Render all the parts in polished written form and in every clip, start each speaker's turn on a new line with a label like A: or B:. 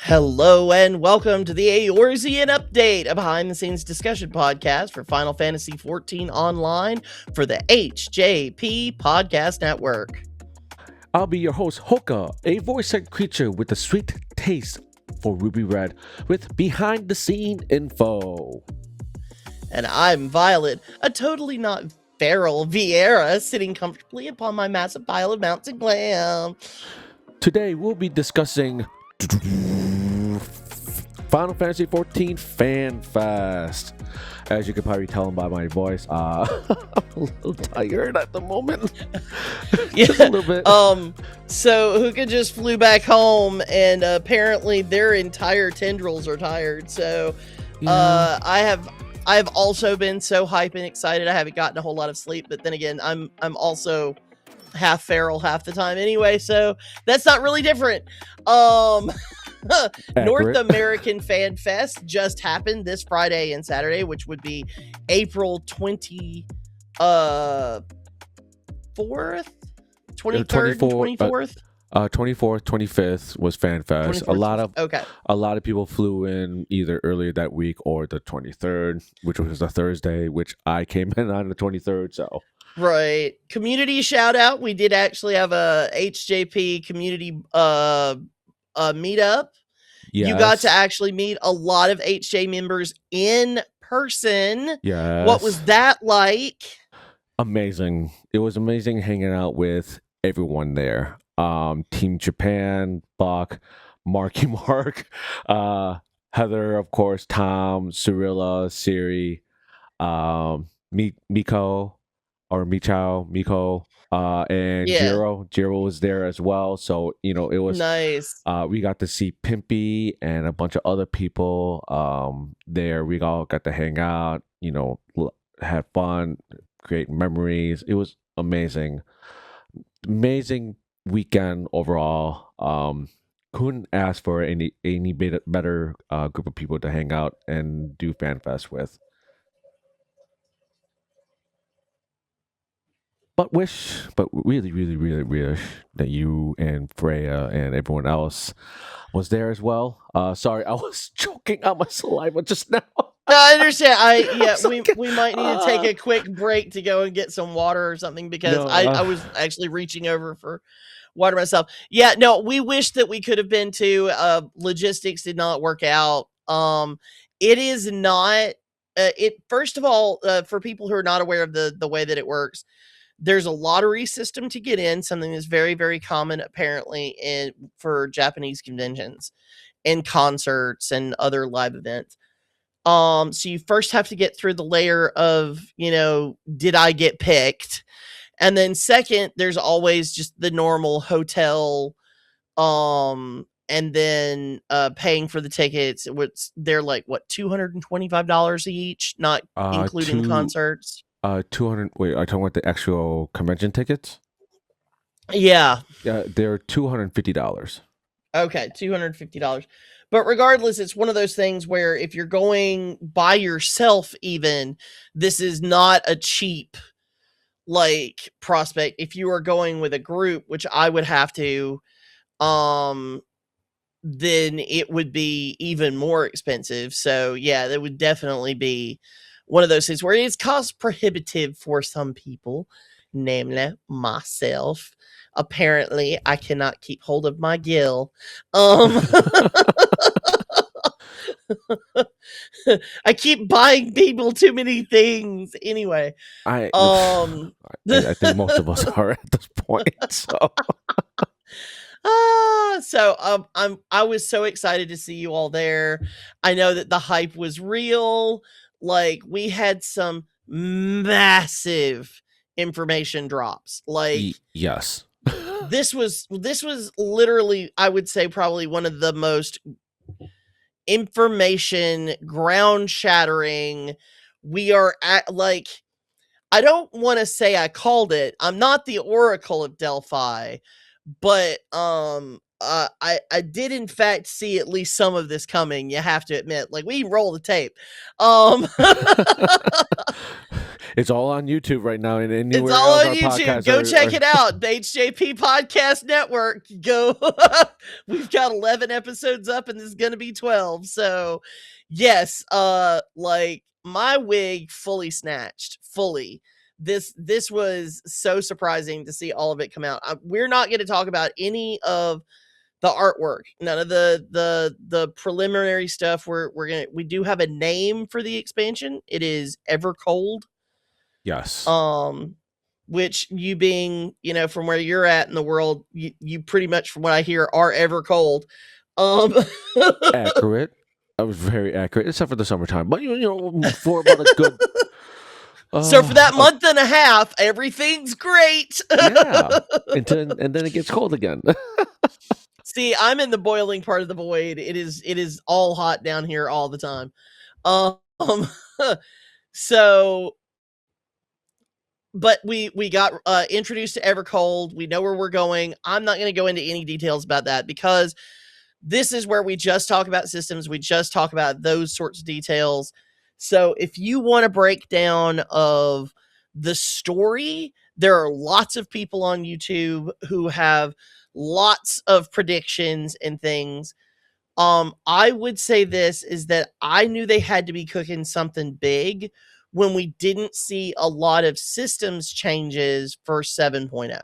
A: Hello and welcome to the Eorzean update, a behind-the-scenes discussion podcast for Final Fantasy XIV Online for the HJP Podcast Network.
B: I'll be your host, Houka, a voice-sent creature with a sweet taste for Ruby Red, with behind-the-scene info.
A: And I'm Violet, a totally not feral Vieira, sitting comfortably upon my massive pile of mountain glam.
B: Today we'll be discussing Final Fantasy XIV Fanfest. As you can probably tell by my voice, I'm a little tired at the moment. Just a little bit.
A: So Houka just flew back home, and apparently their entire tendrils are tired. So,
B: Yeah.
A: I've also been so hype and excited. I haven't gotten a whole lot of sleep, but then again, I'm also half feral half the time anyway, so that's not really different. North American Fan Fest just happened this Friday and Saturday, which would be April 24th, 23rd, 24th.
B: 24th, 25th was FanFest.
A: 24th.
B: A lot of people flew in either earlier that week or the 23rd, which was a Thursday, which I came in on the 23rd. So
A: right, community shout out. We did actually have a HJP community meetup.
B: yes.
A: You got to actually meet a lot of HJ members in person.
B: Yes.
A: What was that like?
B: Amazing. It was amazing hanging out with everyone there. Team Japan, Buck, Marky Mark, Heather, of course, Tom, Cirilla, Siri, Miko, and
A: Yeah.
B: Jiro was there as well. So, it was
A: nice.
B: We got to see Pimpy and a bunch of other people there. We all got to hang out, had fun, create memories. It was amazing weekend overall. Couldn't ask for any better group of people to hang out and do FanFest with. But really, really, really wish that you and Freya and everyone else was there as well. Sorry, I was choking on my saliva just now.
A: I understand. We might need to take a quick break to go and get some water or something, because I was actually reaching over for water myself. Yeah, no, we wish that we could have been to. Logistics did not work out. It is not. First of all, for people who are not aware of the way that it works, there's a lottery system to get in, something that's very, very common apparently for Japanese conventions and concerts and other live events. So you first have to get through the layer of, did I get picked? And then second, there's always just the normal hotel, and then paying for the tickets. They're like, what, $225 each, not including concerts?
B: 200. Wait, are you talking about the actual convention tickets?
A: Yeah.
B: They're $250.
A: Okay, $250. But regardless, it's one of those things where if you're going by yourself, even, this is not a cheap prospect. If you are going with a group, which I would have to, then it would be even more expensive. So yeah, that would definitely be one of those things where it's cost prohibitive for some people, namely myself. Apparently, I cannot keep hold of my gill. I keep buying people too many things. Anyway,
B: I think most of us are at this point. So.
A: I was so excited to see you all there. I know that the hype was real. We had some massive information drops.
B: Yes.
A: This was literally, I would say, probably one of the most information ground shattering. We are at, I don't want to say I called it. I'm not the Oracle of Delphi, but I did in fact see at least some of this coming. You have to admit, we roll the tape.
B: It's all on YouTube right now, and anywhere
A: it's all
B: else
A: on
B: our
A: YouTube.
B: podcasts
A: Go check it out. The HJP Podcast Network. Go. We've got 11 episodes up, and there's going to be 12. So, yes, like my wig fully snatched, fully. This was so surprising to see all of it come out. We're not going to talk about any of the artwork, none of the preliminary stuff. We do have a name for the expansion. It is Evercold.
B: Yes.
A: Which you being, from where you're at in the world, you pretty much, from what I hear, are ever cold.
B: Accurate. I was very accurate, except for the summertime. But for about a good.
A: So for that month and a half, everything's great.
B: Yeah, and then it gets cold again.
A: See, I'm in the boiling part of the void. It is all hot down here all the time. So, but we got introduced to Evercold. We know where we're going. I'm not going to go into any details about that because this is where we just talk about systems. We just talk about those sorts of details. So if you want a breakdown of the story, there are lots of people on YouTube who have lots of predictions and things. I would say this is that I knew they had to be cooking something big when we didn't see a lot of systems changes for 7.0.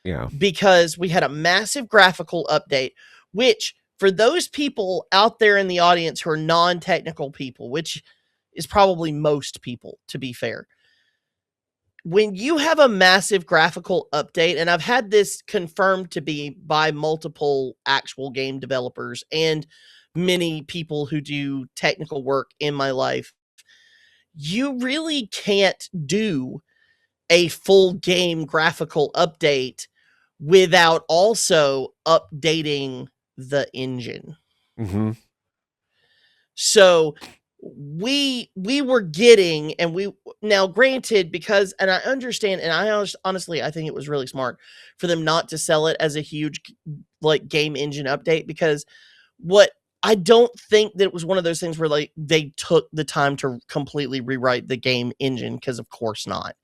B: Yeah.
A: Because we had a massive graphical update, which for those people out there in the audience who are non-technical people, which is probably most people, to be fair, when you have a massive graphical update, and I've had this confirmed to be by multiple actual game developers and many people who do technical work in my life, you really can't do a full game graphical update without also updating the engine.
B: Mm-hmm.
A: So we were getting, and we now granted, because, and I understand, and I honestly, I think it was really smart for them not to sell it as a huge like game engine update, because what I don't think that it was one of those things where like they took the time to completely rewrite the game engine, because of course not.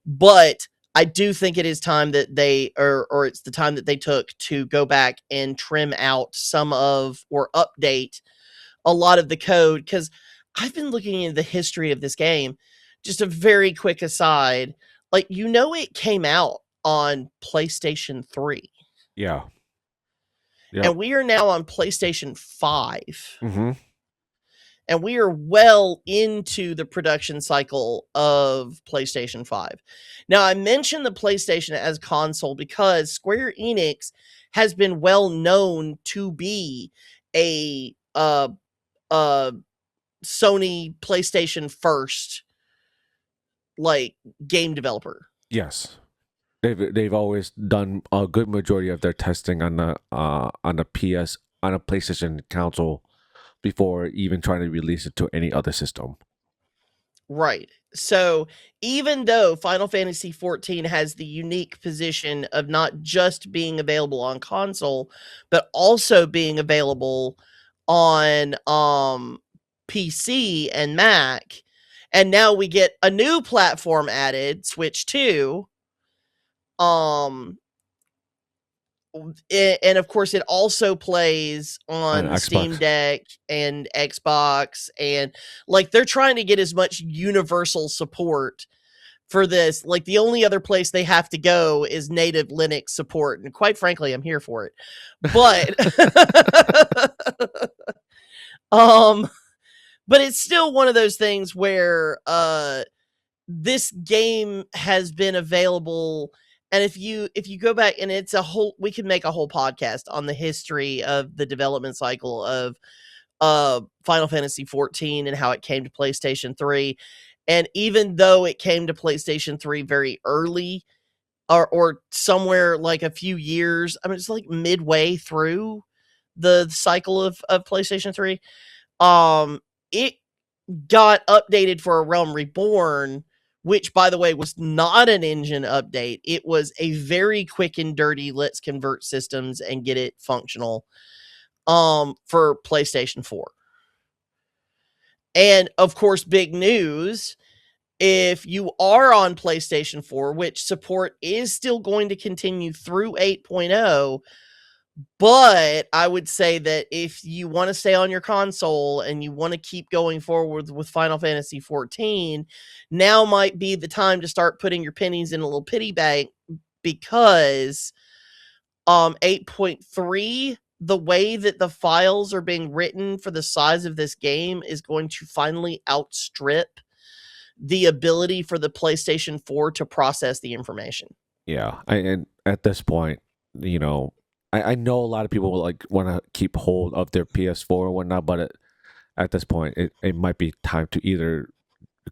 A: But I do think it is time that they, or it's the time that they took to go back and trim out some of, or update a lot of the code, because I've been looking into the history of this game. Just a very quick aside, like, it came out on PlayStation 3.
B: Yeah.
A: Yep. And we are now on PlayStation 5.
B: Mm-hmm.
A: And we are well into the production cycle of PlayStation 5. Now, I mentioned the PlayStation as console because Square Enix has been well known to be a Sony PlayStation first like game developer.
B: Yes. They've always done a good majority of their testing on a PlayStation console before even trying to release it to any other system.
A: Right. So even though Final Fantasy XIV has the unique position of not just being available on console, but also being available on PC and Mac, and now we get a new platform added, Switch 2. And of course it also plays on Steam Deck and Xbox, and like they're trying to get as much universal support for this. Like the only other place they have to go is native Linux support, and quite frankly I'm here for it. But but it's still one of those things where this game has been available. And if you go back, and we could make a whole podcast on the history of the development cycle of Final Fantasy XIV and how it came to PlayStation 3. And even though it came to PlayStation 3 very early, or somewhere like a few years, I mean, it's like midway through the cycle of PlayStation 3, it got updated for A Realm Reborn, which, by the way, was not an engine update. It was a very quick and dirty, let's convert systems and get it functional for PlayStation 4. And, of course, big news, If you are on PlayStation 4, which support is still going to continue through 8.0, but I would say that if you want to stay on your console and you want to keep going forward with Final Fantasy XIV, now might be the time to start putting your pennies in a little piggy bank, because 8.3, the way that the files are being written for the size of this game, is going to finally outstrip the ability for the PlayStation 4 to process the information.
B: Yeah, and at this point, I know a lot of people will like want to keep hold of their PS4 or whatnot, but at this point, it might be time to either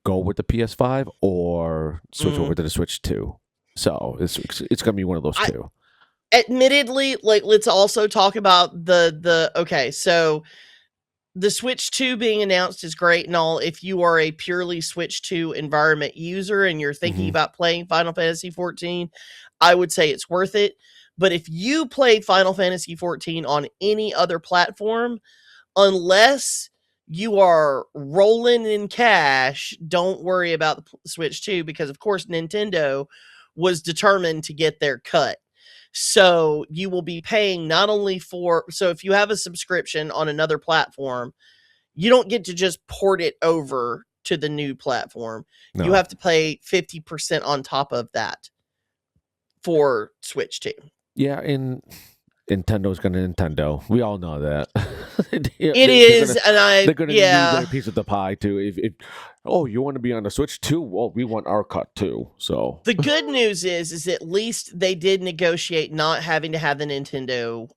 B: go with the PS5 or switch over to the Switch 2. So it's gonna be one of those two.
A: Admittedly, like, let's also talk about the okay, so the Switch 2 being announced is great and all if you are a purely Switch 2 environment user and you're thinking about playing Final Fantasy XIV, I would say it's worth it. But if you play Final Fantasy XIV on any other platform, unless you are rolling in cash, don't worry about the Switch 2, because of course Nintendo was determined to get their cut. So you will be paying not only for, so if you have a subscription on another platform, you don't get to just port it over to the new platform. No. You have to pay 50% on top of that for Switch 2.
B: Yeah, and Nintendo's gonna Nintendo. We all know that.
A: They're
B: gonna need their piece of the pie too. If you want to be on the Switch too, well, we want our cut too. So
A: the good news is at least they did negotiate not having to have the Nintendo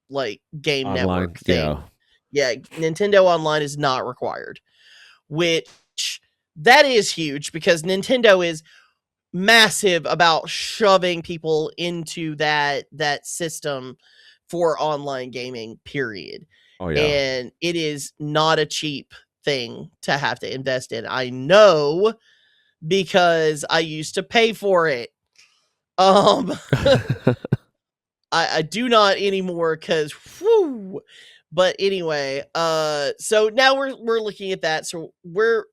A: like game
B: online
A: network thing. Yeah, Nintendo Online is not required, which that is huge because Nintendo is massive about shoving people into that system for online gaming, period.
B: Oh, yeah.
A: And it is not a cheap thing to have to invest in. I know, because I used to pay for it. I do not anymore because but anyway, so now we're looking at that. So we're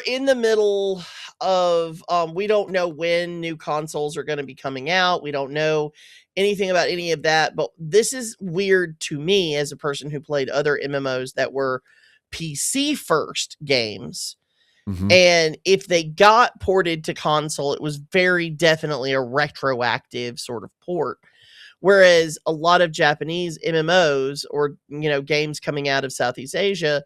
A: in the middle of we don't know when new consoles are going to be coming out. We don't know anything about any of that, but this is weird to me as a person who played other MMOs that were PC first games. And if they got ported to console, it was very definitely a retroactive sort of port. Whereas a lot of Japanese MMOs or, games coming out of Southeast Asia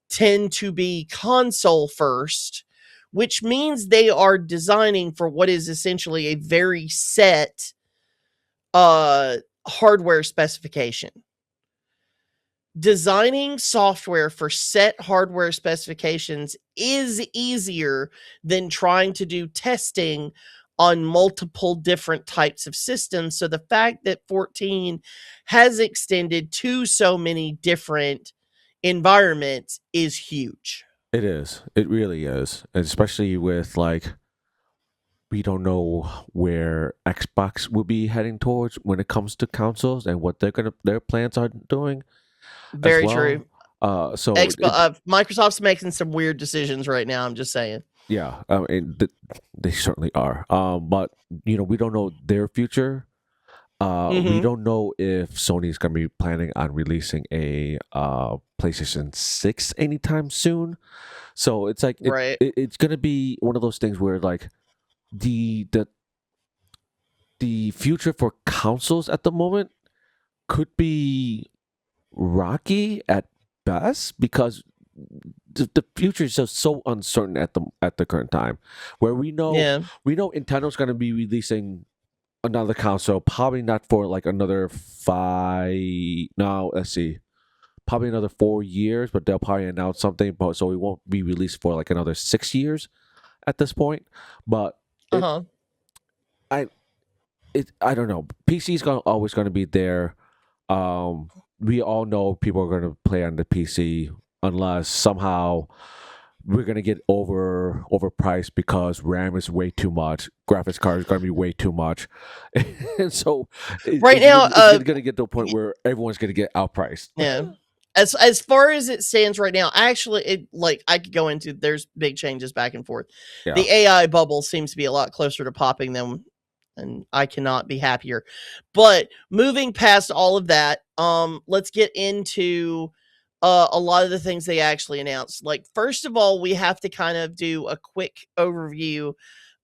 A: tend to be console first, which means they are designing for what is essentially a very set hardware specification. Designing software for set hardware specifications is easier than trying to do testing on multiple different types of systems. So the fact that 14 has extended to so many different environments is huge.
B: It is. It really is. Especially with we don't know where Xbox will be heading towards when it comes to consoles and what their plans are doing.
A: Very true.
B: So
A: Microsoft's making some weird decisions right now. I'm just saying.
B: Yeah, they certainly are. But we don't know their future. We don't know if Sony's going to be planning on releasing a PlayStation 6 anytime soon. So it's like it's going to be one of those things where the future for consoles at the moment could be rocky at best because the future is just so uncertain at the current time. Where we know Nintendo's going to be releasing another console, probably not for another 4 years, but they'll probably announce something, so it won't be released for another 6 years at this point. But I don't know. PC's always going to be there. We all know people are going to play on the PC unless somehow we're going to get overpriced because RAM is way too much. Graphics card is going to be way too much. And so
A: now,
B: it's going to get to a point where everyone's going to get outpriced.
A: Yeah. as far as it stands right now, actually, I could go into there's big changes back and forth.
B: Yeah.
A: The AI bubble seems to be a lot closer to popping them, and I cannot be happier. But moving past all of that, let's get into a lot of the things they actually announced. Like, first of all, we have to kind of do a quick overview.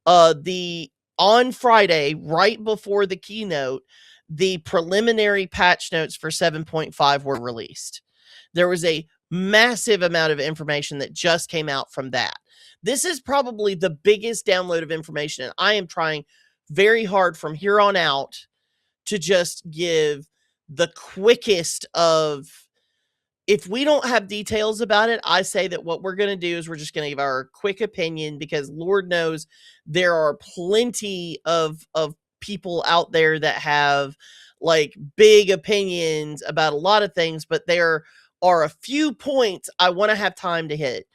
A: The On Friday, right before the keynote, the preliminary patch notes for 7.5 were released. There was a massive amount of information that just came out from that. This is probably the biggest download of information, and I am trying very hard from here on out to just give the quickest of. If we don't have details about it, I say that what we're going to do is we're just going to give our quick opinion, because Lord knows there are plenty of people out there that have like big opinions about a lot of things, but there are a few points I want to have time to hit.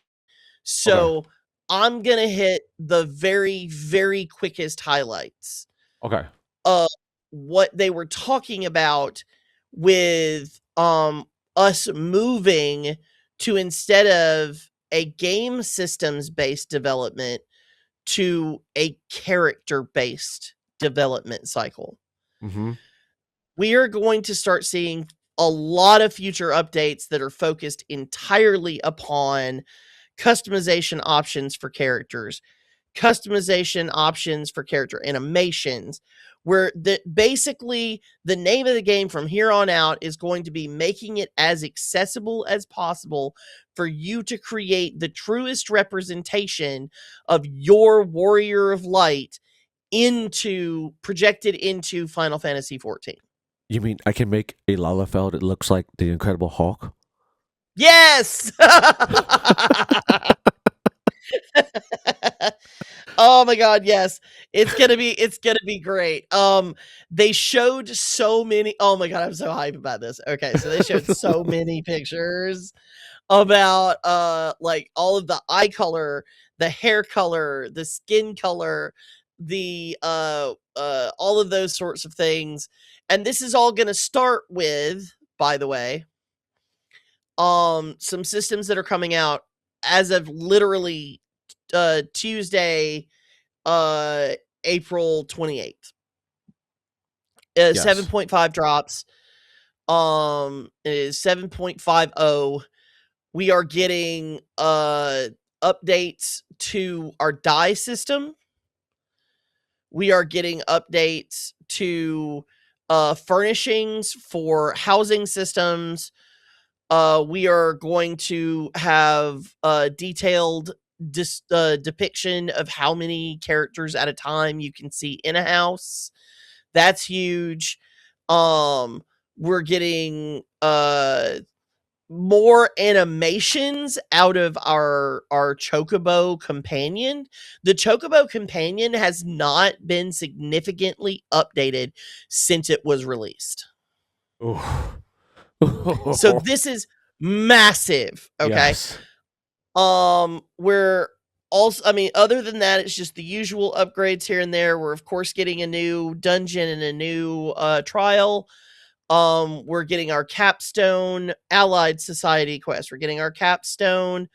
A: So
B: Okay.
A: I'm going to hit the very, very quickest highlights.
B: Okay.
A: What they were talking about with us moving to, instead of a game systems based development, to a character based development cycle.
B: Mm-hmm.
A: We are going to start seeing a lot of future updates that are focused entirely upon customization options for characters, customization options for character animations, where basically the name of the game from here on out is going to be making it as accessible as possible for you to create the truest representation of your Warrior of Light projected into Final Fantasy XIV.
B: You mean I can make a Lalafell that looks like the Incredible Hulk?
A: Yes. Oh my god, yes. It's gonna be great. They showed so many. Oh my god, I'm so hyped about this. Okay, so they showed so many pictures about like all of the eye color, the hair color, the skin color, the all of those sorts of things. And this is all gonna start with, by the way, some systems that are coming out as of literally Tuesday, April 28th.
B: Yes.
A: 7.5 drops. It is 7.50. We are getting updates to our die system. We are getting updates to furnishings for housing systems. We are going to have a detailed depiction of how many characters at a time you can see in a house. That's huge. We're getting more animations out of our Chocobo companion. The Chocobo companion has not been significantly updated since it was released. So this is massive. Okay.
B: Yes.
A: We're also, I mean, other than that, it's just the usual upgrades here and there. We're of course getting a new dungeon and a new trial. We're getting our capstone Allied Society quest. We're getting our capstone,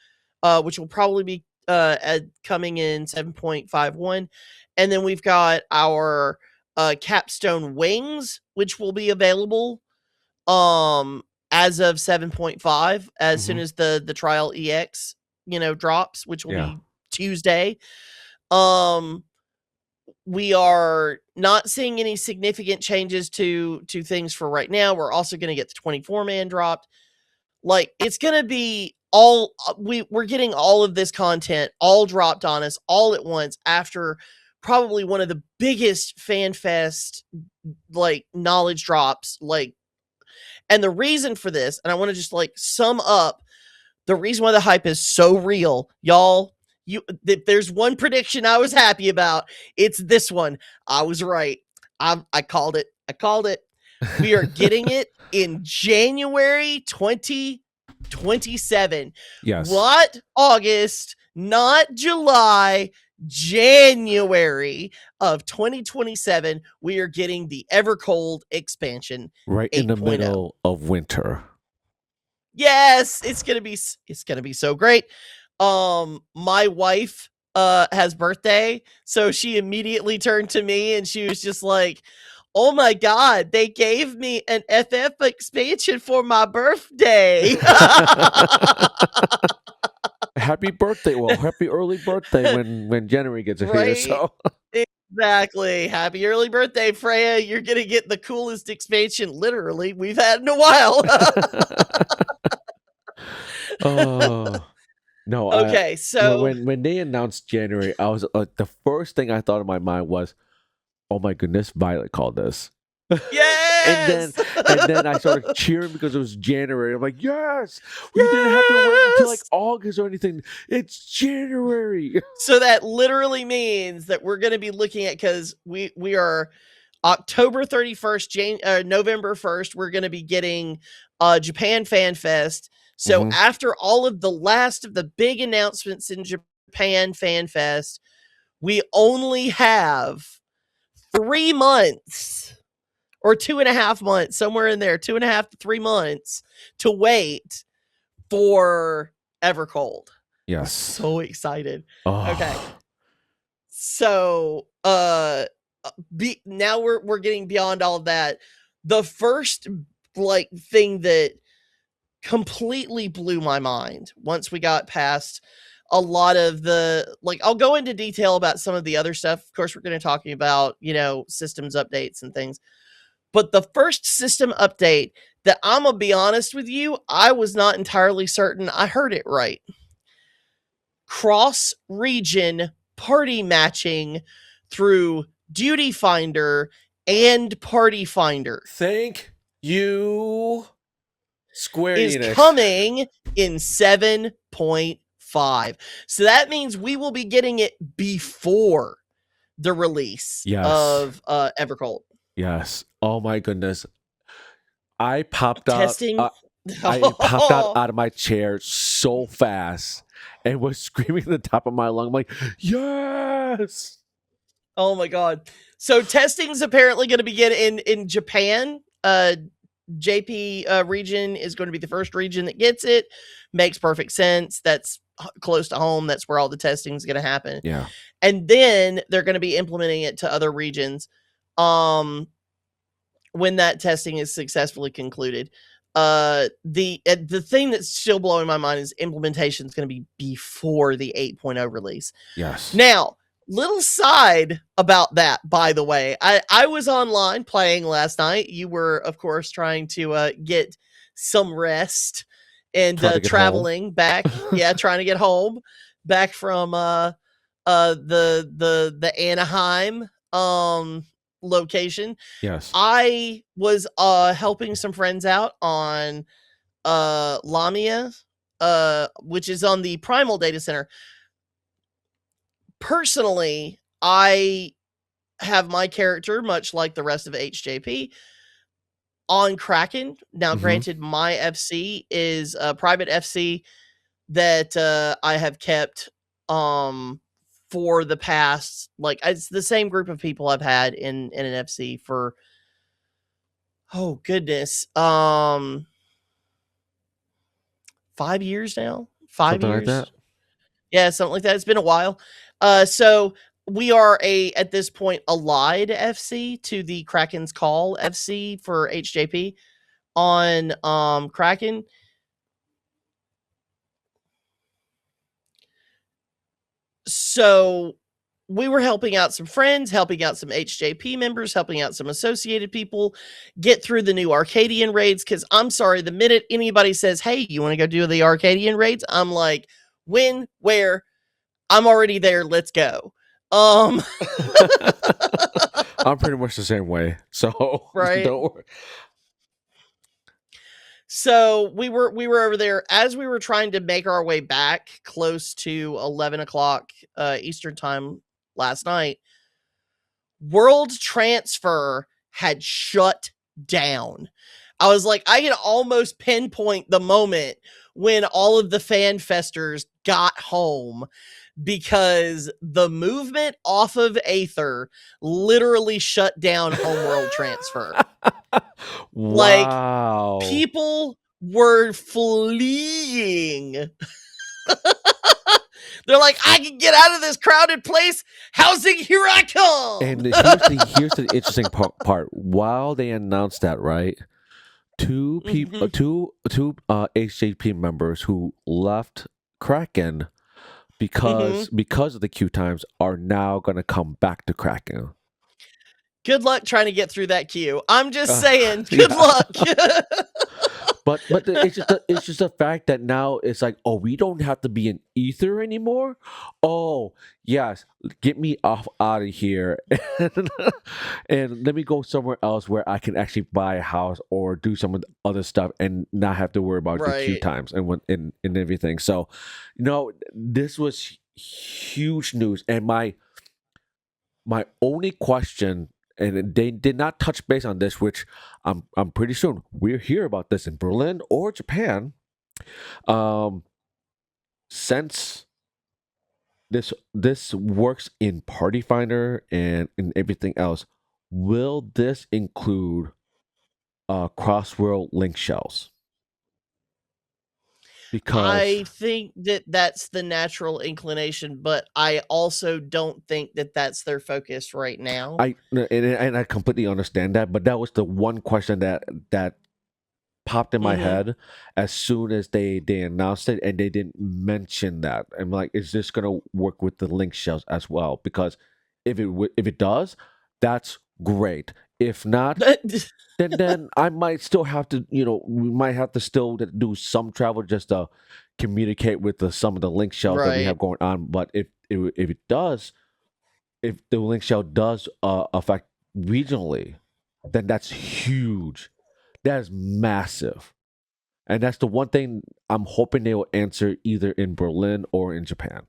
A: which will probably be coming in 7.51. And then we've got our capstone wings, which will be available as of 7.5, as soon as the trial EX, drops, which will be Tuesday. We are not seeing any significant changes to things for right now. We're also going to get the 24-man dropped. Like, it's going to be all we're getting all of this content all dropped on us all at once after probably one of the biggest Fanfest like knowledge drops. Like, and the reason for this, and I want to just like sum up the reason why the hype is so real, y'all. If there's one prediction I was happy about, it's this one. I was right. I called it. We are getting it in January 2027.
B: Yes.
A: Not August, not July, January of 2027. We are getting the Evercold expansion.
B: Right in the middle of winter.
A: Yes, it's gonna be so great. My wife has birthday, so she immediately turned to me and she was just like, "Oh my god, they gave me an FF expansion for my birthday."
B: Happy birthday! Well, happy early birthday when January gets here.
A: Right?
B: So
A: Exactly. Happy early birthday, Freya. You're gonna get the coolest expansion literally we've had in a while.
B: oh no,
A: Okay, so
B: when they announced January, I was the first thing I thought in my mind was, oh my goodness, Violet called this. and then
A: yes!
B: and then I started cheering because it was January. I'm like, yes, we didn't have to wait until like
A: Yes!
B: August or anything. It's January.
A: So that literally means that we're going to be looking at, because we are October 31st, November 1st, we're going to be getting Japan Fan Fest. So
B: Mhm.
A: after all of the last of the big announcements in Japan Fan Fest, we only have 3 months or 2.5 months, somewhere in there, 2.5 to 3 months to wait for Evercold. I'm
B: Yes.
A: so excited.
B: Oh.
A: Okay. So, now we're getting beyond all of that. The first like thing that completely blew my mind once we got past a lot of the, like, I'll go into detail about some of the other stuff. Of course, we're going to talking about, systems updates and things. But the first system update that, I'm gonna be honest with you, I was not entirely certain I heard it right. Cross region party matching through Duty Finder and Party Finder
B: Thank you, Square
A: is
B: Enix.
A: coming in 7.5. So that means we will be getting it before the release of Evercold.
B: Yes. Oh my goodness. I popped
A: Testing.
B: out. I popped out of my chair so fast and was screaming at the top of my lung. I'm like, yes.
A: Oh my god. So testing is apparently going to begin in Japan. JP region is going to be the first region that gets it. Makes perfect sense. That's close to home. That's where all the testing is going to happen.
B: Yeah.
A: And then they're going to be implementing it to other regions when that testing is successfully concluded. The thing that's still blowing my mind is implementation is going to be before the 8.0 release.
B: Yes.
A: Now, little side about that, by the way, I was online playing last night. You were, of course, trying to get some rest and traveling home. Back. Yeah, trying to get home back from the Anaheim location.
B: Yes.
A: I was helping some friends out on Lamia, which is on the Primal data center. Personally, I have my character, much like the rest of HJP, on Kraken. Now, granted, my FC is a private FC that I have kept for the past, like, it's the same group of people I've had in an FC for, oh goodness, 5 years now. 5
B: something
A: years,
B: like that.
A: Yeah, something like that. It's been a while. So we are at this point, allied FC to the Kraken's Call FC for HJP on Kraken. So we were helping out some friends, helping out some HJP members, helping out some associated people get through the new Arcadian raids. Because I'm sorry, the minute anybody says, hey, you want to go do the Arcadian raids? I'm like, when, where? I'm already there. Let's go.
B: I'm pretty much the same way. So
A: right.
B: Don't worry.
A: So we were over there as we were trying to make our way back close to 11 o'clock Eastern time last night. World Transfer had shut down. I was like, I can almost pinpoint the moment when all of the fan festers got home, because the movement off of Aether literally shut down Homeworld Transfer.
B: Wow.
A: Like, people were fleeing. They're like, I can get out of this crowded place. Housing, here I come.
B: And here's the interesting part. While they announced that, right, two people, two HJP members who left Kraken because of the queue times are now going to come back to Kraken.
A: Good luck trying to get through that queue. I'm just saying, good luck.
B: But it's just a fact that now it's like, oh, we don't have to be in Ether anymore. Oh yes, get me out of here, and let me go somewhere else where I can actually buy a house or do some of the other stuff and not have to worry about the queue times and everything. So, this was huge news, and my only question. And they did not touch base on this, which I'm pretty sure we'll hear about this in Berlin or Japan. Since this works in Party Finder and in everything else, will this include cross-world link shells? Because
A: I think that that's the natural inclination, but I also don't think that that's their focus right now.
B: And I completely understand that, but that was the one question that popped in my head as soon as they announced it, and they didn't mention that. I'm like, is this gonna work with the link shells as well? Because if it does, that's great. If not, then I might still have to, we might have to still do some travel just to communicate with some of the link shells that we have going on. But if it does, if the link shell does affect regionally, then that's huge. That is massive. And that's the one thing I'm hoping they will answer either in Berlin or in Japan.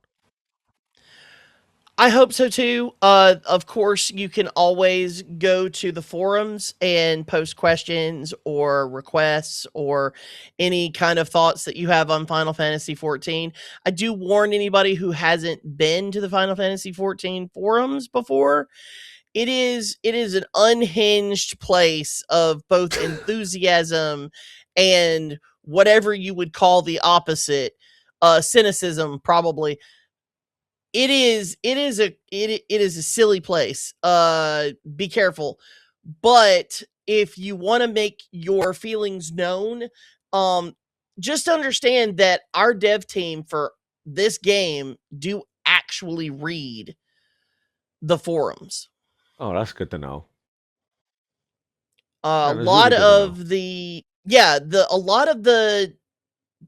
A: I hope so too. Of course, you can always go to the forums and post questions or requests or any kind of thoughts that you have on Final Fantasy XIV. I do warn anybody who hasn't been to the Final Fantasy XIV forums before. It is an unhinged place of both enthusiasm and whatever you would call the opposite, cynicism, probably. It is a silly place. Be careful. But if you want to make your feelings known, just understand that our dev team for this game do actually read the forums.
B: Oh, that's good to know.
A: A lot of the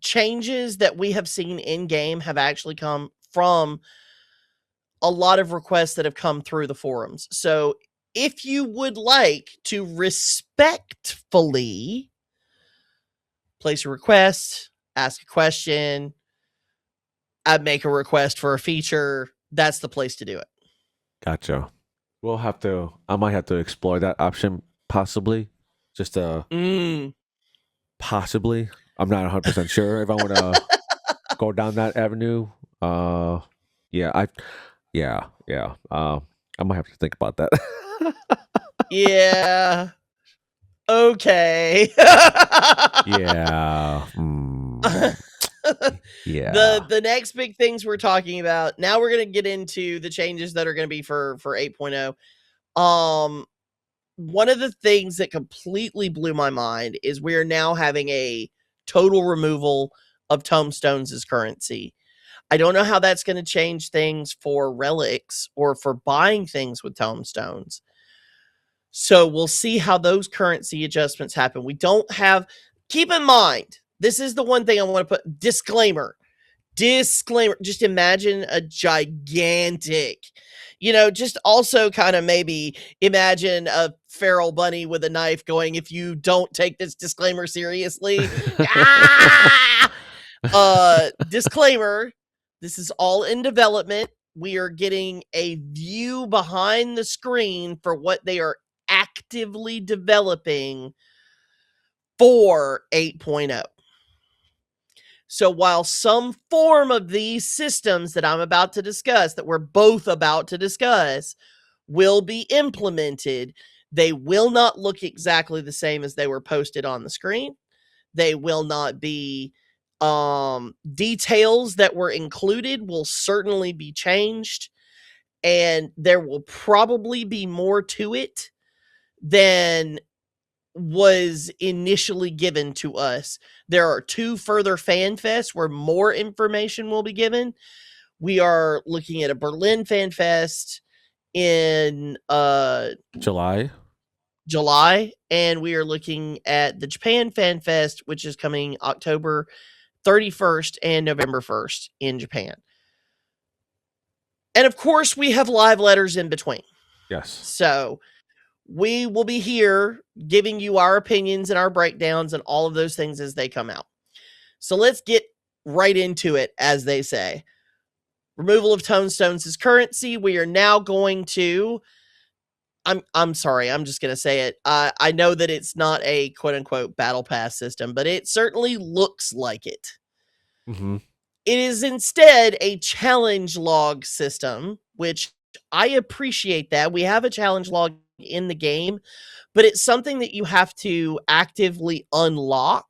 A: changes that we have seen in game have actually come from a lot of requests that have come through the forums. So if you would like to respectfully place a request, ask a question, make a request for a feature, that's the place to do it.
B: Gotcha. I might have to explore that option possibly. Just possibly. I'm not 100% sure if I want to go down that avenue. I might have to think about that.
A: Yeah. Okay.
B: Yeah. Yeah.
A: The next big things we're talking about, now we're going to get into the changes that are going to be for 8.0. One of the things that completely blew my mind is we're now having a total removal of tomestones as currency. I don't know how that's going to change things for relics or for buying things with tomestones. So we'll see how those currency adjustments happen. We don't have, keep in mind, this is the one thing I want to put, disclaimer. Just imagine a gigantic, just also kind of maybe imagine a feral bunny with a knife going, if you don't take this disclaimer seriously. Disclaimer, this is all in development. We are getting a view behind the screen for what they are actively developing for 8.0. So while some form of these systems that I'm about to discuss, that we're both about to discuss, will be implemented, they will not look exactly the same as they were posted on the screen. They will not be details that were included will certainly be changed, and there will probably be more to it than was initially given to us. There are 2 further fan fests where more information will be given. We are looking at a Berlin Fan Fest in
B: July.
A: and we are looking at the Japan Fan Fest, which is coming October 31st and November 1st in Japan. And of course, we have live letters in between.
B: Yes.
A: So we will be here giving you our opinions and our breakdowns and all of those things as they come out. So let's get right into it, as they say. Removal of tomestones as currency. We are now going to... I'm sorry, I'm just going to say it. I know that it's not a quote-unquote battle pass system, but it certainly looks like it.
B: Mm-hmm.
A: It is instead a challenge log system, which I appreciate that. We have a challenge log in the game, but it's something that you have to actively unlock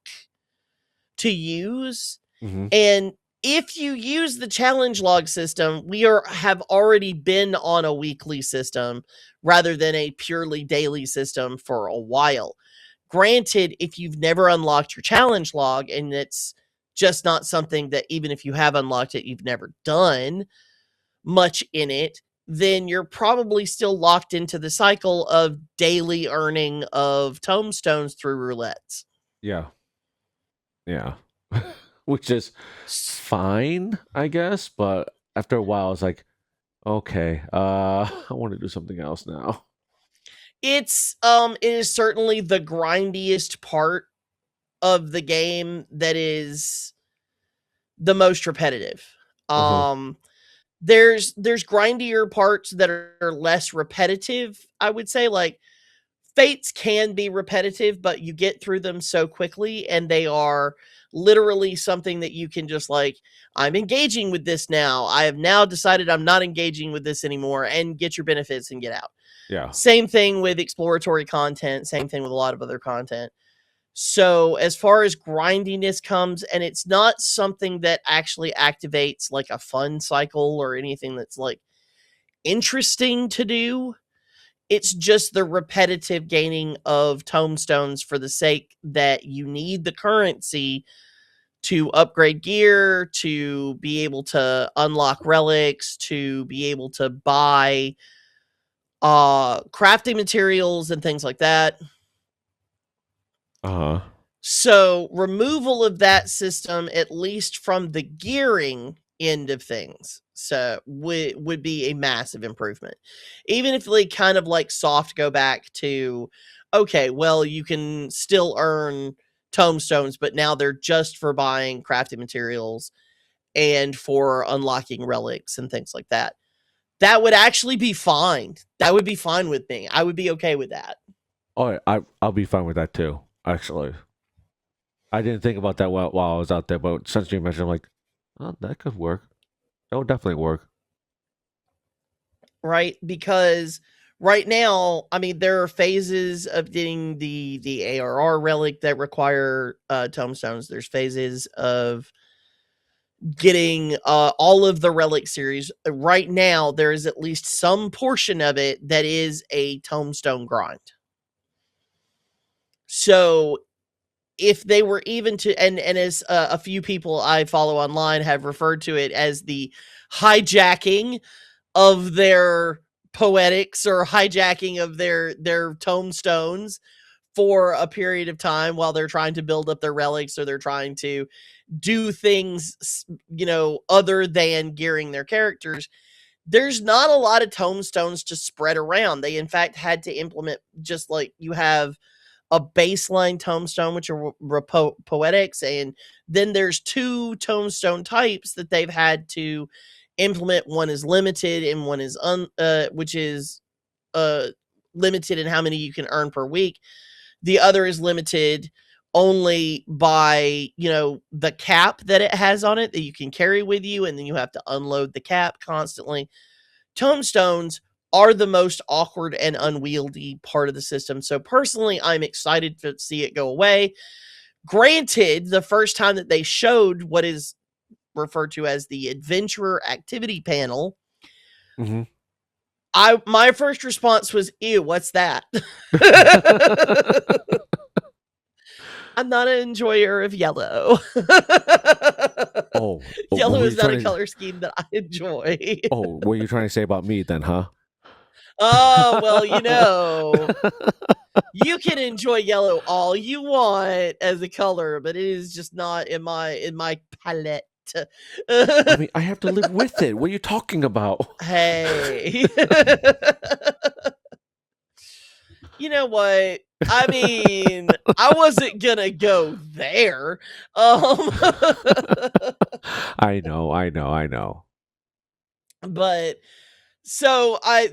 A: to use.
B: Mm-hmm.
A: And if you use the challenge log system, have already been on a weekly system rather than a purely daily system for a while. Granted, if you've never unlocked your challenge log and it's just not something that even if you have unlocked it, you've never done much in it, then you're probably still locked into the cycle of daily earning of tomestones through roulettes.
B: Yeah. Yeah. Which is fine, I guess, but after a while it's like, okay, I want to do something else now.
A: It is certainly the grindiest part of the game that is the most repetitive. There's grindier parts that are less repetitive, I would say. Like, Fates can be repetitive, but you get through them so quickly, and they are literally something that you can just like, I'm engaging with this now. I have now decided I'm not engaging with this anymore, and get your benefits and get out.
B: Yeah.
A: Same thing with exploratory content. Same thing with a lot of other content. So as far as grindiness comes, and it's not something that actually activates like a fun cycle or anything that's like interesting to do. It's just the repetitive gaining of tomestones for the sake that you need the currency to upgrade gear, to be able to unlock relics, to be able to buy crafting materials and things like that. So removal of that system, at least from the gearing end of things, so would be a massive improvement. Even if they kind of like soft go back to, okay, well, you can still earn tomestones, but now they're just for buying crafting materials and for unlocking relics and things like that. That would actually be fine. That would be fine with me. I would be okay with that.
B: Oh, I'll be fine with that too, actually. I didn't think about that while I was out there, but since you mentioned, I'm like, oh, that could work. That would definitely work.
A: Right? Because right now, I mean, there are phases of getting the ARR relic that require tomestones. There's phases of getting all of the relic series. Right now, there is at least some portion of it that is a tomestone grind. So if they were even to, and as a few people I follow online have referred to it as the hijacking of their poetics or hijacking of their tomestones for a period of time while they're trying to build up their relics, or they're trying to do things, other than gearing their characters. There's not a lot of tomestones to spread around. They, in fact, had to implement, just like you have a baseline tomestone, which are poetics, and then there's 2 tomestone types that they've had to implement. One is limited, and one is which is limited in how many you can earn per week. The other is limited only by the cap that it has on it that you can carry with you, and then you have to unload the cap constantly. Tomestones are the most awkward and unwieldy part of the system. So personally, I'm excited to see it go away. Granted, the first time that they showed what is referred to as the adventurer activity panel,
B: Mm-hmm.
A: my first response was, ew, what's that? I'm not an enjoyer of yellow. Yellow is not a color scheme that I enjoy.
B: What are you trying to say about me then, huh?
A: Oh, well, you can enjoy yellow all you want as a color, but it is just not in my palette.
B: I mean, I have to live with it. What are you talking about?
A: Hey. You know what? I mean, I wasn't gonna go there.
B: I know.
A: But so I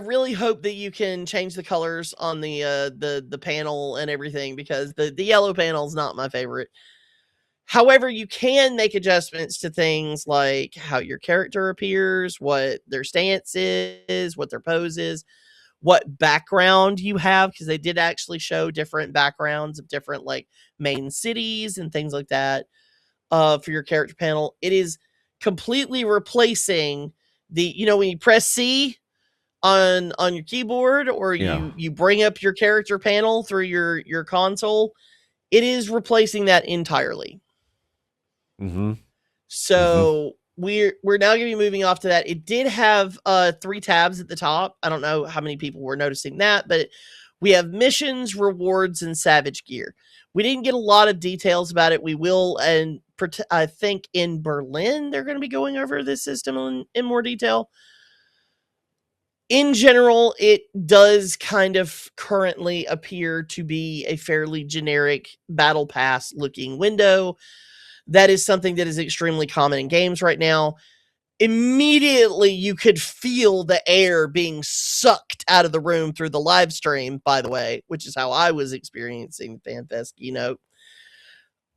A: really hope that you can change the colors on the panel and everything, because the yellow panel is not my favorite. However, you can make adjustments to things like how your character appears, what their stance is, what their pose is, what background you have, because they did actually show different backgrounds of different like main cities and things like that for your character panel. It is completely replacing the, when you press C on your keyboard, or you bring up your character panel through your console, it is replacing that entirely.
B: Mm-hmm.
A: So we're now going to be moving off to that. It did have 3 tabs at the top. I don't know how many people were noticing that, but we have missions, rewards, and savage gear. We didn't get a lot of details about it. We will, and I think in Berlin they're going to be going over this system in more detail. In general, it does kind of currently appear to be a fairly generic battle pass looking window. That is something that is extremely common in games right now. Immediately, you could feel the air being sucked out of the room through the live stream, by the way, which is how I was experiencing the Fanfest keynote.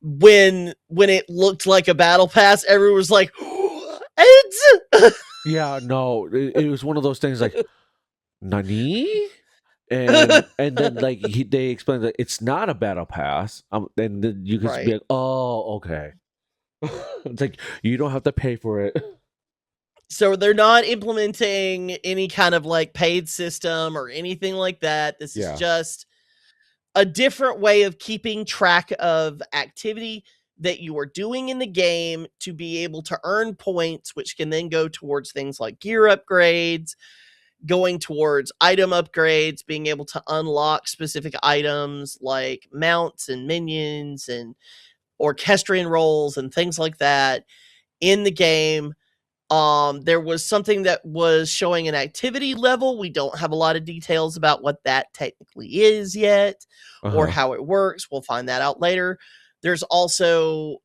A: When it looked like a battle pass, everyone was like, Eds!
B: Yeah, no, it was one of those things like, Nani? And then like they explained that it's not a battle pass, and then you could be like, oh, okay. It's like you don't have to pay for it.
A: So they're not implementing any kind of like paid system or anything like that. This is just a different way of keeping track of activity that you are doing in the game to be able to earn points, which can then go towards things like gear upgrades, going towards item upgrades, being able to unlock specific items like mounts and minions and orchestrion rolls and things like that in the game. There was something that was showing an activity level. We don't have a lot of details about what that technically is yet, or how it works. We'll find that out later. There's also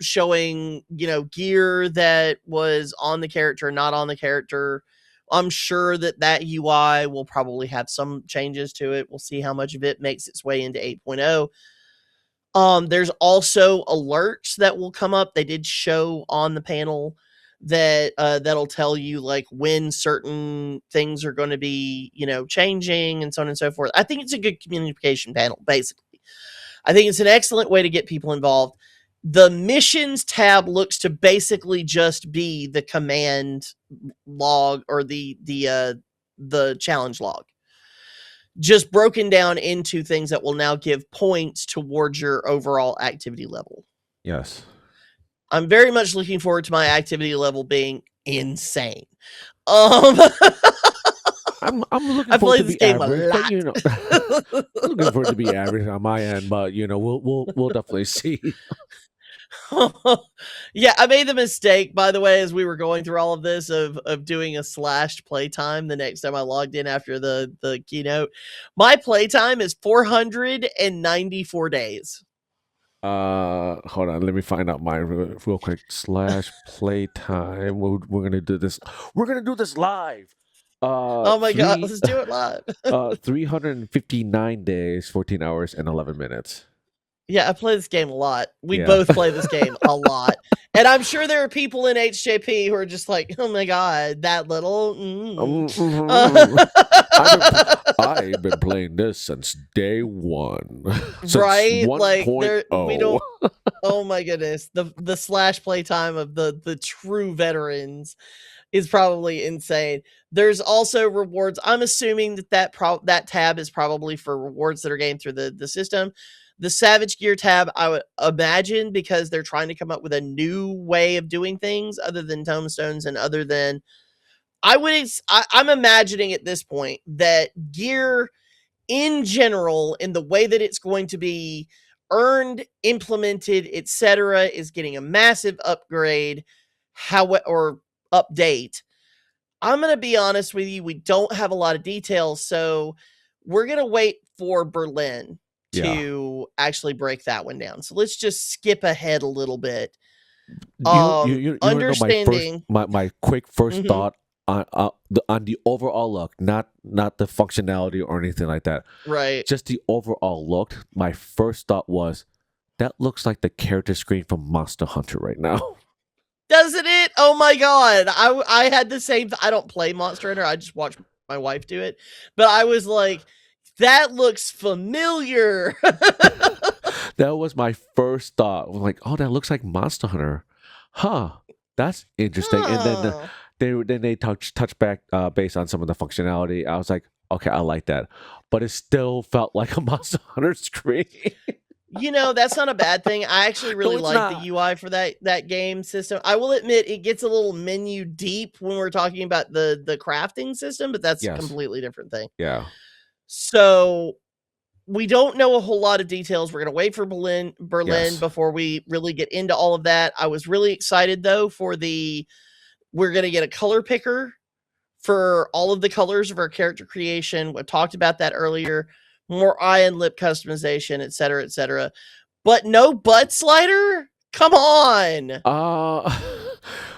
A: showing, gear that was on the character, not on the character. I'm sure that UI will probably have some changes to it. We'll see how much of it makes its way into 8.0. There's also alerts that will come up. They did show on the panel that that'll tell you like when certain things are going to be, changing and so on and so forth. I think it's a good communication panel, basically. I think it's an excellent way to get people involved. The missions tab looks to basically just be the command log or the challenge log, just broken down into things that will now give points towards your overall activity level.
B: Yes.
A: I'm very much looking forward to my activity level being insane. I'm
B: looking forward to be average, but I'm looking forward to be average on my end, but we'll definitely see.
A: Yeah, I made the mistake, by the way, as we were going through all of this, of doing a slashed playtime the next time I logged in after the keynote. My playtime is 494 days.
B: Hold on, let me find out mine real quick. /playtime. We're gonna do this. We're gonna do this live.
A: Oh my god, let's do it live.
B: 359 days, 14 hours, and 11 minutes.
A: Yeah, I play this game a lot. We both play this game a lot. And I'm sure there are people in HJP who are just like, oh my god, that little.
B: I've been playing this since day one. Since
A: Right? Like
B: 1.0.
A: we don't. Oh my goodness, the slash play time of the true veterans is probably insane. There's also rewards. I'm assuming that tab is probably for rewards that are gained through the system. The Savage Gear tab, I would imagine, because they're trying to come up with a new way of doing things other than tomestones and other than I'm imagining at this point that gear in general, in the way that it's going to be earned, implemented, etc., is getting a massive upgrade, or update. I'm going to be honest with you, we don't have a lot of details, so we're going to wait for Berlin to actually break that one down. So let's just skip ahead a little bit.
B: You
A: Understanding
B: know my quick first thought on the overall look, not the functionality or anything like that.
A: Right.
B: Just the overall look. My first thought was, that looks like the character screen from Monster Hunter right now.
A: Doesn't it? Oh my god. I had the same I don't play Monster Hunter. I just watch my wife do it. But I was like, that looks familiar.
B: That was my first thought. I'm like, oh, that looks like Monster Hunter. Huh. That's interesting. And then they touch back based on some of the functionality. I was like, okay, I like that. But it still felt like a Monster Hunter screen.
A: You know, that's not a bad thing. I actually really like the UI for that game system. I will admit it gets a little menu deep when we're talking about the crafting system, but that's a completely different thing.
B: Yeah.
A: So we don't know a whole lot of details. We're going to wait for Berlin before we really get into all of that. I was really excited though for we're going to get a color picker for all of the colors of our character creation. We talked about that earlier. More eye and lip customization, etc., etc. But no butt slider? Come on.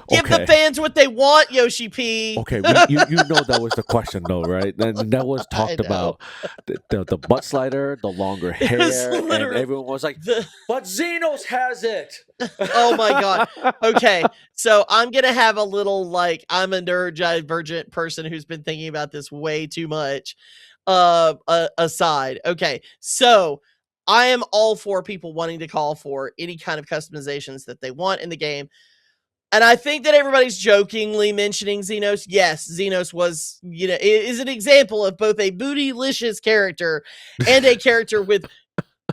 A: Give the fans what they want, Yoshi P.
B: Okay, you know that was the question though, right? And that was talked about. The butt slider, the longer hair, and everyone was like, but Xenos has it.
A: Oh my god. Okay, so I'm going to have a little, like, I'm a neurodivergent person who's been thinking about this way too much. Aside. Okay, so I am all for people wanting to call for any kind of customizations that they want in the game. And I think that everybody's jokingly mentioning Xenos. Yes, Xenos is an example of both a bootylicious character and a character with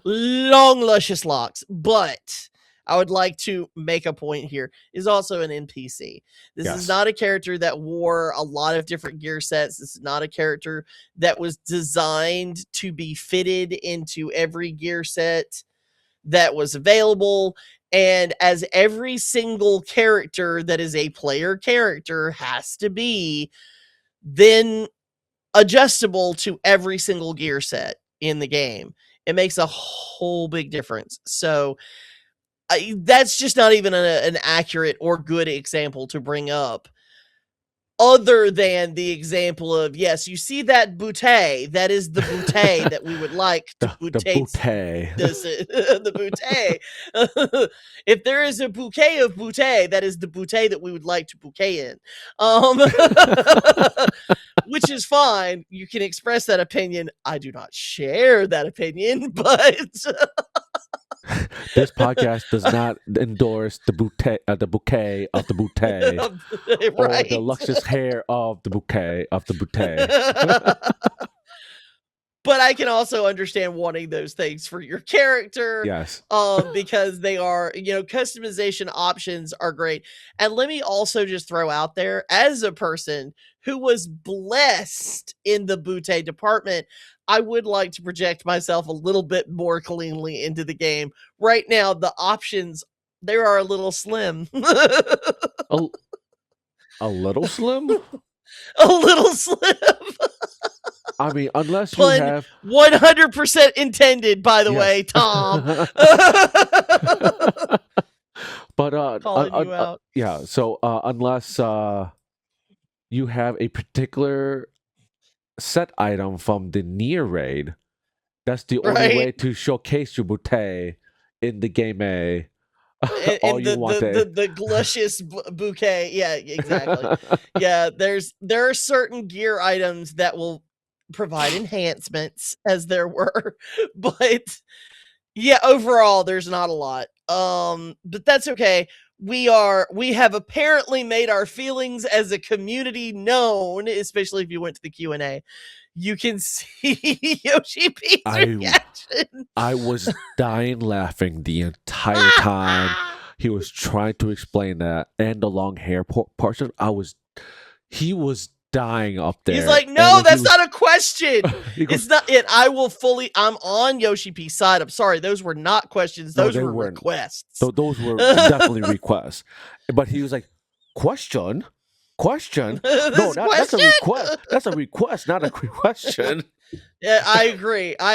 A: long, luscious locks. But I would like to make a point here, is also an NPC. This is not a character that wore a lot of different gear sets. This is not a character that was designed to be fitted into every gear set that was available. And as every single character that is a player character has to be then adjustable to every single gear set in the game, it makes a whole big difference. So that's just not even an accurate or good example to bring up, other than the example of, yes, you see that bouquet, that is the bouquet that we would like to bouquet. The bouquet. If there is a bouquet of bouquet, that is the bouquet that we would like to bouquet in. Which is fine. You can express that opinion. I do not share that opinion, but
B: this podcast does not endorse the bouquet of the bouquet, right, or the luscious hair of the bouquet of the bouquet.
A: But I can also understand wanting those things for your character.
B: Yes.
A: Because they are, customization options are great. And let me also just throw out there, as a person who was blessed in the bouquet department, I would like to project myself a little bit more cleanly into the game. Right now, the options, they are a little slim.
B: A little slim?
A: A little slim.
B: I mean, unless you have
A: 100% intended, by the way, Tom.
B: But
A: calling you out.
B: Yeah. So unless you have a particular set item from the Nier raid, that's the only way to showcase your bouquet in the game A.
A: And the luscious bouquet. Yeah, exactly. Yeah, there are certain gear items that will provide enhancements as there were, but yeah, overall there's not a lot. But that's okay. We have apparently made our feelings as a community known, especially if you went to the Q&A. You can see Yoshi P's reaction.
B: I was dying laughing the entire time he was trying to explain that, and the long hair portion. He was dying up there.
A: He's like, no, that's not a question. It's not it. I'm on Yoshi P's side. I'm sorry. Those were not questions. Those were requests.
B: So those were definitely requests. But he was like, question? No, that's a request. That's a request, not a question.
A: Yeah, I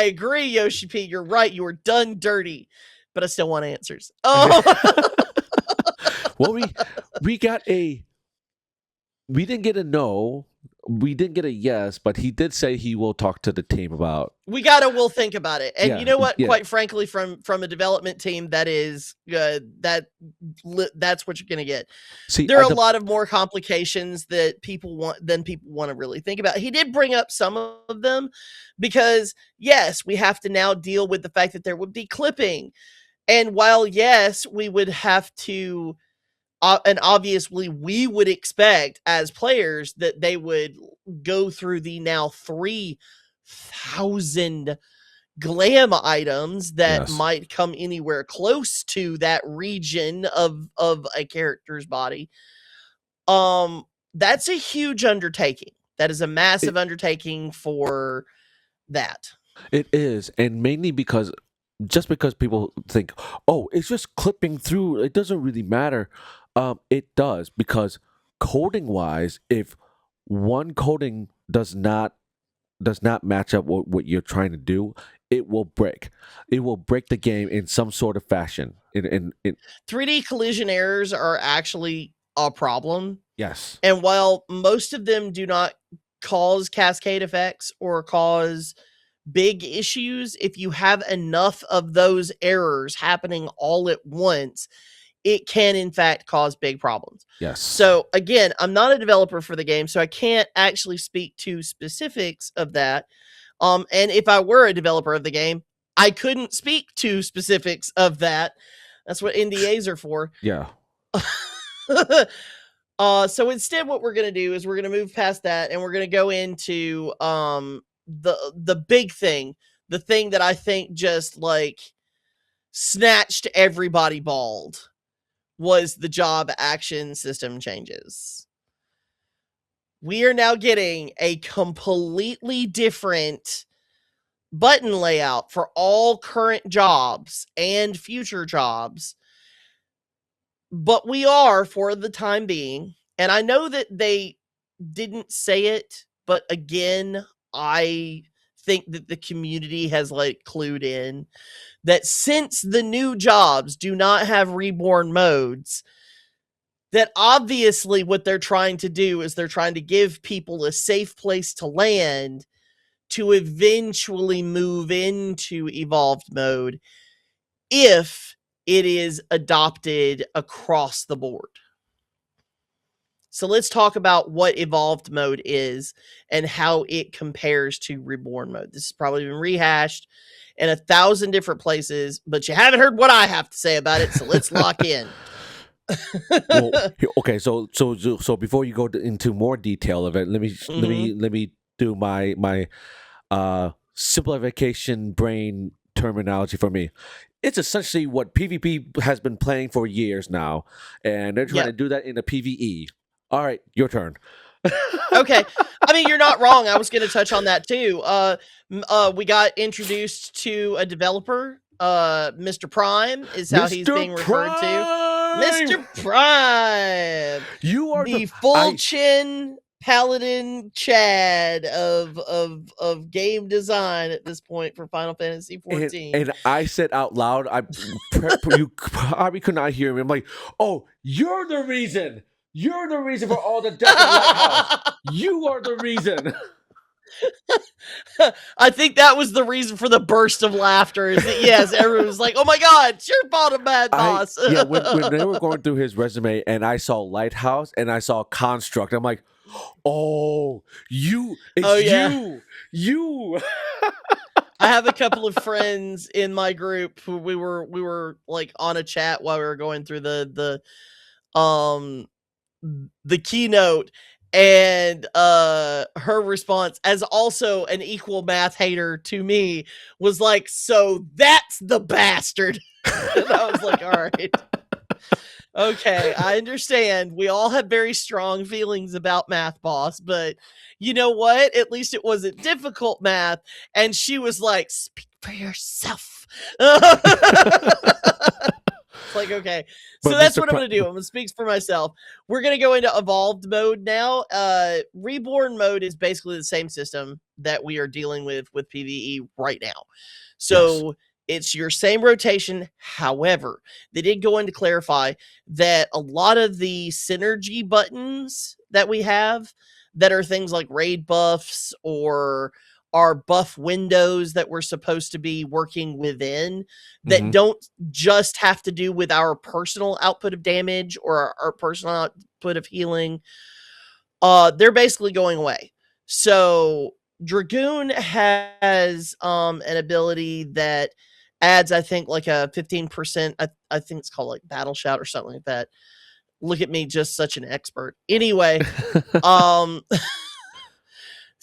A: agree, Yoshi P. You're right. You were done dirty. But I still want answers. Oh.
B: Well, we didn't get a no. We didn't get a yes, but he did say he will talk to the team about.
A: We'll think about it. And you know what? Yeah. Quite frankly, from a development team, that's what you're gonna get. See, there are a lot of more complications that people want to really think about. He did bring up some of them because yes, we have to now deal with the fact that there would be clipping, and while yes, we would have to. And obviously, we would expect as players that they would go through the now 3,000 glam items that might come anywhere close to that region of a character's body. That's a huge undertaking. That is a massive undertaking for that.
B: It is, and mainly because people think, oh, it's just clipping through. It doesn't really matter. It does, because coding wise, if one coding does not match up with what you're trying to do, it will break. It will break the game in some sort of fashion. In
A: 3D collision errors are actually a problem.
B: Yes.
A: And while most of them do not cause cascade effects or cause big issues, if you have enough of those errors happening all at once, it can in fact cause big problems.
B: Yes.
A: So again, I'm not a developer for the game, so I can't actually speak to specifics of that. And if I were a developer of the game, I couldn't speak to specifics of that. That's what NDAs are for.
B: Yeah.
A: So instead what we're going to do is we're going to move past that, and we're going to go into the big thing, the thing that I think just like snatched everybody bald, was the job action system changes. We are now getting a completely different button layout for all current jobs and future jobs. But we are, for the time being, and I know that they didn't say it, but again, I think that the community has like clued in that since the new jobs do not have reborn modes, that obviously what they're trying to do is they're trying to give people a safe place to land to eventually move into evolved mode if it is adopted across the board. So let's talk about what evolved mode is and how it compares to reborn mode. This has probably been rehashed in 1,000 different places, but you haven't heard what I have to say about it, so let's lock in.
B: Well, okay, so before you go into more detail of it, let me do my simplification brain terminology for me. It's essentially what PvP has been playing for years now, and they're trying to do that in a PvE. All right, your turn.
A: Okay. I mean, you're not wrong. I was going to touch on that too. We got introduced to a developer. Mr. Prime is how he's being referred to. Mr. Prime.
B: You are
A: the full chin paladin Chad of game design at this point for Final Fantasy XIV.
B: And I said out loud, you probably could not hear me. I'm like, oh, you're the reason. You're the reason for all the death in Lighthouse. You are the reason.
A: I think that was the reason for the burst of laughter. Is that yes, everyone was like, "Oh my god, sure bottom bad boss."
B: When they were going through his resume and I saw Lighthouse and I saw Construct, I'm like, oh,
A: Oh
B: it's
A: yeah.
B: you.
A: I have a couple of friends in my group who we were like on a chat while we were going through the keynote, and her response, as also an equal math hater to me, was like, "So that's the bastard." And I was like, "All right. Okay, I understand. We all have very strong feelings about Math Boss, but you know what? At least it wasn't difficult math." And she was like, "Speak for yourself." It's like, okay. So
B: But
A: that's
B: Mr.
A: what I'm going to do. I'm going to speak for myself. We're going to go into evolved mode now. Reborn mode is basically the same system that we are dealing with PvE right now.
B: Yes.
A: So it's your same rotation. However, they did go in to clarify that a lot of the synergy buttons that we have, that are things like raid buffs or our buff windows that we're supposed to be working within, that
B: Hmm.
A: don't just have to do with our personal output of damage or our personal output of healing, they're basically going away. So Dragoon has an ability that adds, I think, like a 15%. I think it's called like Battle Shout or something like that. Look at me, just such an expert. Anyway, um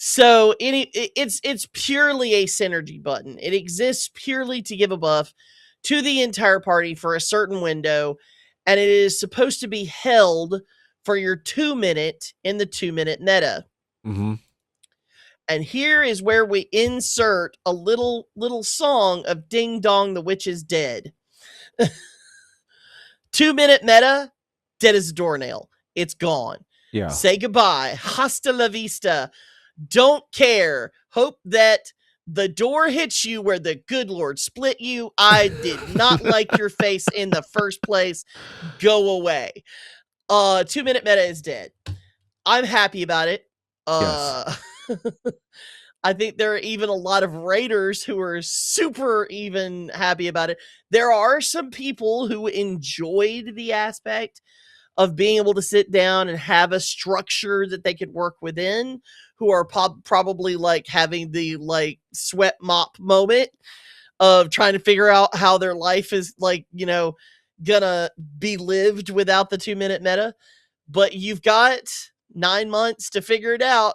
A: so it's purely a synergy button. It exists purely to give a buff to the entire party for a certain window, and it is supposed to be held for your 2 minute in the 2 minute meta.
B: Hmm.
A: And here is where we insert a little song of Ding Dong the Witch is Dead. 2 minute meta, dead as a doornail. It's gone.
B: Yeah.
A: Say goodbye. Hasta la vista. Don't care. Hope that the door hits you where the good Lord split you. I did not like your face in the first place. Go away. 2 minute meta is dead. I'm happy about it.
B: Yes.
A: I think there are even a lot of raiders who are super even happy about it. There are some people who enjoyed the aspect of being able to sit down and have a structure that they could work within, who are probably like having the like sweat mop moment of trying to figure out how their life is like, gonna be lived without the 2 minute meta. But you've got 9 months to figure it out.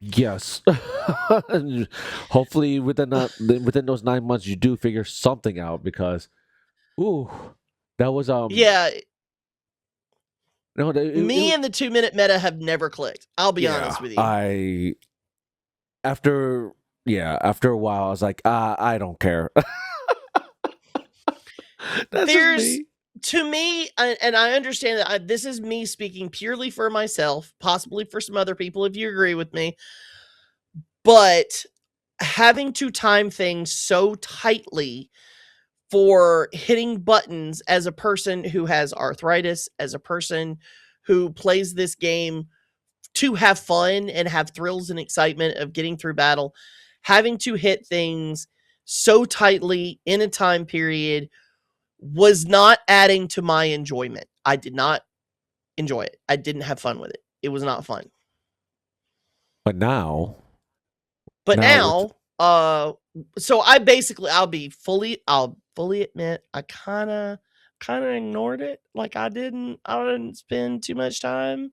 B: Yes. Hopefully within those 9 months you do figure something out, because ooh, that was
A: Yeah,
B: no
A: me and the 2 minute meta have never clicked. I'll be honest with you.
B: After after a while I was like, I don't care. That's just
A: There's
B: me.
A: To me, and I understand that this is me speaking purely for myself, possibly for some other people if you agree with me, but having to time things so tightly for hitting buttons as a person who has arthritis, as a person who plays this game to have fun and have thrills and excitement of getting through battle, having to hit things so tightly in a time period was not adding to my enjoyment. I did not enjoy it. I didn't have fun with it. It was not fun.
B: But now with
A: But now, so I'll fully admit I kind of ignored it. Like I didn't spend too much time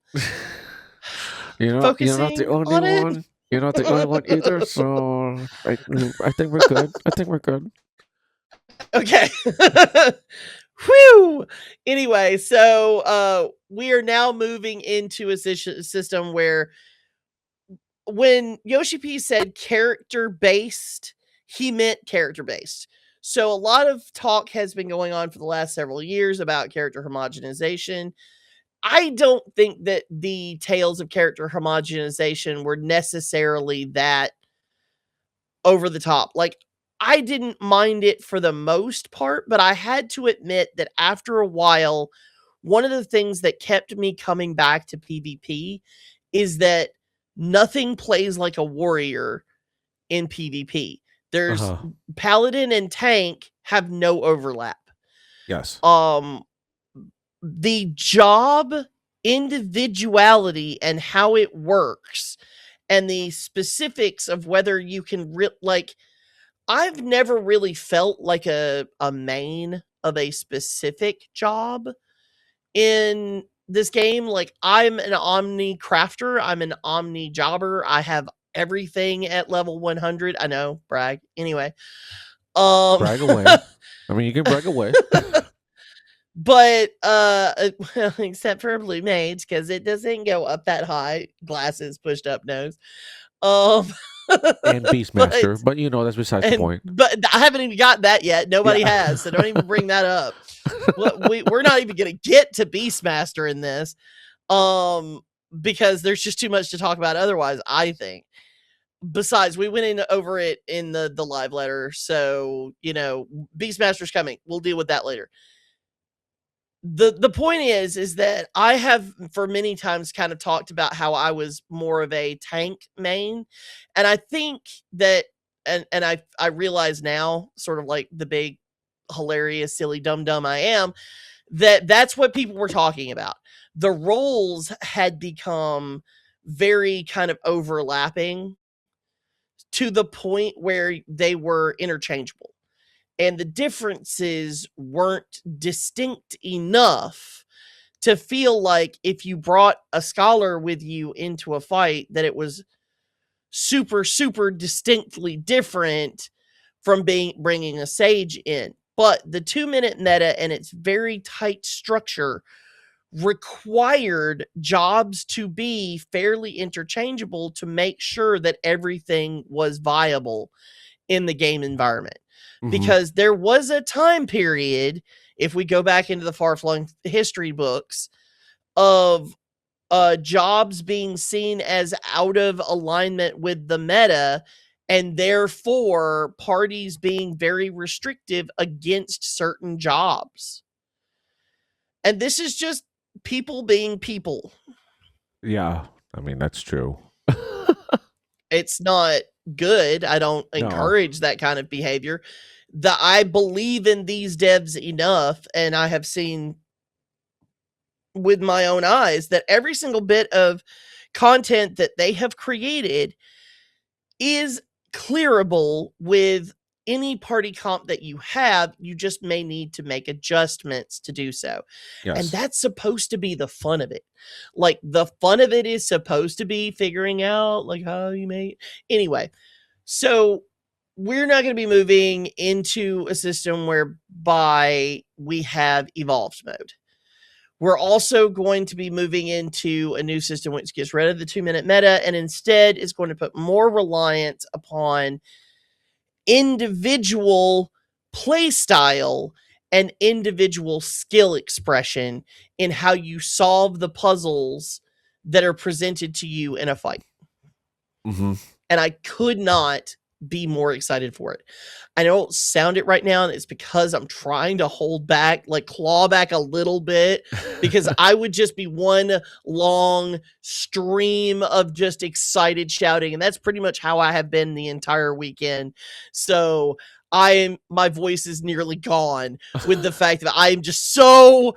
B: you're not the
A: focusing
B: only
A: on it.
B: one. You're not the only one either, so I think we're good. I think we're good.
A: Okay. Whew. Anyway, so we are now moving into a system where when Yoshi P said character based, he meant character based. So a lot of talk has been going on for the last several years about character homogenization. I don't think that the tales of character homogenization were necessarily that over the top. Like, I didn't mind it for the most part, but I had to admit that after a while, one of the things that kept me coming back to PvP is that nothing plays like a warrior in PvP. There's
B: Uh-huh.
A: paladin and tank have no overlap.
B: Yes.
A: The job individuality and how it works and the specifics of whether you can like I've never really felt like a main of a specific job in this game. Like, I'm an omni crafter, I'm an omni jobber, I have everything at level 100. I know, brag. Anyway,
B: Brag away. I mean, you can brag away.
A: but well, except for blue mage, because it doesn't go up that high. Glasses, pushed up nose. Um
B: And Beastmaster, but you know, that's besides the point.
A: But I haven't even got that yet. Nobody
B: Yeah.
A: has, so don't even bring that up. We're not even gonna get to Beastmaster in this. Because there's just too much to talk about otherwise, I think. Besides, we went in over it in the live letter, so you know, Beastmaster's coming. We'll deal with that later. The point is that I have for many times kind of talked about how I was more of a tank main, and I think that and I realize now, sort of like the big hilarious silly dumb I am, that that's what people were talking about. The roles had become very kind of overlapping to the point where they were interchangeable, and the differences weren't distinct enough to feel like if you brought a scholar with you into a fight that it was super distinctly different from bringing a sage in. But the 2-minute meta and its very tight structure required jobs to be fairly interchangeable to make sure that everything was viable in the game environment.
B: Mhm.
A: Because there was a time period, if we go back into the far-flung history books, of jobs being seen as out of alignment with the meta, and therefore parties being very restrictive against certain jobs. And this is just people being people.
B: Yeah, I mean, that's true.
A: It's not good. I don't
B: No.
A: encourage that kind of behavior. I believe in these devs enough, and I have seen with my own eyes that every single bit of content that they have created is clearable with any party comp that you have. You just may need to make adjustments to do so.
B: Yes.
A: And that's supposed to be the fun of it. Like, the fun of it is supposed to be figuring out like how you make anyway. So we're not going to be moving into a system whereby we have evolved mode. We're also going to be moving into a new system which gets rid of the 2-minute meta and instead is going to put more reliance upon individual play style and individual skill expression in how you solve the puzzles that are presented to you in a fight.
B: Mm-hmm.
A: And I could not be more excited for it. I don't sound it right now, and it's because I'm trying to hold back, like claw back a little bit, because I would just be one long stream of just excited shouting, and that's pretty much how I have been the entire weekend. So my voice is nearly gone with the fact that I am just so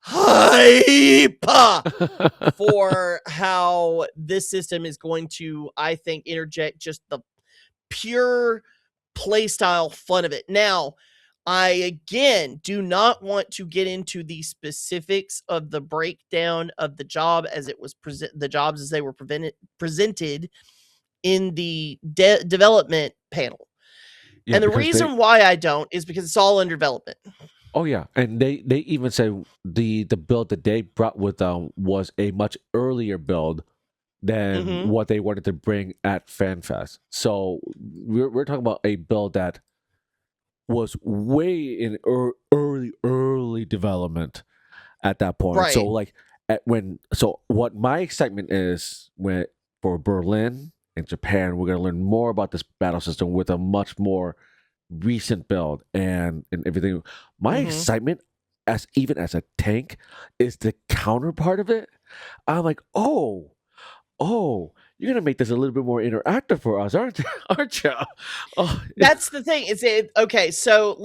A: hype for how this system is going to, I think, interject just the pure playstyle fun of it. Now, I again do not want to get into the specifics of the breakdown of the job as it was the jobs as they were presented in the development panel. Yeah, and the reason why I don't is because it's all under development.
B: Oh yeah, and they even said the build that they brought with them was a much earlier build than what they wanted to bring at FanFest. So we're talking about a build that was way in early development at that point. Right. So like what my excitement is for Berlin and Japan, we're gonna learn more about this battle system with a much more recent build and everything. My excitement as a tank is the counterpart of it. I'm like, oh, you're gonna make this a little bit more interactive for us, aren't you? Aren't you? Oh,
A: That's the thing. Okay? So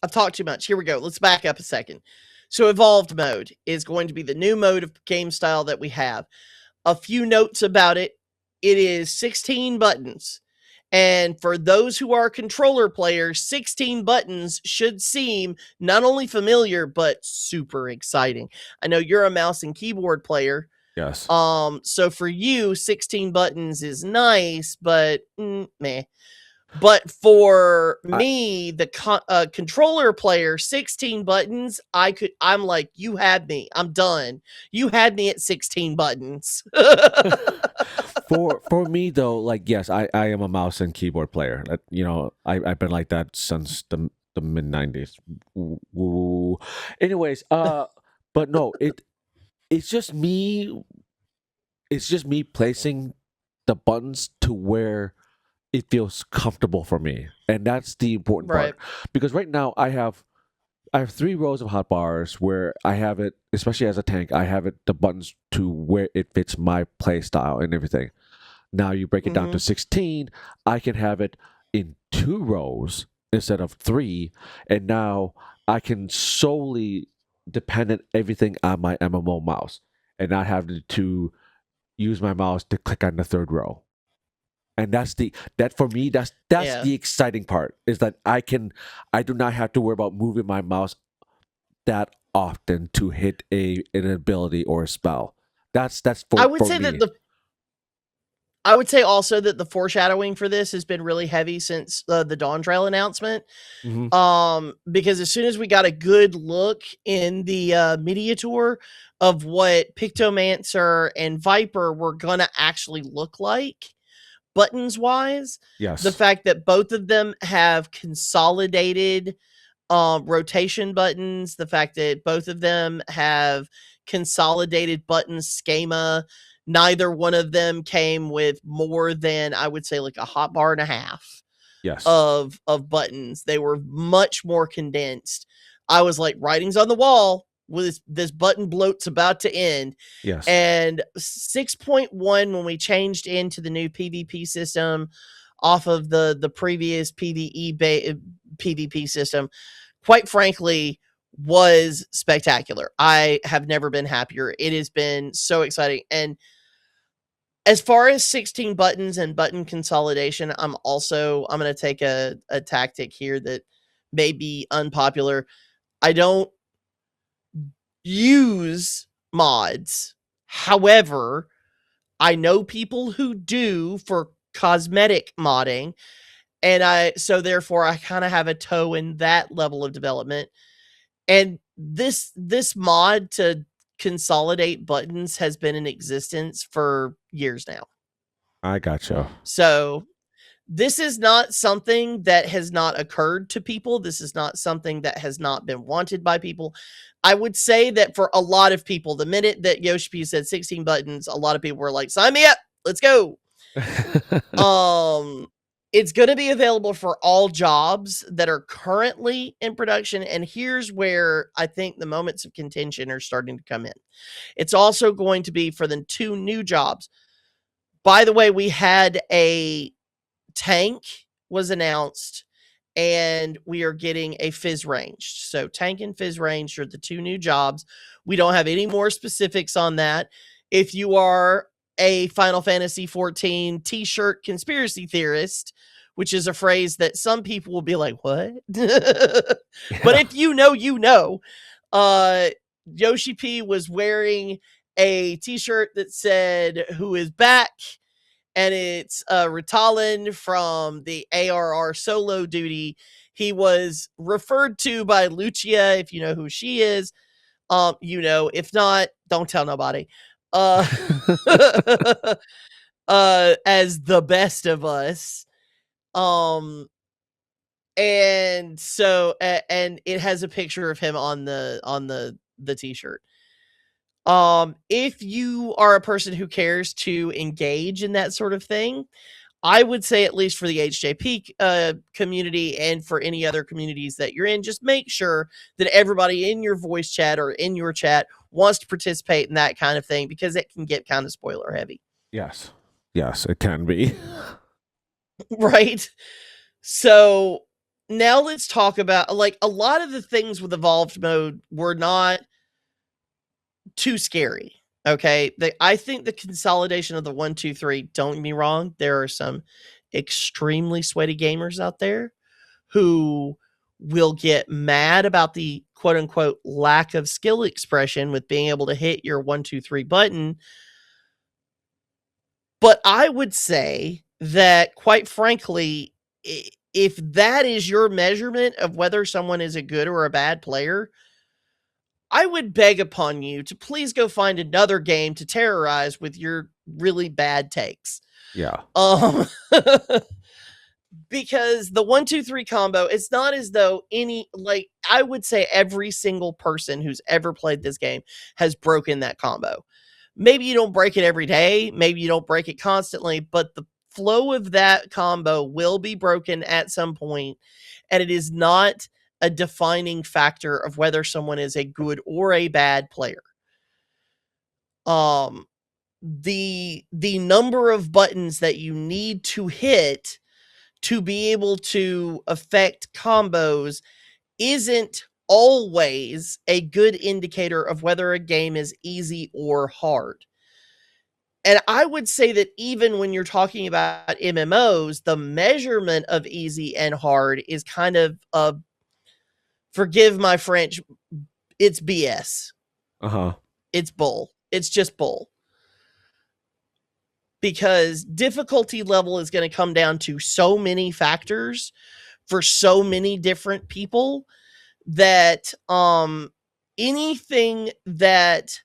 A: I've talked too much. Here we go. Let's back up a second. So evolved mode is going to be the new mode of game style that we have. A few notes about it. It is 16 buttons. And for those who are controller players, 16 buttons should seem not only familiar, but super exciting. I know you're a mouse and keyboard player.
B: yes.
A: So for you, 16 buttons is nice, but meh. But for me, the controller player, 16 buttons, I'm like, you had me. I'm done. You had me at 16 buttons.
B: For me though, like yes, I am a mouse and keyboard player. I've been like that since the mid '90s. Anyways, but no, it's just me. It's just me placing the buttons to where it feels comfortable for me, and that's the important
A: Right.
B: part. Because right now I have 3 rows of hotbars where I have it, especially as a tank. I have it the buttons to where it fits my play style and everything. Now you break it down to 16, I can have it in 2 rows instead of 3, and now I can solely depend on everything on my MMO mouse and not have to use my mouse to click on the 3rd row. And that for me, that's
A: Yeah.
B: the exciting part, is that I do not have to worry about moving my mouse that often to hit an ability or a spell. That's
A: I would
B: for
A: say
B: me.
A: that I would say also that the foreshadowing for this has been really heavy since the Dawn Trail announcement. Because as soon as we got a good look in the media tour of what Pictomancer and Viper were gonna actually look like, buttons wise, the
B: Yes.
A: fact that both of them have consolidated rotation buttons, the fact that both of them have consolidated button schema. Neither one of them came with more than, I would say, like a hotbar and a half
B: Yes.
A: of buttons. They were much more condensed. I was like, writing's on the wall. With this button bloat's about to end.
B: Yes.
A: And 6.1, when we changed into the new PvP system off of the previous PvP system, quite frankly, was spectacular. I have never been happier. It has been so exciting. And as far as 16 buttons and button consolidation, I'm going to take a tactic here that may be unpopular. I don't use mods. However, I know people who do for cosmetic modding, and so therefore I kind of have a toe in that level of development. And this mod to consolidate buttons has been in existence for years now.
B: I gotcha.
A: So this is not something that has not occurred to people. This is not something that has not been wanted by people. I would say that for a lot of people, the minute that Yoshi P said 16 buttons, a lot of people were like, sign me up, let's go. It's going to be available for all jobs that are currently in production. And here's where I think the moments of contention are starting to come in. It's also going to be for the 2 new jobs. By the way, we had a tank was announced, and we are getting a fizz ranged. So tank and fizz ranged are the 2 new jobs. We don't have any more specifics on that. If you are a Final Fantasy XIV t-shirt conspiracy theorist, which is a phrase that some people will be like, what? But if you know, Yoshi P was wearing a t-shirt that said, who is back? And it's Ritalin from the ARR solo duty. He was referred to by Lucia, if you know who she is. If not, don't tell nobody. As the best of us. And so and it has a picture of him on the t-shirt. If you are a person who cares to engage in that sort of thing, I would say, at least for the HJP community and for any other communities that you're in, just make sure that everybody in your voice chat or in your chat wants to participate in that kind of thing, because it can get kind of spoiler heavy.
B: Yes. Yes, it can be.
A: Right? So now let's talk about, like, a lot of the things with evolved mode were not too scary. Okay. I think the consolidation of the 1, 2, 3, don't get me wrong, there are some extremely sweaty gamers out there who will get mad about the quote unquote lack of skill expression with being able to hit your 1, 2, 3 button. But I would say that, quite frankly, if that is your measurement of whether someone is a good or a bad player, I would beg upon you to please go find another game to terrorize with your really bad takes.
B: Yeah.
A: Because the 1, 2, 3 combo, it's not as though I would say every single person who's ever played this game has broken that combo. Maybe you don't break it every day, maybe you don't break it constantly, but the flow of that combo will be broken at some point, and it is not a defining factor of whether someone is a good or a bad player. The number of buttons that you need to hit to be able to affect combos isn't always a good indicator of whether a game is easy or hard. And I would say that even when you're talking about MMOs, the measurement of easy and hard is kind of forgive my French, it's BS. It's bull. It's just bull. Because difficulty level is going to come down to so many factors for so many different people that anything that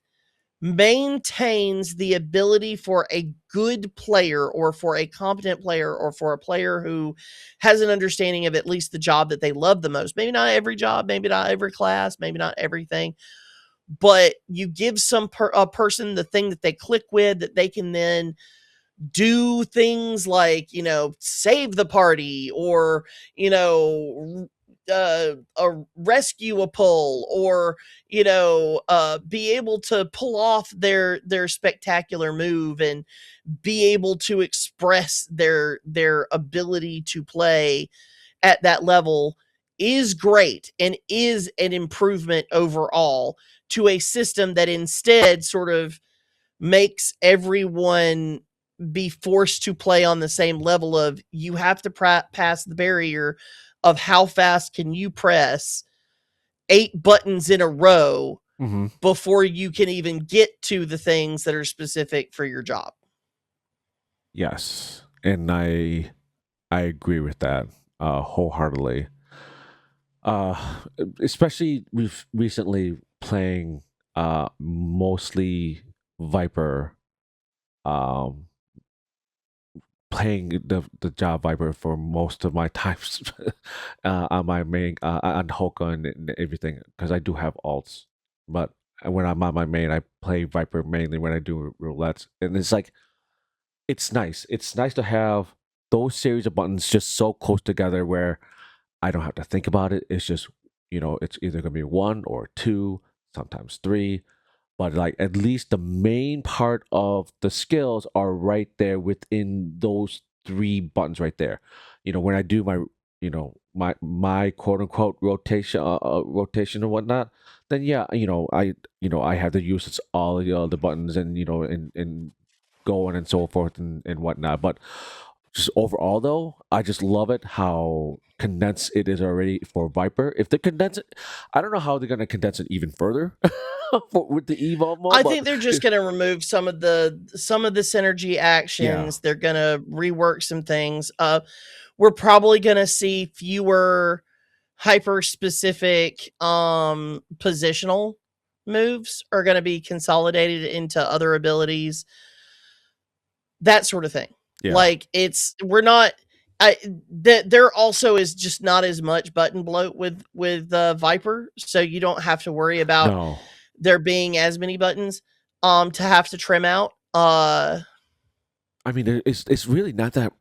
A: maintains the ability for a good player or for a competent player or for a player who has an understanding of at least the job that they love the most, maybe not every job, maybe not every class, maybe not everything, but you give a person the thing that they click with, that they can then do things like, save the party, or, rescue a pull, or, be able to pull off their spectacular move and be able to express their ability to play at that level, is great and is an improvement overall to a system that instead sort of makes everyone be forced to play on the same level of, you have to pass the barrier of how fast can you press 8 buttons in a row before you can even get to the things that are specific for your job.
B: Yes, and I agree with that wholeheartedly. Especially with recently playing mostly Viper, playing the job Viper for most of my times on my main on Houka and everything, because I do have alts, but when I'm on my main, I play Viper mainly when I do roulettes, and it's like, it's nice. It's nice to have those series of buttons just so close together where I don't have to think about it. It's just, it's either gonna be 1 or 2, sometimes 3, but like at least the main part of the skills are right there within those 3 buttons right there. When I do my, my quote unquote rotation and whatnot, then yeah, I have to use all the other buttons, and and go on and so forth and whatnot. But just overall, though, I just love it how condensed it is already for Viper. If they condense it, I don't know how they're going to condense it even further with the evolve mode.
A: I think they're just going to remove some of the synergy actions. Yeah. They're going to rework some things. We're probably going to see fewer hyper specific positional moves are going to be consolidated into other abilities. That sort of thing. Yeah. Like, there also is just not as much button bloat with Viper, so you don't have to worry about there being as many buttons to have to trim out.
B: I mean, it's really not that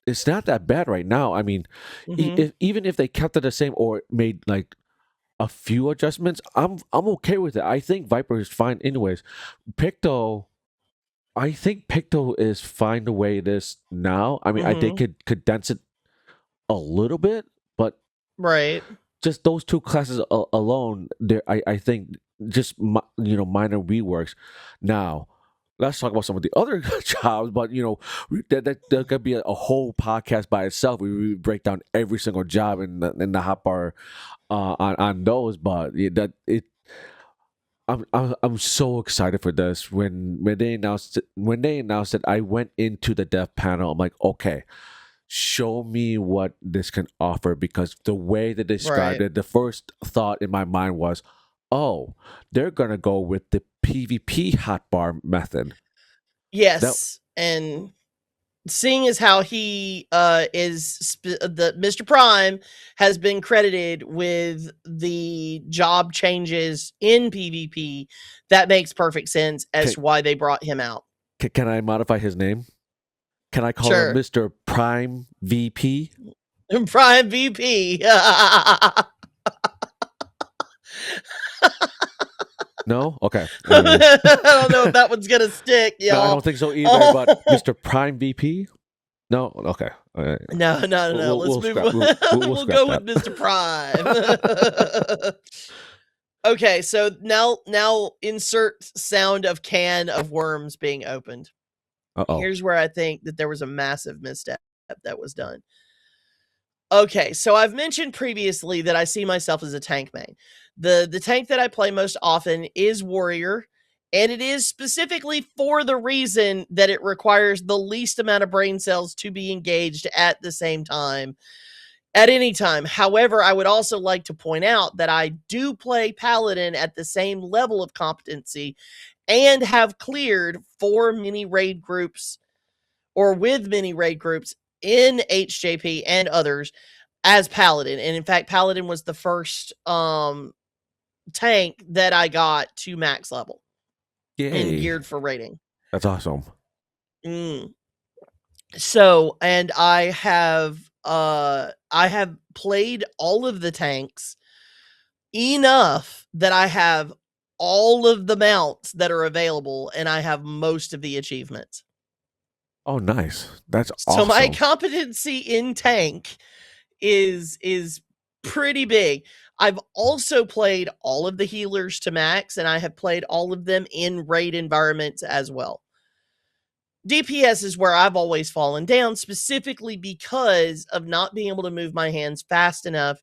B: it's not that bad right now. I mean,
A: Mm-hmm.
B: even if they kept it the same or made like a few adjustments, I'm okay with it. I think Viper is fine anyways. Picto, I think Picto is fine the way it is now. I mean, they
A: Mm-hmm.
B: could condense it a little bit, but
A: Right.
B: just those two classes alone, there, I think just minor reworks. Now, let's talk about some of the other jobs, but that could be a whole podcast by itself. We break down every single job in the hotbar on those, but that it. I'm so excited for this. When they announced it, I went into the dev panel. I'm like, okay, show me what this can offer, because the way they described
A: Right.
B: it, the first thought in my mind was, oh, they're gonna go with the PvP hotbar method. That
A: Yes, and seeing as how he the Mr. Prime has been credited with the job changes in PvP, that makes perfect sense as
B: can,
A: to why they brought him out.
B: can I modify his name? Can I call him
A: Sure.
B: Mr. Prime VP?
A: Prime VP.
B: No? Okay.
A: I don't know if that one's gonna stick,
B: No, I
A: y'all.
B: don't think so either, but Mr. Prime VP? No? Okay. All right.
A: No. Let's
B: We'll
A: move.
B: scrap we'll
A: We'll
B: scrap
A: go with
B: that.
A: Mr. Prime. Okay, so now insert sound of can of worms being opened.
B: Uh-oh.
A: Here's where I think that there was a massive misstep that was done. Okay, so I've mentioned previously that I see myself as a tank main. The tank that I play most often is warrior, and it is specifically for the reason that it requires the least amount of brain cells to be engaged at the same time at any time. However, I would also like to point out that I do play paladin at the same level of competency and have cleared 4 mini raid groups or with mini raid groups in HJP and others as paladin. And in fact, paladin was the first tank that I got to max level and
B: Yay.
A: geared for raiding.
B: That's awesome.
A: Mm. So, and I have played all of the tanks enough that I have all of the mounts that are available, and I have most of the achievements.
B: Oh, nice. That's
A: So my
B: awesome.
A: competency in tank is pretty big. I've also played all of the healers to max, and I have played all of them in raid environments as well. DPS is where I've always fallen down, specifically because of not being able to move my hands fast enough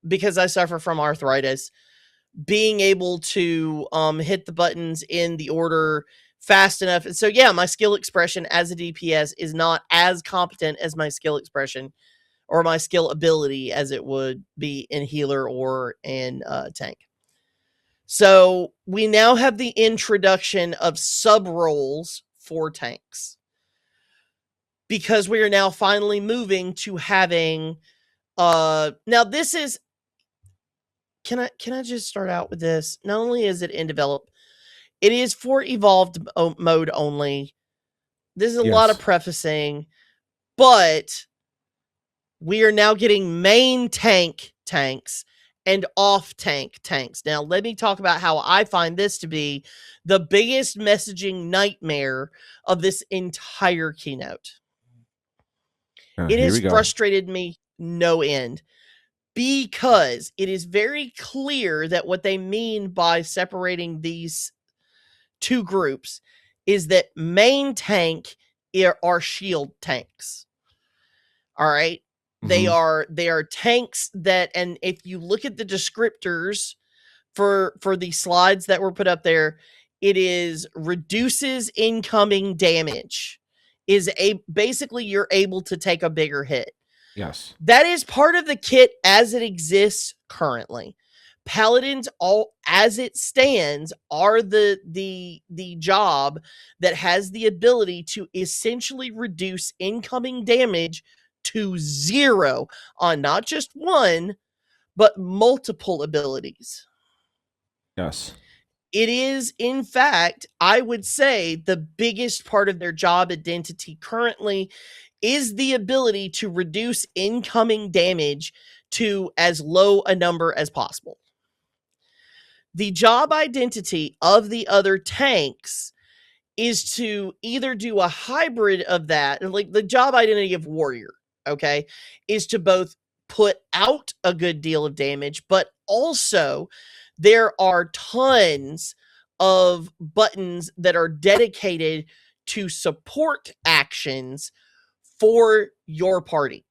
A: because I suffer from arthritis. Being able to hit the buttons in the order fast enough. And so yeah, my skill expression as a DPS is not as competent as my skill expression or my skill ability as it would be in healer or in tank. So we now have the introduction of sub roles for tanks because we are now finally moving to having now this is can I just start out with this? Not only is it in develop, it is for evolved mode only. This is a lot of
B: Yes.
A: prefacing, but we are now getting main tanks and off tanks. Now, let me talk about how I find this to be the biggest messaging nightmare of this entire keynote. It
B: Here
A: has
B: we go.
A: frustrated me no end because it is very clear that what they mean by separating these two groups is that main tank are shield tanks. All right.
B: Mm-hmm.
A: They are tanks that, and if you look at the descriptors for the slides that were put up there, it is reduces incoming damage. Basically you're able to take a bigger hit.
B: Yes.
A: That is part of the kit as it exists currently. Paladins, all as it stands, are the job that has the ability to essentially reduce incoming damage to 0 on not just one, but multiple abilities.
B: Yes.
A: It is, in fact, I would say the biggest part of their job identity currently is the ability to reduce incoming damage to as low a number as possible. The job identity of the other tanks is to either do a hybrid of that, and like the job identity of warrior, okay, is to both put out a good deal of damage, but also there are tons of buttons that are dedicated to support actions for your party.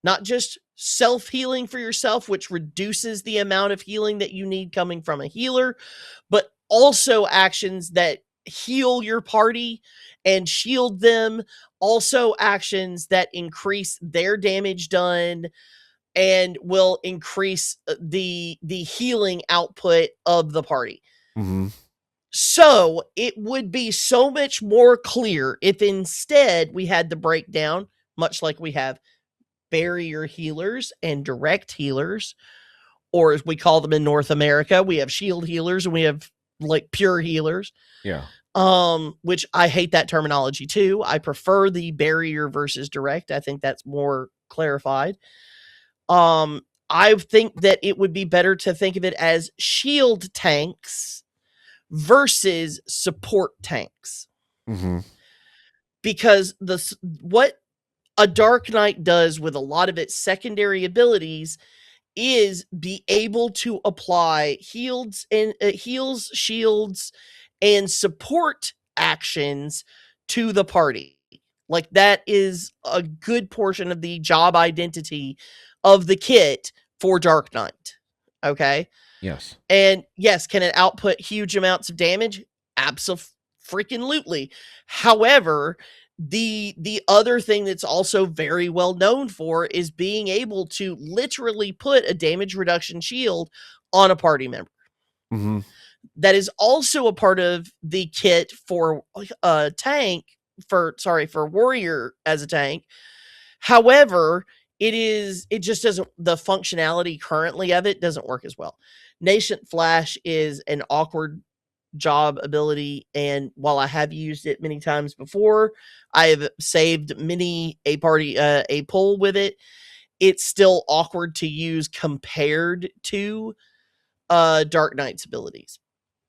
A: Not just self-healing for yourself, which reduces the amount of healing that you need coming from a healer, but also actions that heal your party and shield them, also actions that increase their damage done and will increase the healing output of the party.
B: Mm-hmm.
A: So it would be so much more clear if instead we had the breakdown, much like we have barrier healers and direct healers, or as we call them in North America, we have shield healers and we have like pure healers.
B: Yeah.
A: Which I hate that terminology too. I prefer the barrier versus direct. I think that's more clarified. I think that it would be better to think of it as shield tanks versus support tanks.
B: Mm-hmm.
A: Because what a Dark Knight does with a lot of its secondary abilities is be able to apply heals, shields, and support actions to the party. Like that is a good portion of the job identity of the kit for Dark Knight. Okay?
B: Yes.
A: And yes, can it output huge amounts of damage? Abso-freaking-lutely. However, the other thing that's also very well known for is being able to literally put a damage reduction shield on a party member.
B: Mm-hmm.
A: That is also a part of the kit for a tank, for warrior as a tank. However, it just doesn't, the functionality currently of it doesn't work as well. Nascent Flash is an awkward job ability, and while I have used it many times before, I have saved many a pull with it. It's still awkward to use compared to Dark Knight's abilities.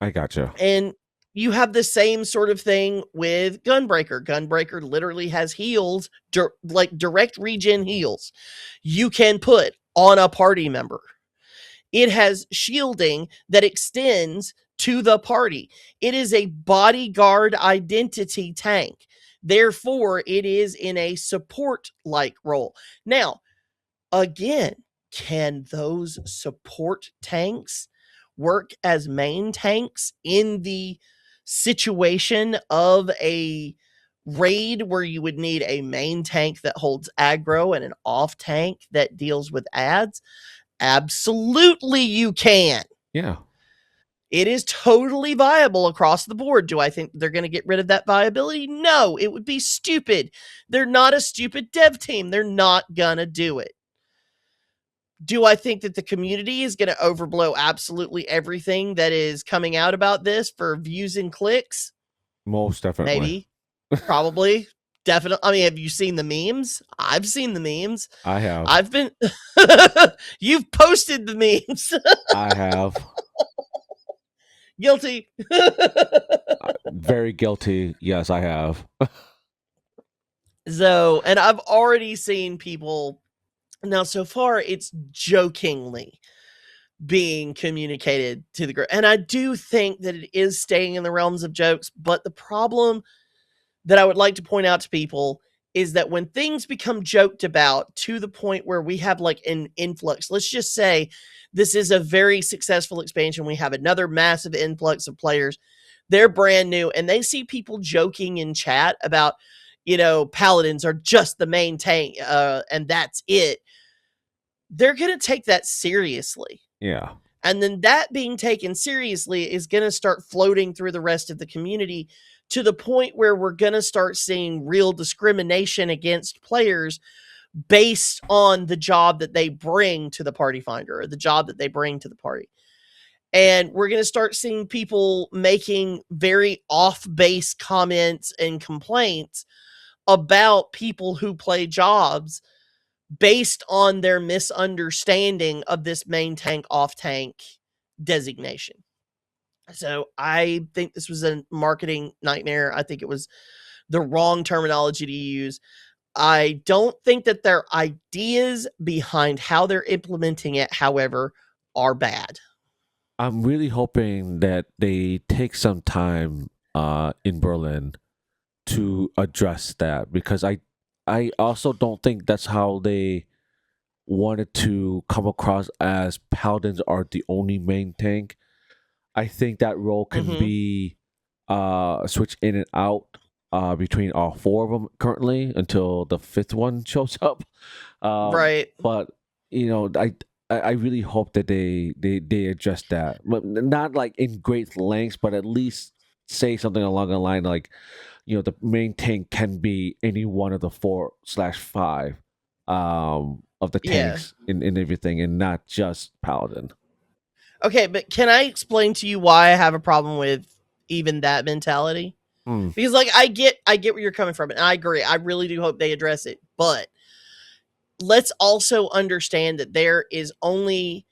B: I gotcha.
A: And you have the same sort of thing with Gunbreaker. Gunbreaker literally has heals, like direct regen heals, you can put on a party member. It has shielding that extends to the party. It is a bodyguard identity tank. Therefore, it is in a support-like role. Now, again, can those support tanks work as main tanks in the situation of a raid where you would need a main tank that holds aggro and an off tank that deals with ads? Absolutely, you can.
B: Yeah.
A: It is totally viable across the board. Do I think they're going to get rid of that viability? No, it would be stupid. They're not a stupid dev team. They're not going to do it. Do I think that the community is going to overblow absolutely everything that is coming out about this for views and clicks?
B: Most definitely.
A: Maybe. Probably. Definitely. I mean, have you seen the memes? I've seen the memes.
B: I have.
A: I've been... You've posted the memes.
B: I have.
A: Guilty.
B: Very guilty. Yes, I have.
A: So, and I've already seen people... Now, so far, it's jokingly being communicated to the group. And I do think that it is staying in the realms of jokes. But the problem that I would like to point out to people is that when things become joked about to the point where we have like an influx, let's just say this is a very successful expansion. We have another massive influx of players. They're brand new and they see people joking in chat about, paladins are just the main tank and that's it. They're going to take that seriously.
B: Yeah.
A: And then that being taken seriously is going to start floating through the rest of the community to the point where we're going to start seeing real discrimination against players based on the job that they bring to the party finder or the job that they bring to the party. And we're going to start seeing people making very off-base comments and complaints about people who play jobs based on their misunderstanding of this main tank off tank designation. So I think this was a marketing nightmare. I think it was the wrong terminology to use. I don't think that their ideas behind how they're implementing it, however, are bad.
B: I'm really hoping that they take some time in Berlin to address that, because I also don't think that's how they wanted to come across, as paladins are the only main tank. I think that role can
A: Mm-hmm.
B: be switched in and out between all four of them currently until the fifth one shows up.
A: Right.
B: But you know, I really hope that they address that, but not like in great lengths, but at least say something along the line like, the main tank can be any one of the 4/5 of the
A: Yeah.
B: tanks in everything, and not just paladin.
A: Okay, but can I explain to you why I have a problem with even that mentality?
B: Mm,
A: Because like I get where you're coming from, and I agree. I really do hope they address it. But let's also understand that there is only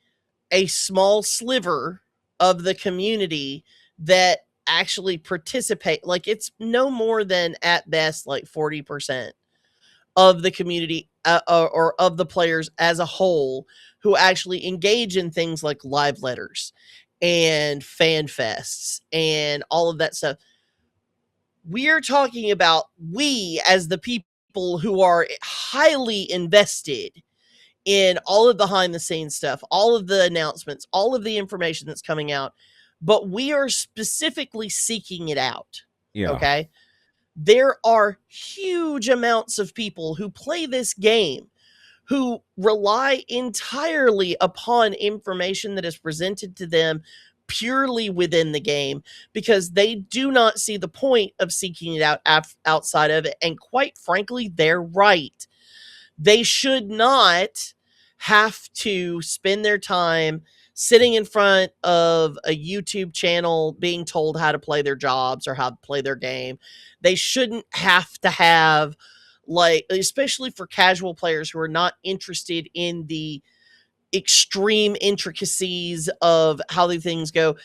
A: a small sliver of the community that actually participate. Like it's no more than at best like 40% of the community, or of the players as a whole, who actually engage in things like live letters and fan fests and all of that stuff. We are talking about, we as the people who are highly invested in all of the behind the scenes stuff, all of the announcements, all of the information that's coming out, but we are specifically seeking it out.
B: yeah.
A: Okay. There are huge amounts of people who play this game who rely entirely upon information that is presented to them purely within the game, because they do not see the point of seeking it out outside of it. And quite frankly, they're right. They should not have to spend their time sitting in front of a YouTube channel being told how to play their jobs or how to play their game. They shouldn't have to have, like, especially for casual players who are not interested in the extreme intricacies of how the things go,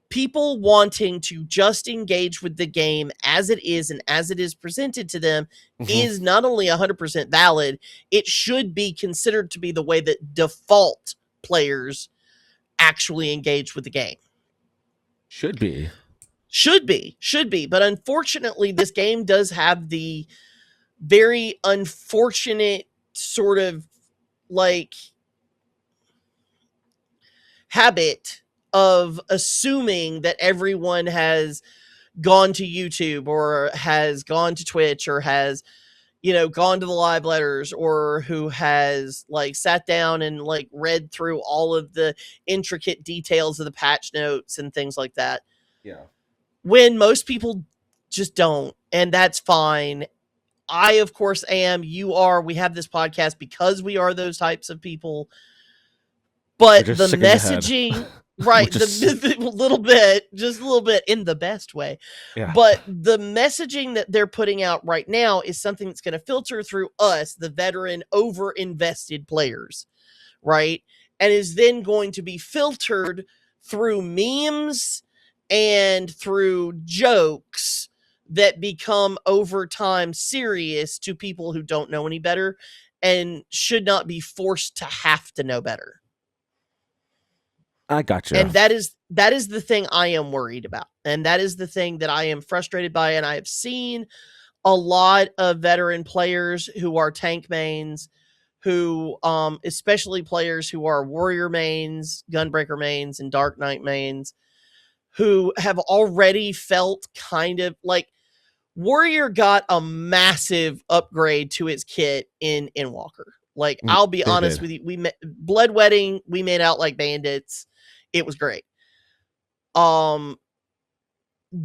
A: people wanting to just engage with the game as it is and as it is presented to them
B: Hmm.
A: is not only 100% valid, it should be considered to be the way that default players actually engage with the game.
B: Should be.
A: Should be. But unfortunately, this game does have the very unfortunate sort of like habit of assuming that everyone has gone to YouTube or has gone to Twitch or has, gone to the live letters, or who has like sat down and like read through all of the intricate details of the patch notes and things like that.
B: Yeah.
A: When most people just don't, and that's fine. I, of course, am. You are. We have this podcast because we are those types of people.
B: We're
A: But
B: just
A: the
B: sick in the head.
A: messaging,
B: We're
A: right,
B: just
A: the little bit, just a little bit in the best way.
B: yeah.
A: But the messaging that they're putting out right now is something that's going to filter through us, the veteran, over invested players, right? And is then going to be filtered through memes and through jokes that become over time serious to people who don't know any better and should not be forced to have to know better.
B: I gotcha.
A: And that is the thing I am worried about. And that is the thing that I am frustrated by. And I have seen a lot of veteran players who are tank mains, who especially players who are warrior mains, gunbreaker mains, and dark knight mains, who have already felt kind of like warrior got a massive upgrade to its kit in Endwalker. Like, I'll be
B: They
A: honest
B: did.
A: with you, blood wedding, we made out like bandits. It was great. um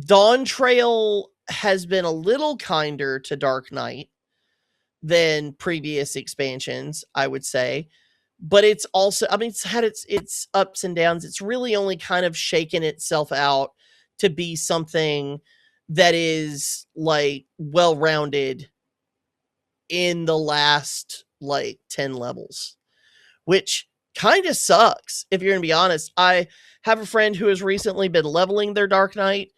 A: Dawn Trail has been a little kinder to Dark Knight than previous expansions, I would say. But it's also, I mean, it's had its ups and downs. It's really only kind of shaken itself out to be something that is like well-rounded in the last like 10 levels, which kind of sucks if you're going to be honest. I have a friend who has recently been leveling their Dark Knight,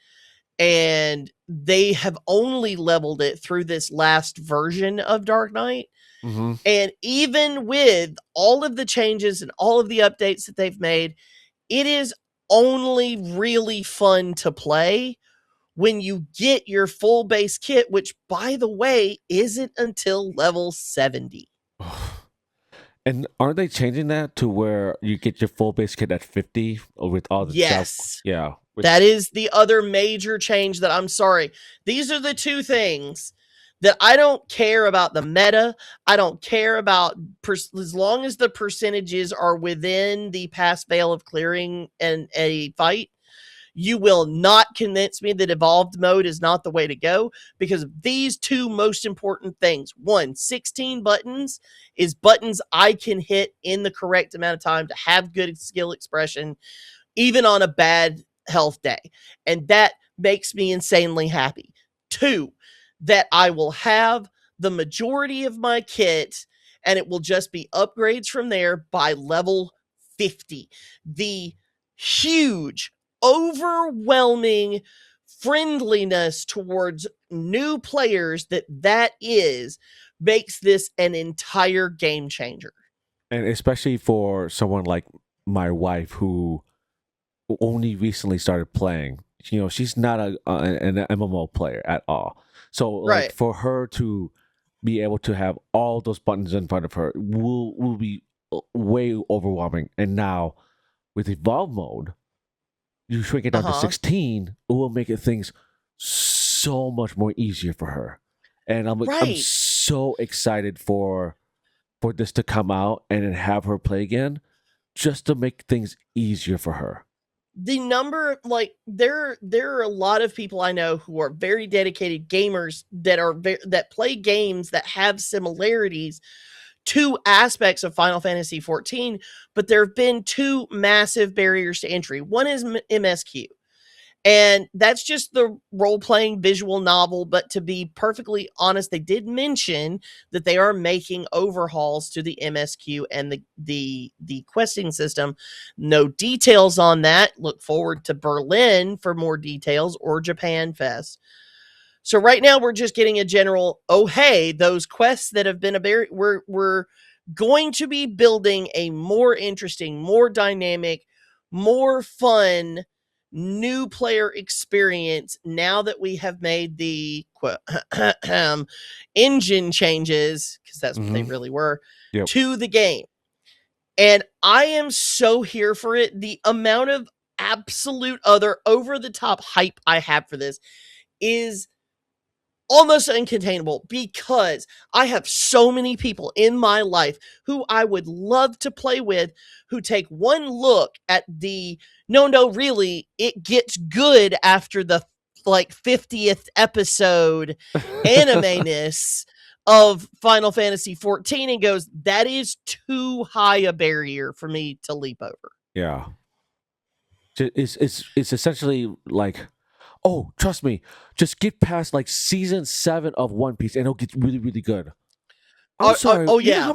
A: and they have only leveled it through this last version of Dark Knight.
B: Mm-hmm.
A: And even with all of the changes and all of the updates that they've made, it is only really fun to play when you get your full base kit, which, by the way, isn't until level 70.
B: And aren't they changing that to where you get your full base kit at 50 with all the
A: Yes.
B: Yeah.
A: That is the other major change that I'm sorry. These are the two things that I don't care about the meta. I don't care about as long as the percentages are within the pass fail of clearing and a fight. You will not convince me that evolved mode is not the way to go, because of these two most important things. One, 16 buttons is buttons I can hit in the correct amount of time to have good skill expression, even on a bad health day. And that makes me insanely happy. Two, that I will have the majority of my kit and it will just be upgrades from there by level 50. The huge, overwhelming friendliness towards new players that is makes this an entire game changer.
B: And especially for someone like my wife who only recently started playing. She's not an MMO player at all. So like for her to be able to have all those buttons in front of her will be way overwhelming. And now with evolve mode, you shrink it down to 16, it will make things so much more easier for her. And I'm so excited for this to come out and then have her play again, just to make things easier for her.
A: The number, like, there are a lot of people I know who are very dedicated gamers that play games that have similarities to aspects of Final Fantasy XIV, but there have been two massive barriers to entry. One is MSQ. And that's just the role-playing visual novel. But to be perfectly honest, they did mention that they are making overhauls to the MSQ and the questing system. No details on that. Look forward to Berlin for more details, or Japan Fest. So right now we're just getting a general, oh hey, those quests that have been a very we're going to be building a more interesting, more dynamic, more fun new player experience now that we have made the engine changes, because that's what they really were, to the game. And I am so here for it. The amount of absolute other over-the-top hype I have for this is almost uncontainable, because I have so many people in my life who I would love to play with, who take one look at the no, really, it gets good after the like 50th episode anime-ness of Final Fantasy XIV and goes, that is too high a barrier for me to leap over.
B: Yeah. It's essentially like, oh, trust me, just get past like season 7 of One Piece and it'll get really, really good. I'm sorry.
A: Oh,
B: yeah.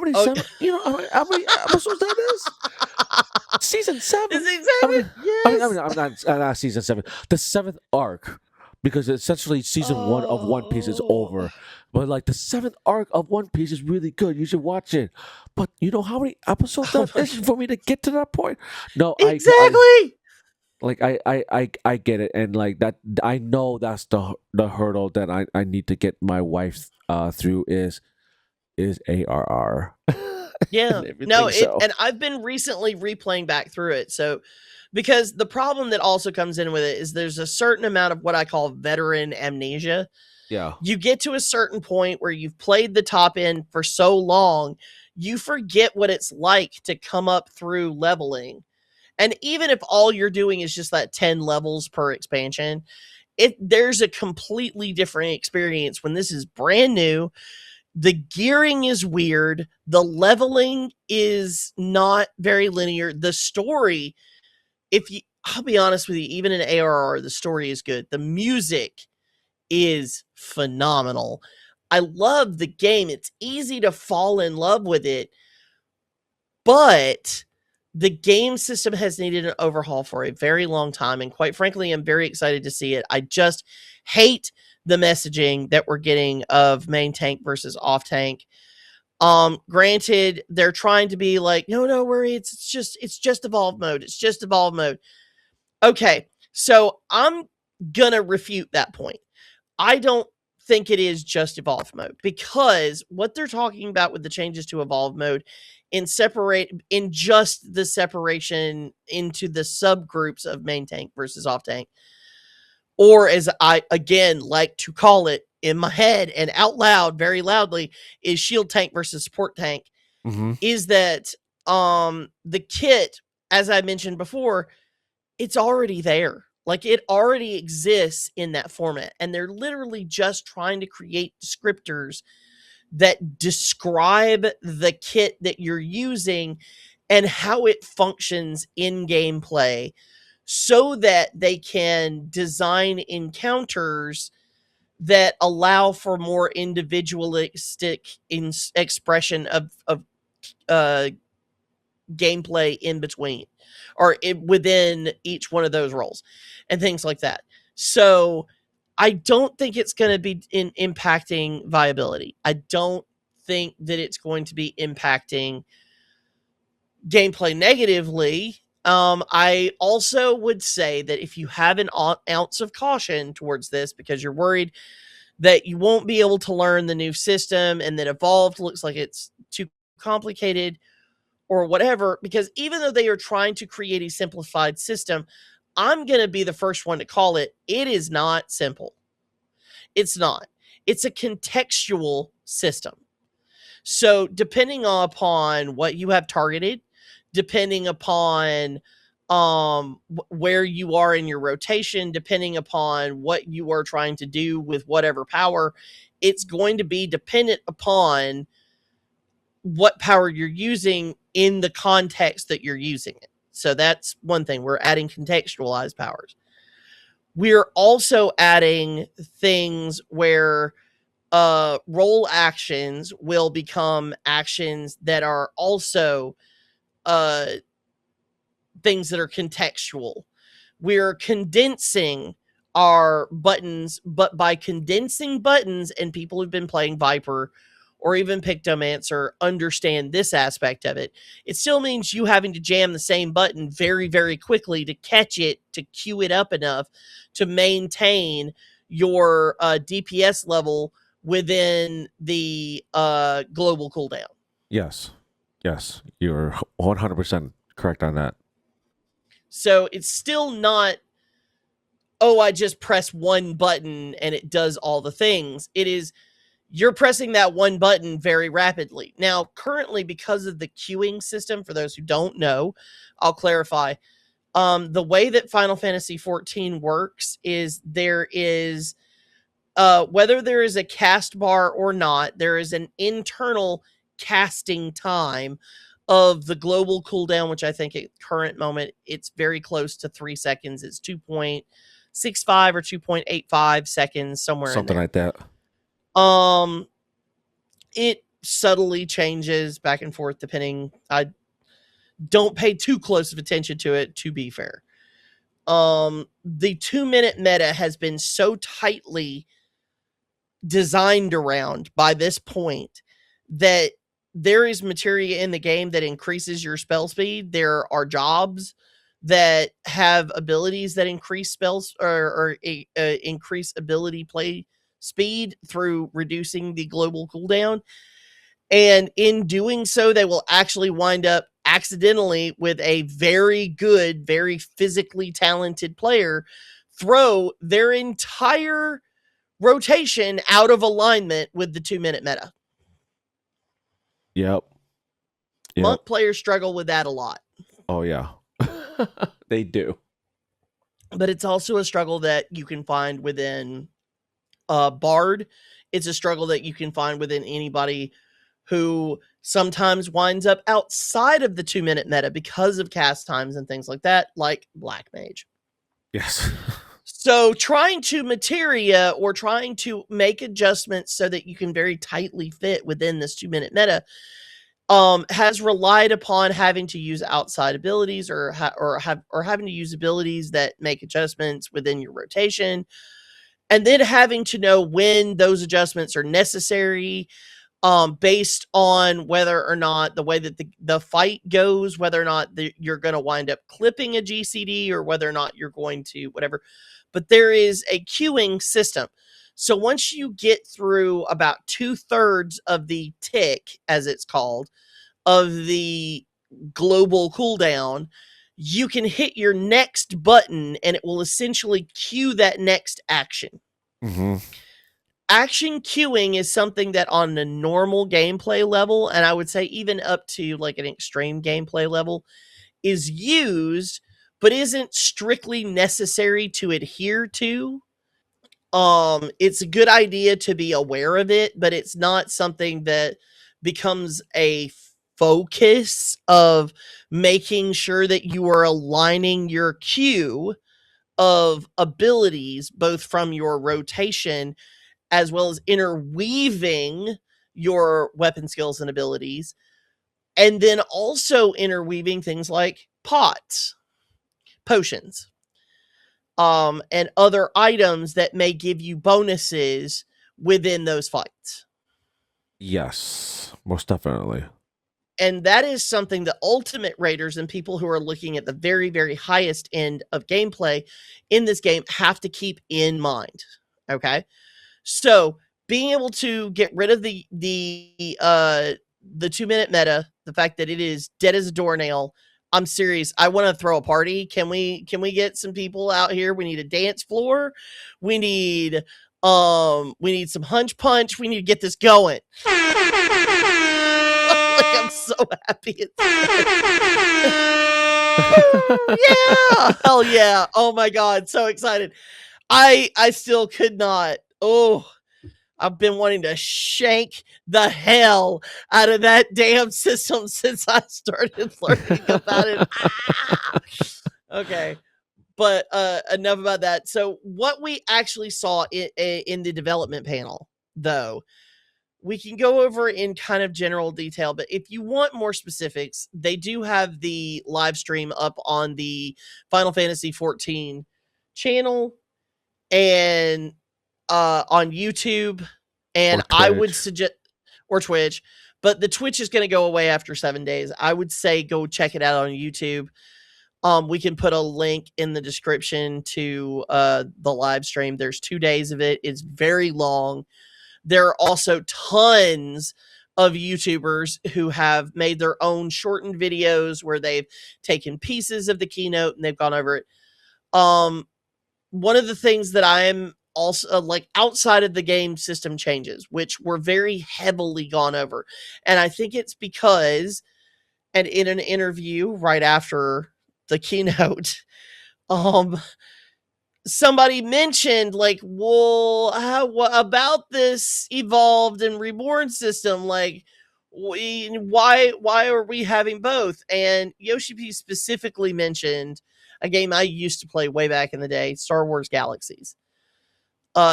A: You know
B: how many how many episodes that is? Season 7.
A: Yes.
B: I'm not season 7. The 7th arc, because essentially season 1 of One Piece is over. But like the 7th arc of One Piece is really good. You should watch it. But you know how many episodes that is for me to get to that point? No,
A: exactly.
B: I get it, and like that, I know that's the hurdle that I need to get my wife through is ARR.
A: Yeah, and I've been recently replaying back through it. So, because the problem that also comes in with it is there's a certain amount of what I call veteran amnesia.
B: Yeah,
A: you get to a certain point where you've played the top end for so long, you forget what it's like to come up through leveling. And even if all you're doing is just that 10 levels per expansion, there's a completely different experience when this is brand new. The gearing is weird. The leveling is not very linear. The story, I'll be honest with you, even in ARR, the story is good. The music is phenomenal. I love the game. It's easy to fall in love with it, but the game system has needed an overhaul for a very long time, and quite frankly, I'm very excited to see it. I just hate the messaging that we're getting of main tank versus off tank. Granted, they're trying to be like, no, no worry, it's just evolve mode. It's just evolve mode. Okay, so I'm gonna refute that point. I don't think it is just evolve mode, because what they're talking about with the changes to evolve mode in just the separation into the subgroups of main tank versus off tank, or as I again like to call it in my head and out loud very loudly, is shield tank versus support tank, is that the kit, as I mentioned before, it's already there. Like, it already exists in that format, and they're literally just trying to create descriptors that describe the kit that you're using and how it functions in gameplay, so that they can design encounters that allow for more individualistic expression of uh, gameplay in between, or within each one of those roles and things like that. So I don't think it's going to be impacting viability. I don't think that it's going to be impacting gameplay negatively. I also would say that if you have an ounce of caution towards this, because you're worried that you won't be able to learn the new system and that evolved looks like it's too complicated or whatever, because even though they are trying to create a simplified system, I'm going to be the first one to call it. It is not simple. It's not. It's a contextual system. So depending upon what you have targeted, depending upon where you are in your rotation, depending upon what you are trying to do with whatever power, it's going to be dependent upon what power you're using in the context that you're using it. So that's one thing. We're adding contextualized powers. We're also adding things where role actions will become actions that are also uh, things that are contextual. We're condensing our buttons, but by condensing buttons, and people who've been playing Viper or even Pictomancer understand this aspect of it, it still means you having to jam the same button very, very quickly to catch it, to queue it up enough to maintain your DPS level within the global cooldown.
B: Yes. Yes. You're 100% correct on that.
A: So it's still not, oh, I just press one button and it does all the things. It is, you're pressing that one button very rapidly. Now, currently, because of the queuing system, for those who don't know, I'll clarify. The way that Final Fantasy XIV works is there is, whether there is a cast bar or not, there is an internal casting time of the global cooldown, which I think at current moment, it's very close to 3 seconds. It's 2.65 or 2.85 seconds, somewhere
B: Something
A: in
B: like that.
A: It subtly changes back and forth depending. I don't pay too close of attention to it, to be fair. The 2-minute meta has been so tightly designed around by this point that there is materia in the game that increases your spell speed. There are jobs that have abilities that increase spells or increase ability play speed through reducing the global cooldown. And in doing so, they will actually wind up accidentally with a very good, very physically talented player throw their entire rotation out of alignment with the 2-minute meta.
B: Yep.
A: Monk players struggle with that a lot.
B: Oh, yeah. They do.
A: But it's also a struggle that you can find within Bard. It's a struggle that you can find within anybody who sometimes winds up outside of the 2-minute meta because of cast times and things like that, like Black Mage.
B: Yes.
A: So trying to materia or trying to make adjustments so that you can very tightly fit within this 2-minute meta has relied upon having to use outside abilities or having to use abilities that make adjustments within your rotation, and then having to know when those adjustments are necessary, based on whether or not the way that the fight goes, whether or not you're going to wind up clipping a GCD or whether or not you're going to whatever. But there is a queuing system. So once you get through about 2/3 of the tick, as it's called, of the global cooldown, you can hit your next button and it will essentially queue that next action.
B: Mm-hmm.
A: Action queuing is something that on a normal gameplay level, and I would say even up to like an extreme gameplay level, is used, but isn't strictly necessary to adhere to. It's a good idea to be aware of it, but it's not something that becomes a focus of making sure that you are aligning your queue of abilities, both from your rotation as well as interweaving your weapon skills and abilities, and then also interweaving things like pots, potions, and other items that may give you bonuses within those fights.
B: Yes, most definitely.
A: And that is something that ultimate raiders and people who are looking at the very, very highest end of gameplay in this game have to keep in mind. Okay. So being able to get rid of the 2-minute meta, the fact that it is dead as a doornail. I'm serious. I want to throw a party. Can we get some people out here? We need a dance floor. We need some hunch punch. We need to get this going. Like, I'm so happy it's yeah. Hell yeah. Oh my god, so excited. I still could not. Oh, I've been wanting to shank the hell out of that damn system since I started learning about it. Ah! Okay. But enough about that. So what we actually saw in the development panel, though, we can go over in kind of general detail, but if you want more specifics, they do have the live stream up on the Final Fantasy XIV channel and on YouTube, and I would suggest, or Twitch, but the Twitch is going to go away after 7 days. I would say go check it out on YouTube. We can put a link in the description to the live stream. There's 2 days of it. It's very long. There are also tons of YouTubers who have made their own shortened videos where they've taken pieces of the keynote and they've gone over it. One of the things that I am also like outside of the game system changes, which were very heavily gone over, and I think it's because, and in an interview right after the keynote, somebody mentioned like, well, what about this evolved and reborn system? Like, why are we having both? And Yoshi P specifically mentioned a game I used to play way back in the day, Star Wars Galaxies.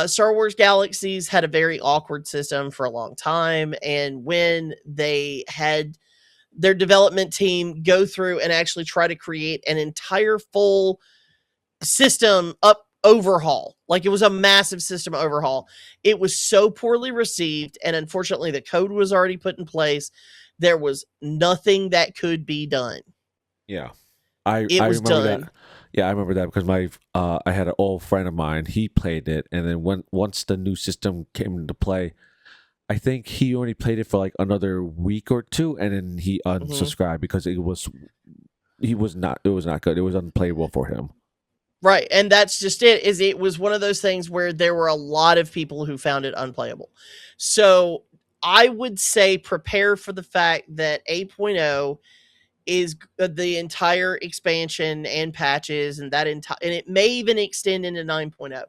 A: Star Wars Galaxies had a very awkward system for a long time, and when they had their development team go through and actually try to create an entire full system overhaul, like it was a massive system overhaul, it was so poorly received, and unfortunately the code was already put in place. There was nothing that could be done.
B: Yeah,
A: I was
B: remember
A: done.
B: that. Yeah, I remember that because I had an old friend of mine. He played it, and then once the new system came into play, I think he only played it for like another week or two, and then he unsubscribed because it was not good. It was unplayable for him.
A: Right, and that's just it. It was one of those things where there were a lot of people who found it unplayable. So I would say prepare for the fact that 8.0 is the entire expansion and patches, and and it may even extend into 9.0.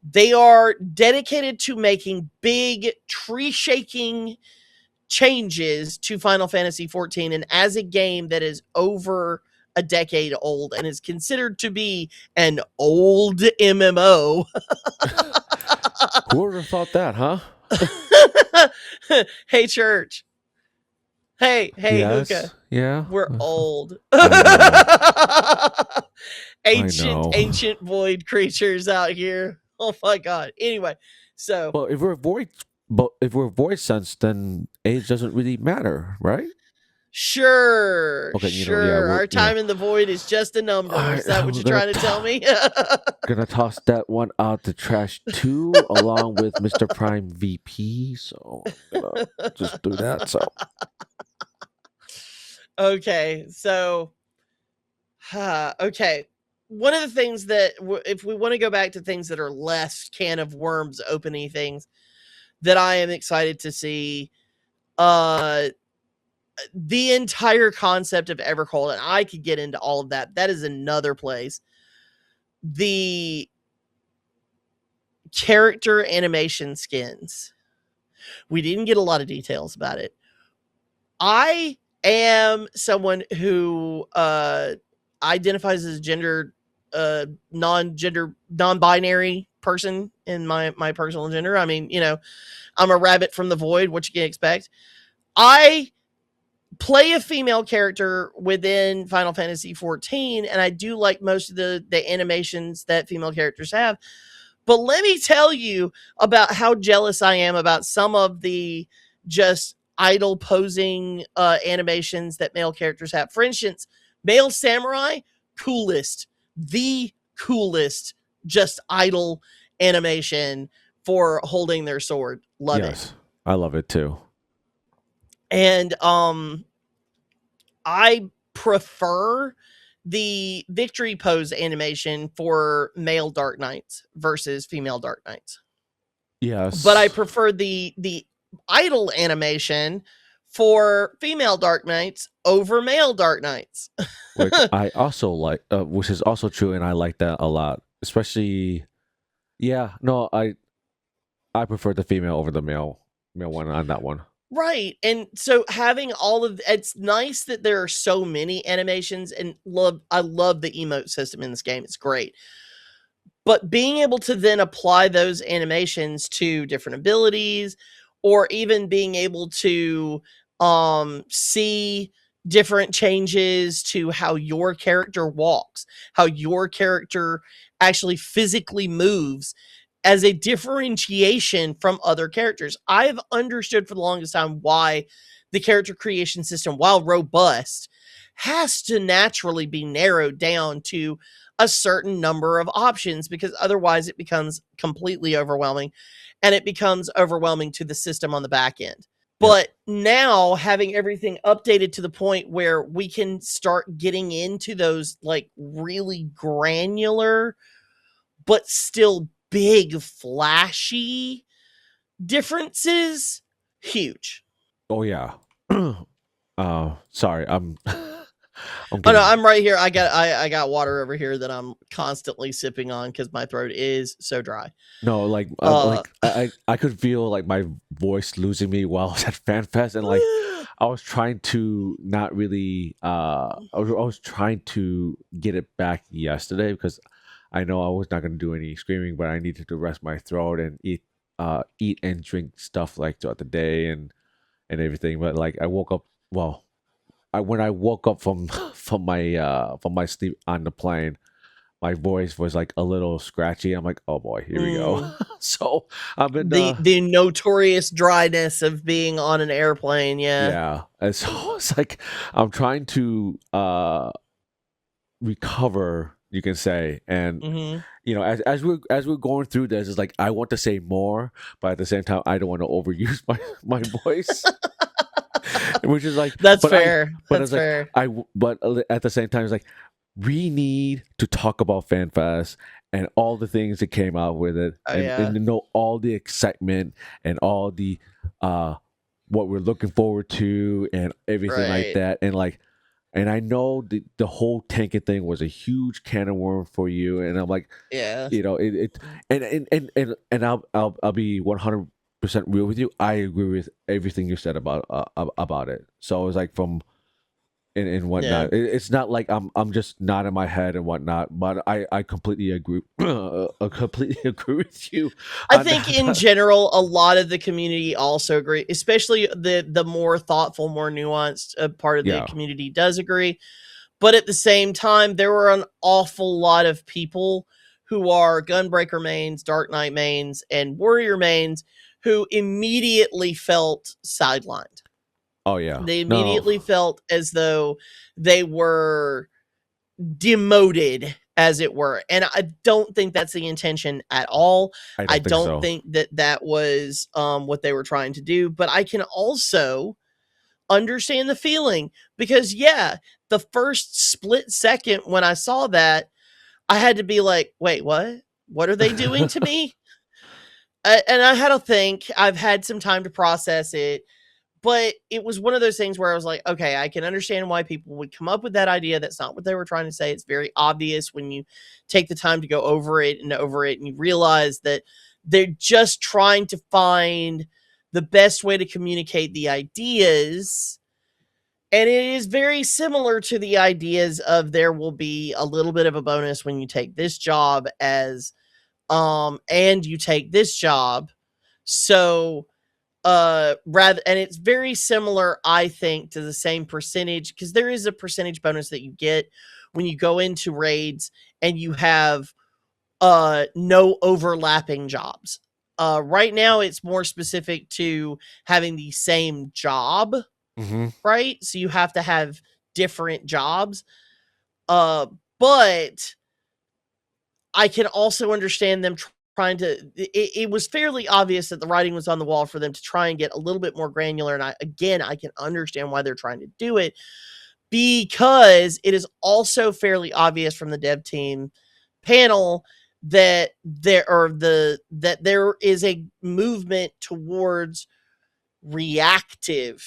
A: They are dedicated to making big tree shaking changes to Final Fantasy XIV, and as a game that is over a decade old and is considered to be an old MMO.
B: Who would have thought that, huh?
A: Hey, church. Hey, Houka.
B: Yes. Yeah.
A: We're old.
B: I know. I
A: ancient,
B: know.
A: ancient void creatures out here. Oh my god. Anyway, so
B: Well, if we're voice sense, then age doesn't really matter, right?
A: sure,
B: Okay, yeah,
A: sure. Our
B: yeah.
A: time in the void is just a number.
B: All
A: Is
B: right,
A: that what
B: we're
A: you're trying to tell me?
B: gonna toss that one out the trash too, along with Mr. Prime VP. So I'm gonna just do that. So
A: Okay, so okay. One of the things that, if we want to go back to things that are less can of worms opening things that I am excited to see, uh, the entire concept of Evercold, and I could get into all of that. That is another place. The character animation skins. We didn't get a lot of details about it. I am someone who identifies as non-binary person in my personal gender. I mean, I'm a rabbit from the void. What you can expect. I play a female character within Final Fantasy XIV, and I do like most of the animations that female characters have. But let me tell you about how jealous I am about some of the just idle posing animations that male characters have. For instance, male samurai, coolest, the coolest, just idle animation for holding their sword. Love it.
B: yes, I love it too.
A: And I prefer the victory pose animation for male Dark Knights versus female Dark Knights.
B: Yes,
A: But I prefer the idle animation for female Dark Knights over male Dark Knights.
B: which I also like, which is also true, and I like that a lot. Especially, yeah, no, I prefer the female over the male one on that one.
A: Right. And so having all of it's nice that there are so many animations, and I love the emote system in this game. It's great. But being able to then apply those animations to different abilities, or even being able to see different changes to how your character walks, how your character actually physically moves as a differentiation from other characters. I've understood for the longest time why the character creation system, while robust, has to naturally be narrowed down to a certain number of options, because otherwise it becomes completely overwhelming, and it becomes overwhelming to the system on the back end. But now having everything updated to the point where we can start getting into those like really granular but still big flashy differences, huge.
B: Oh yeah. Sorry, I'm
A: Oh no,
B: getting
A: I'm right here. I got water over here that I'm constantly sipping on because my throat is so dry.
B: no, like I could feel like my voice losing me while I was at FanFest, and like I was trying to not really I was trying to get it back yesterday because I know I was not going to do any screaming, but I needed to rest my throat and eat and drink stuff like throughout the day and everything. But like I woke up, well, when I woke up from from my sleep on the plane, my voice was like a little scratchy. I'm like, oh boy, here we go. So I've been
A: the notorious dryness of being on an airplane.
B: yeah, and so it's like I'm trying to recover, you can say, and you know, as we're going through this, it's like I want to say more, but at the same time, I don't want to overuse my voice. Which is like
A: that's fair. That's fair.
B: But at the same time, it's like we need to talk about FanFest and all the things that came out with it, and to know all the excitement and all the what we're looking forward to and everything like that, and I know the whole tanking thing was a huge can of worm for you, and I'm like, you know, and I'll be 100% real with you. I agree with everything you said about it. So it's like from and
A: Yeah.
B: whatnot. It's not like I'm just nodding my head and whatnot, but I completely agree. I completely agree with you
A: I
B: on
A: think in
B: that.
A: general, a lot of the community also agree, especially the more thoughtful, more nuanced part of the
B: Yeah,
A: community does agree. But at the same time, there were an awful lot of people who are Gunbreaker mains, Dark Knight mains, and Warrior mains who immediately felt sidelined.
B: oh yeah,
A: They
B: no,
A: immediately felt as though they were demoted, as it were. And I don't think that's the intention at all.
B: I
A: I
B: don't think
A: don't
B: so.
A: think that that was what they were trying to do. But I can also understand the feeling because, yeah, the first split second when I saw that, I had to be like, wait, what? What are they doing to me? And I had to think. I've had some time to process it, but it was one of those things where I was like, okay, I can understand why people would come up with that idea. That's not what they were trying to say. It's very obvious when you take the time to go over it, and you realize that they're just trying to find the best way to communicate the ideas. And it is very similar to the ideas of there will be a little bit of a bonus when you take this job as and you take this job. So rather, and it's very similar, I think, to the same percentage, because there is a percentage bonus that you get when you go into raids and you have no overlapping jobs. Right now it's more specific to having the same job,
B: Hmm.
A: right? So you have to have different jobs. Uh but I can also understand them trying to. It was fairly obvious that the writing was on the wall for them to try and get a little bit more granular. And I can understand why they're trying to do it, because it is also fairly obvious from the dev team panel that there is a movement towards reactive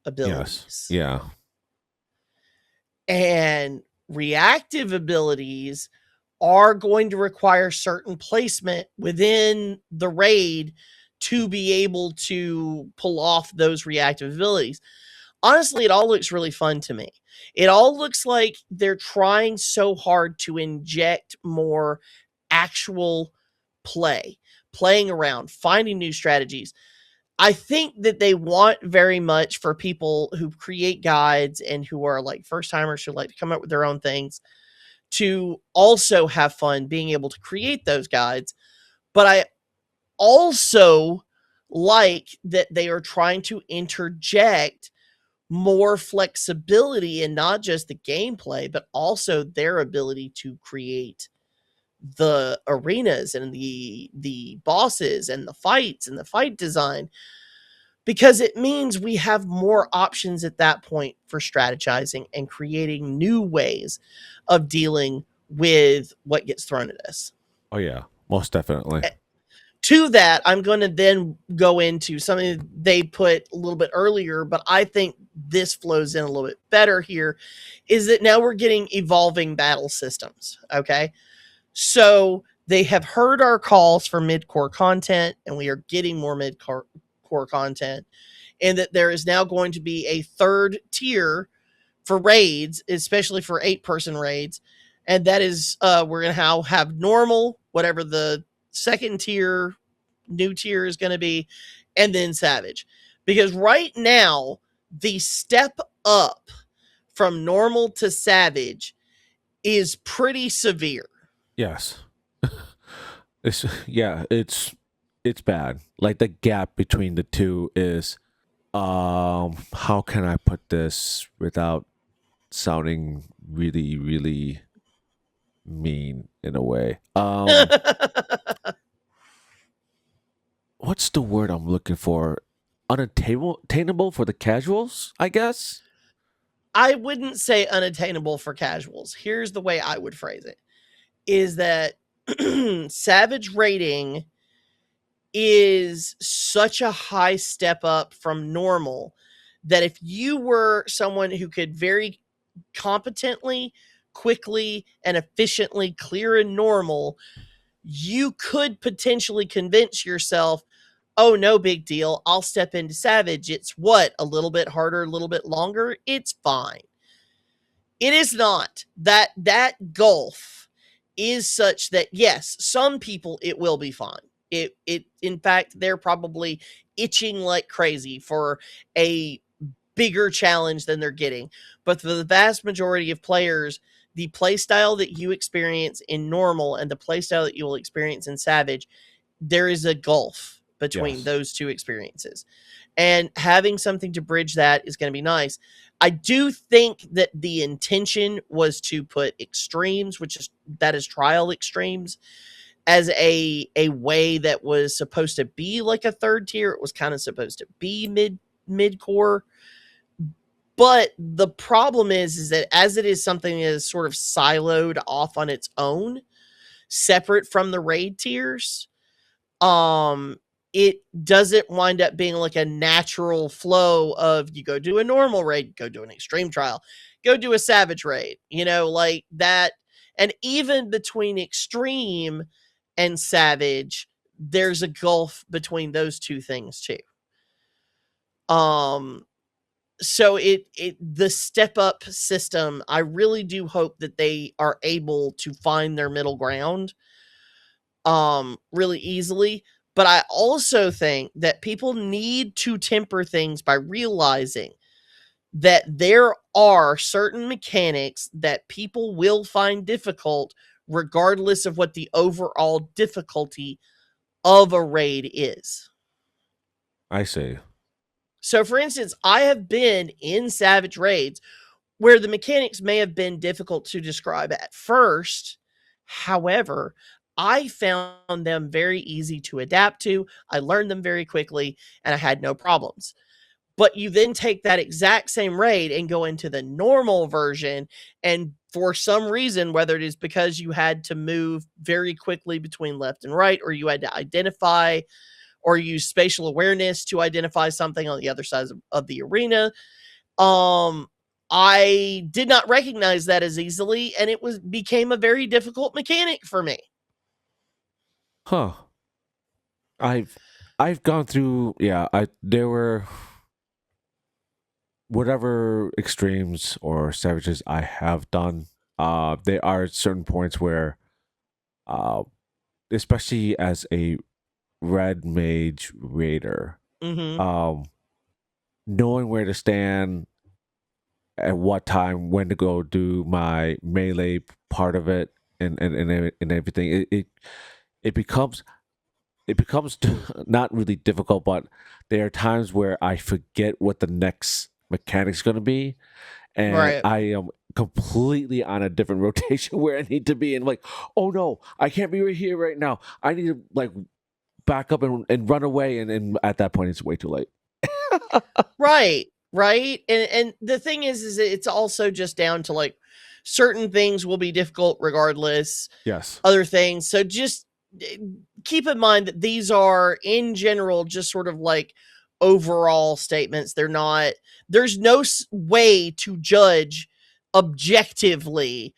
B: Yes,
A: abilities.
B: yeah,
A: And reactive abilities are going to require certain placement within the raid to be able to pull off those reactive abilities. Honestly, it all looks really fun to me. It all looks like they're trying so hard to inject more actual play, playing around, finding new strategies. I think that they want very much for people who create guides and who are like first timers who like to come up with their own things to also have fun being able to create those guides. But I also like that they are trying to interject more flexibility in not just the gameplay, but also their ability to create the arenas and the bosses and the fights and the fight design, because it means we have more options at that point for strategizing and creating new ways of dealing with what gets thrown at us.
B: oh yeah, most definitely.
A: To that, I'm going to then go into something they put a little bit earlier, but I think this flows in a little bit better here, is that now we're getting evolving battle systems. Okay. So they have heard our calls for mid-core content, and we are getting more mid-core content, and that there is now going to be a third tier for raids, especially for 8-person raids. And that is, we're going to have normal, whatever the second tier, new tier is going to be, and then savage. Because right now, the step up from normal to savage is pretty severe.
B: Yes, it's yeah, it's bad. Like the gap between the two is how can I put this without sounding really really mean in a way. What's the word I'm looking for? Unattainable for the casuals, I guess.
A: I wouldn't say unattainable for casuals. Here's the way I would phrase it, is that savage rating is such a high step up from normal that if you were someone who could very competently, quickly, and efficiently clear a normal, you could potentially convince yourself, oh, no big deal. I'll step into Savage. It's what? A little bit harder, a little bit longer? It's fine. It is not. That gulf is such that yes, some people it will be fine. It in fact they're probably itching like crazy for a bigger challenge than they're getting. But for the vast majority of players, the playstyle that you experience in normal and the playstyle that you will experience in Savage, there is a gulf between
B: Yes.
A: those two experiences. And having something to bridge that is going to be nice. I do think that the intention was to put extremes, that is trial extremes, as a way that was supposed to be like a third tier. It was kind of supposed to be mid core. But the problem is that as it is something that is sort of siloed off on its own, separate from the raid tiers, it doesn't wind up being like a natural flow of you go do a normal raid, go do an extreme trial, go do a savage raid, like that. And even between extreme and savage, there's a gulf between those two things too. So the step up system, I really do hope that they are able to find their middle ground really easily. But I also think that people need to temper things by realizing that there are certain mechanics that people will find difficult regardless of what the overall difficulty of a raid is.
B: I see.
A: So for instance, I have been in Savage raids where the mechanics may have been difficult to describe at first. However, I found them very easy to adapt to. I learned them very quickly and I had no problems. But you then take that exact same raid and go into the normal version, and for some reason, whether it is because you had to move very quickly between left and right, or you had to identify or use spatial awareness to identify something on the other side of the arena, I did not recognize that as easily, and it became a very difficult mechanic for me.
B: Huh. I've gone through, yeah, there were whatever extremes or savages I have done, there are certain points where, uh, especially as a red mage raider,
A: Mm-hmm.
B: um, knowing where to stand at what time, when to go do my melee part of it, and everything, it becomes not really difficult, but there are times where I forget what the next mechanic's going to be, and
A: Right.
B: I am completely on a different rotation where I need to be, and like, oh no, I can't be right here right now. I need to like back up and run away, and at that point, it's way too late.
A: Right. Right. And the thing is it's also just down to like certain things will be difficult regardless,
B: Yes.
A: other things. So just keep in mind that these are in general just sort of like overall statements. There's no way to judge objectively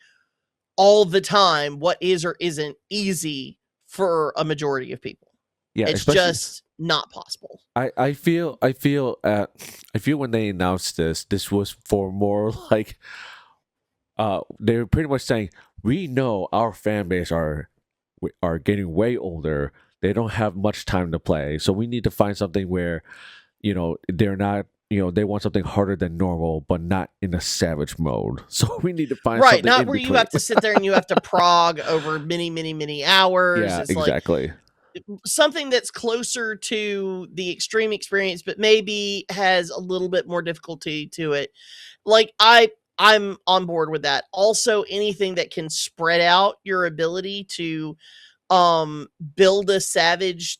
A: all the time what is or isn't easy for a majority of people.
B: Yeah,
A: It's
B: especially
A: just not possible.
B: I feel when they announced this was for more like, they were pretty much saying, we know our fan base are getting way older. They don't have much time to play, so we need to find something where, they're not, they want something harder than normal, but not in a savage mode. So we need to find
A: Right,
B: something
A: not
B: in
A: where you
B: between.
A: have to sit there and you have to prog over many, many, many hours.
B: Yeah,
A: It's like
B: exactly.
A: something that's closer to the extreme experience, but maybe has a little bit more difficulty to it. Like I'm on board with that. Also, anything that can spread out your ability to build a savage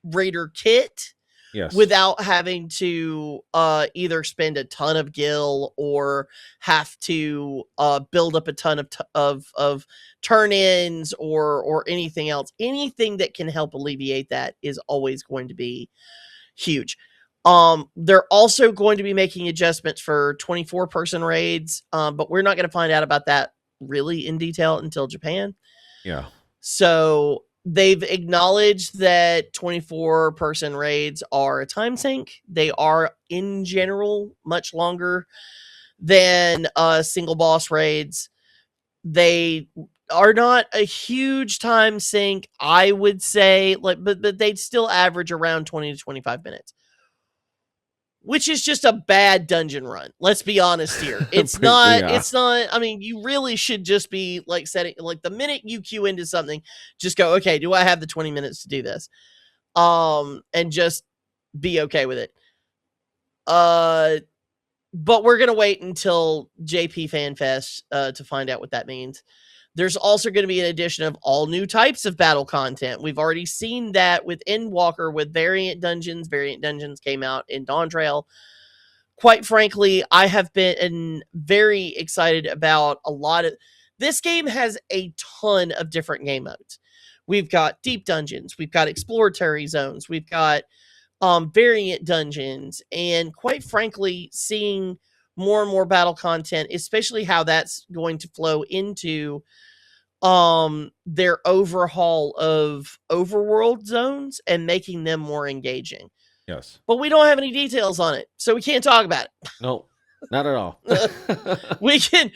A: raider kit
B: Yes.
A: without having to either spend a ton of gil or have to build up a ton of turn-ins or anything else. Anything that can help alleviate that is always going to be huge. They're also going to be making adjustments for 24 person raids, but we're not going to find out about that really in detail until Japan.
B: Yeah.
A: So They've acknowledged that 24-person raids are a time sink. They are, in general, much longer than single boss raids. They are not a huge time sink, I would say, but they'd still average around 20 to 25 minutes. Which is just a bad dungeon run. Let's be honest here. It's not, I mean, you really should just be setting, the minute you queue into something, just go, okay, do I have the 20 minutes to do this? And just be okay with it. But we're going to wait until JP Fanfest to find out what that means. There's also going to be an addition of all new types of battle content. We've already seen that with Endwalker with variant dungeons. Variant dungeons came out in Dawntrail. Quite frankly, I have been very excited about a lot of... This game has a ton of different game modes. We've got deep dungeons. We've got exploratory zones. We've got variant dungeons. And quite frankly, seeing more and more battle content, especially how that's going to flow into their overhaul of overworld zones and making them more engaging.
B: Yes.
A: But we don't have any details on it, so we can't talk about it.
B: No, not at all.
A: we can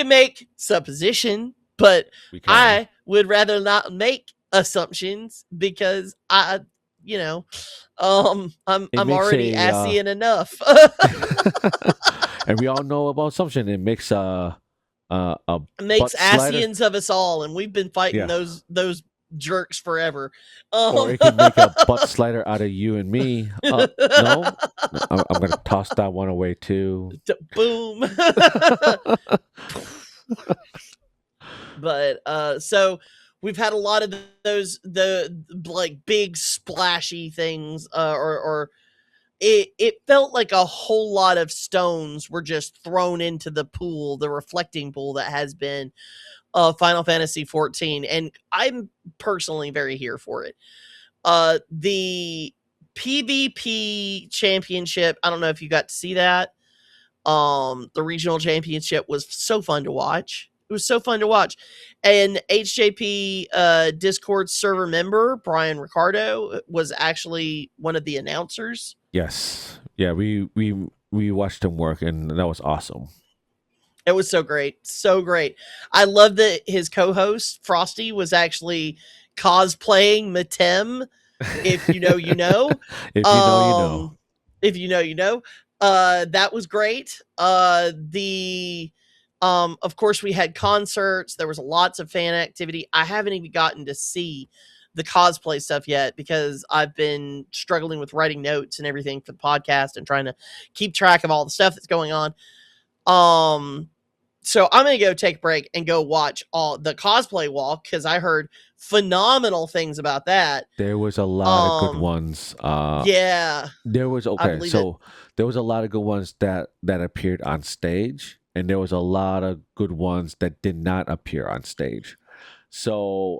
A: make supposition, but I would rather not make assumptions because I'm already Eorzean enough.
B: And we all know about assumption. It makes
A: makes Eorzeans of us all, and we've been fighting those jerks forever.
B: Or it can make a butt slider out of you and me. No, I'm gonna toss that one away too.
A: Boom. But so we've had a lot of those big splashy things, or it felt like a whole lot of stones were just thrown into the pool, the reflecting pool that has been Final Fantasy XIV, and I'm personally very here for it. The PvP championship, I don't know if you got to see that. The regional championship was so fun to watch. It was so fun to watch. And HJP Discord server member, Brian Ricardo, was actually one of the announcers.
B: Yes. Yeah, we watched him work, and that was awesome.
A: It was so great. So great. I love that his co-host, Frosty, was actually cosplaying Matem. If you know, you know.
B: If you know, you know.
A: If you know, you know. That was great. Of course, we had concerts. There was lots of fan activity. I haven't even gotten to see the cosplay stuff yet because I've been struggling with writing notes and everything for the podcast and trying to keep track of all the stuff that's going on. So I'm going to go take a break and go watch all the cosplay walk because I heard phenomenal things about that.
B: There was a lot of good ones.
A: Yeah.
B: There was, okay, so there was a lot of good ones that appeared on stage, and there was a lot of good ones that did not appear on stage. So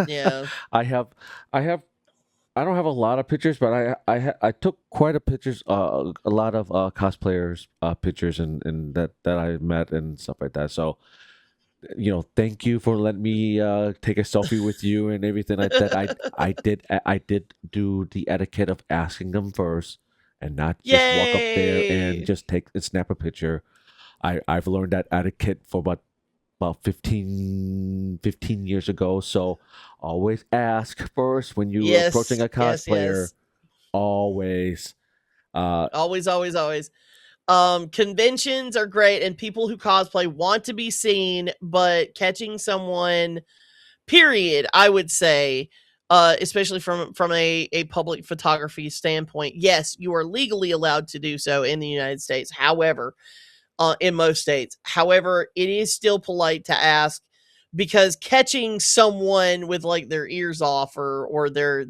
A: yeah,
B: I don't have a lot of pictures, but I took quite a pictures, a lot of cosplayers pictures and that I met and stuff like that. So, thank you for letting me take a selfie with you and everything like that. I did do the etiquette of asking them first and not just walk up there and just take and snap a picture. I've learned that etiquette for about 15 years ago. So always ask first when you're approaching a cosplayer. Yes. Always.
A: Always. Conventions are great, and people who cosplay want to be seen, but catching someone, period, I would say, especially from a public photography standpoint, yes, you are legally allowed to do so in the United States. However, in most states. However, it is still polite to ask, because catching someone with their ears off or their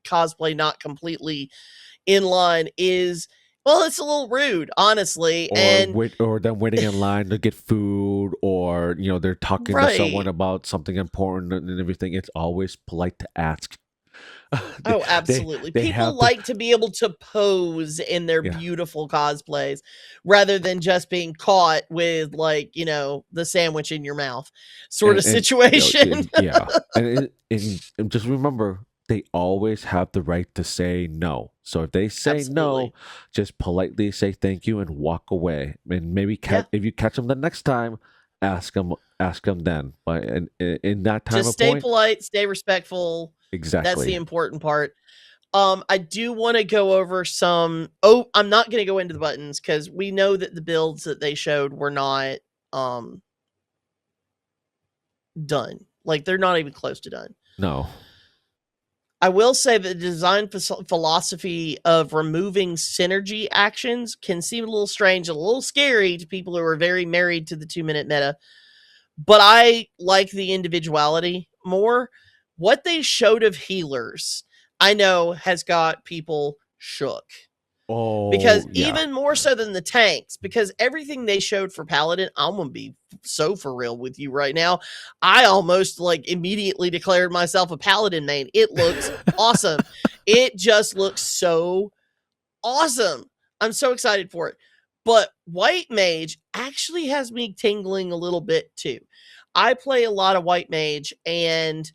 A: cosplay not completely in line is, well, it's a little rude, honestly.
B: Or them waiting in line to get food, or they're talking to someone about something important and everything. It's always polite to ask.
A: Oh, absolutely.
B: They
A: People
B: have
A: like to be able to pose in their
B: yeah,
A: beautiful cosplays rather than just being caught with, like, the sandwich in your mouth sort of
B: and
A: situation.
B: yeah, and just remember they always have the right to say no. So if they say no,
A: Absolutely.
B: just politely say thank you and walk away. And maybe
A: Yeah.
B: if you catch them the next time, ask them then. But in that time
A: Just
B: of
A: stay
B: point,
A: polite, stay respectful. That's the
B: exactly.
A: important part. I do want to go over some. I'm not going to go into the buttons because we know that the builds that they showed were not um done. Like, they're not even close to done.
B: No.
A: I will say that the design philosophy of removing synergy actions can seem a little strange and a little scary to people who are very married to the 2-minute meta, but I like the individuality more. What they showed of healers, I know, has got people shook. Because
B: Oh yeah.
A: even more so than the tanks, because everything they showed for Paladin, I'm gonna be so for real with you right now. I almost like immediately declared myself a Paladin main. It looks awesome. It just looks so awesome. I'm so excited for it. But White Mage actually has me tingling a little bit too. I play a lot of White Mage, and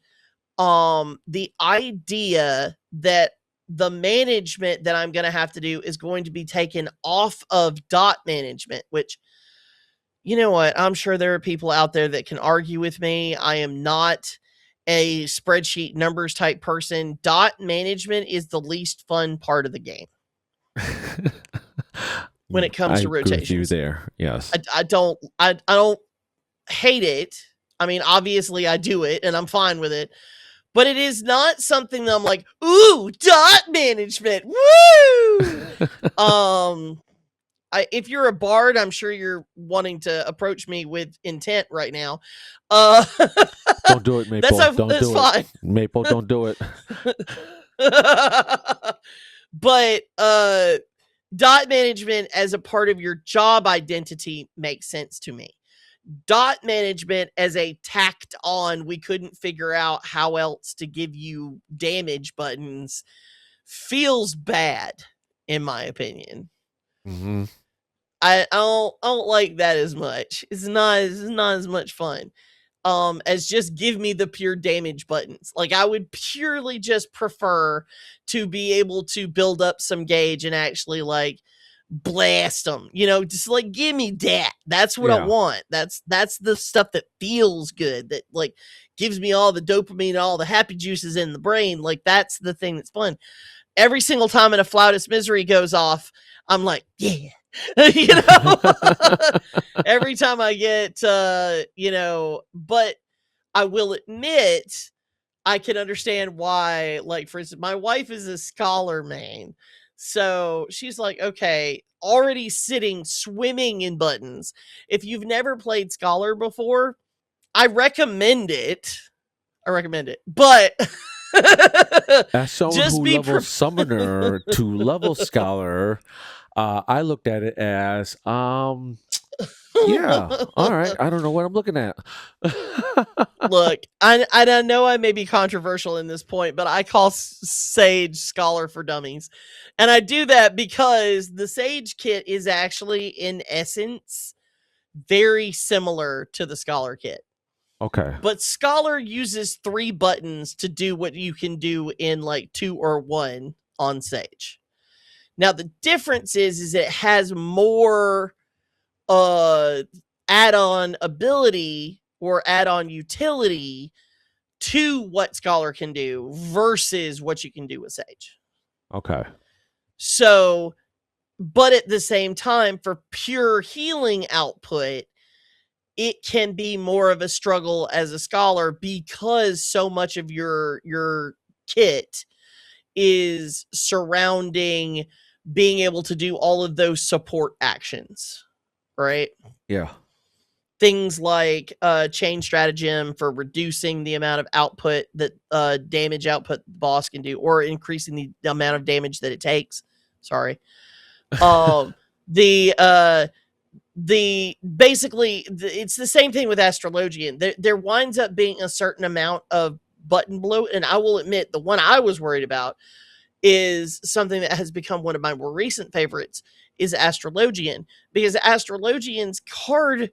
A: the idea that the management that I'm going to have to do is going to be taken off of dot management, which, you know what, I'm sure there are people out there that can argue with me. I am not a spreadsheet numbers type person. Dot management is the least fun part of the game when it comes
B: I
A: to
B: agree with you
A: rotations.
B: there. Yes.
A: I don't hate it. I mean, obviously I do it and I'm fine with it, but it is not something that I'm like, ooh, dot management, woo! If you're a bard, I'm sure you're wanting to approach me with intent right now.
B: Don't do it, Maple.
A: That's fine.
B: Maple, don't do it.
A: But dot management as a part of your job identity makes sense to me. Dot management as a tacked on, we couldn't figure out how else to give you damage buttons, feels bad, in my opinion.
B: Mm-hmm.
A: I don't like that as much. It's not as much fun. As just give me the pure damage buttons. Like, I would purely just prefer to be able to build up some gauge and actually like blast them, just like give me that. That's what I want. That's the stuff that feels good, that like gives me all the dopamine and all the happy juices in the brain. Like, that's the thing that's fun. Every single time a Flautist Misery goes off, I'm like, yeah. Every time I get but I will admit I can understand why, like, for instance, my wife is a scholar main. So she's like, okay, already swimming in buttons. If you've never played Scholar before, I recommend it. But
B: as someone
A: just
B: who
A: be
B: levels summoner to level scholar, I looked at it as yeah, all right. I don't know what I'm looking at.
A: Look, I know I may be controversial in this point, but I call Sage Scholar for Dummies. And I do that because the Sage kit is actually, in essence, very similar to the Scholar kit.
B: Okay.
A: But Scholar uses 3 buttons to do what you can do in like 2 or 1 on Sage. Now, the difference is it has more add-on ability or add-on utility to what Scholar can do versus what you can do with Sage.
B: Okay.
A: So, but at the same time, for pure healing output, it can be more of a struggle as a Scholar because so much of your kit is surrounding being able to do all of those support actions, right?
B: Yeah.
A: Things like chain stratagem for reducing the amount of output that damage output the boss can do, or increasing the amount of damage that it takes. Sorry. Basically it's the same thing with Astrologian. There winds up being a certain amount of button bloat. And I will admit, the one I was worried about is something that has become one of my more recent favorites, is Astrologian, because Astrologian's card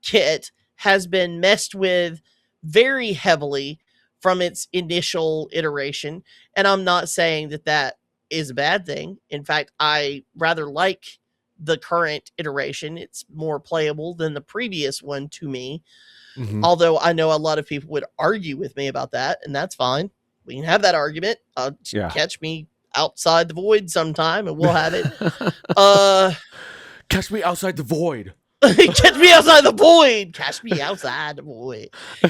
A: kit has been messed with very heavily from its initial iteration. And I'm not saying that that is a bad thing. In fact, I rather like the current iteration. It's more playable than the previous one to me.
B: Mm-hmm.
A: Although I know a lot of people would argue with me about that, and that's fine. We can have that argument. Catch me outside the void sometime and we'll have it.
B: Catch me outside the void.
A: Catch me outside the void. Catch me outside the void.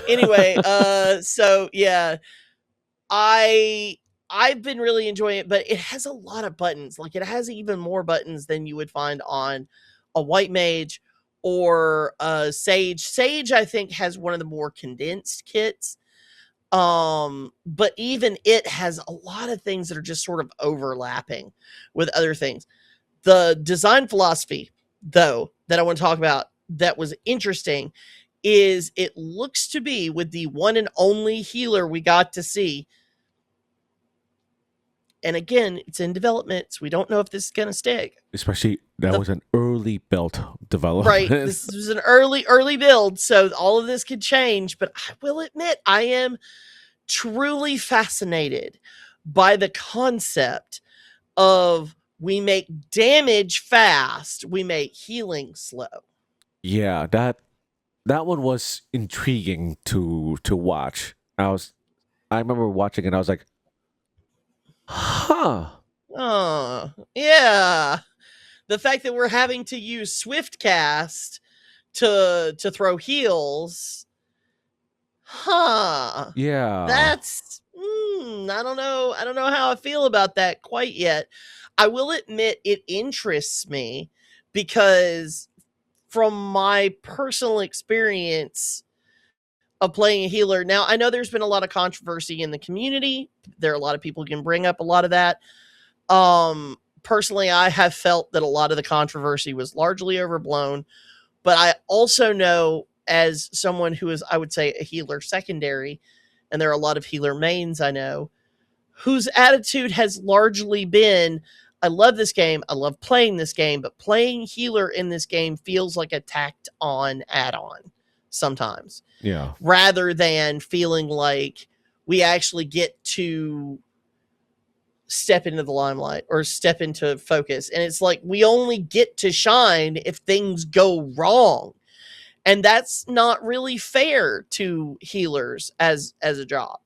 A: Anyway, so yeah, I've been really enjoying it, but it has a lot of buttons. Like, it has even more buttons than you would find on a white mage or a sage. Sage, I think, has one of the more condensed kits. But even it has a lot of things that are just sort of overlapping with other things. The design philosophy, though, that I want to talk about that was interesting is it looks to be, with the one and only healer we got to see, and again, it's in development, so we don't know if this is going to stick.
B: Especially, that was an early build development.
A: Right, this was an early build, so all of this could change, but I will admit, I am truly fascinated by the concept of, we make damage fast, we make healing slow.
B: Yeah, that one was intriguing to watch. I remember watching it, I was like, huh.
A: Oh, yeah. The fact that we're having to use Swift Cast to throw heals. Huh.
B: Yeah.
A: That's I don't know how I feel about that quite yet. I will admit it interests me because from my personal experience of playing a healer. Now, I know there's been a lot of controversy in the community. There are a lot of people who can bring up a lot of that. Personally, I have felt that a lot of the controversy was largely overblown, but I also know, as someone who is, I would say, a healer secondary, and there are a lot of healer mains I know, whose attitude has largely been, I love this game, I love playing this game, but playing healer in this game feels like a tacked on add-on sometimes.
B: Yeah.
A: Rather than feeling like we actually get to step into the limelight or step into focus. And it's like, we only get to shine if things go wrong. And that's not really fair to healers as a job.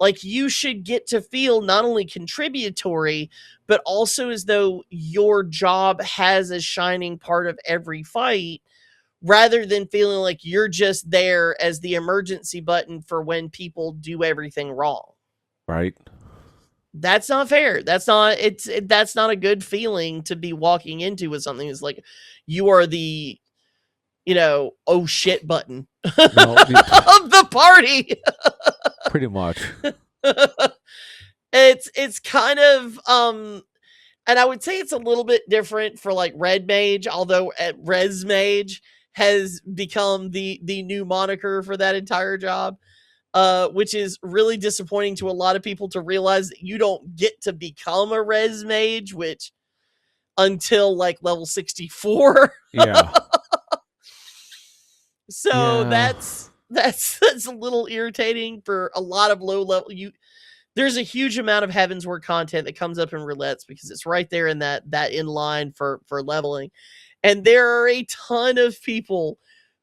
A: Like, you should get to feel not only contributory, but also as though your job has a shining part of every fight, rather than feeling like you're just there as the emergency button for when people do everything wrong.
B: Right.
A: That's not fair. That's not a good feeling to be walking into with something. It's like, you are the, oh shit button of the party.
B: Pretty much.
A: It's kind of and I would say it's a little bit different for like Red Mage, although Res Mage has become the new moniker for that entire job, which is really disappointing to a lot of people to realize that you don't get to become a Res Mage, which until like level 64.
B: Yeah.
A: So that's a little irritating for a lot of low level. There's a huge amount of Heavensward content that comes up in roulettes because it's right there in that in line for leveling. And there are a ton of people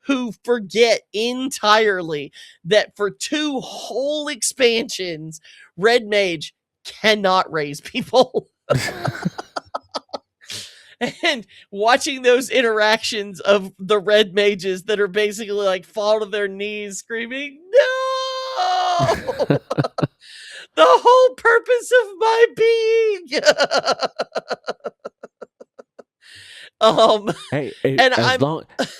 A: who forget entirely that for 2 whole expansions, Red Mage cannot raise people. And watching those interactions of the Red Mages that are basically like fall to their knees screaming, no! The whole purpose of my being.
B: Hey,
A: and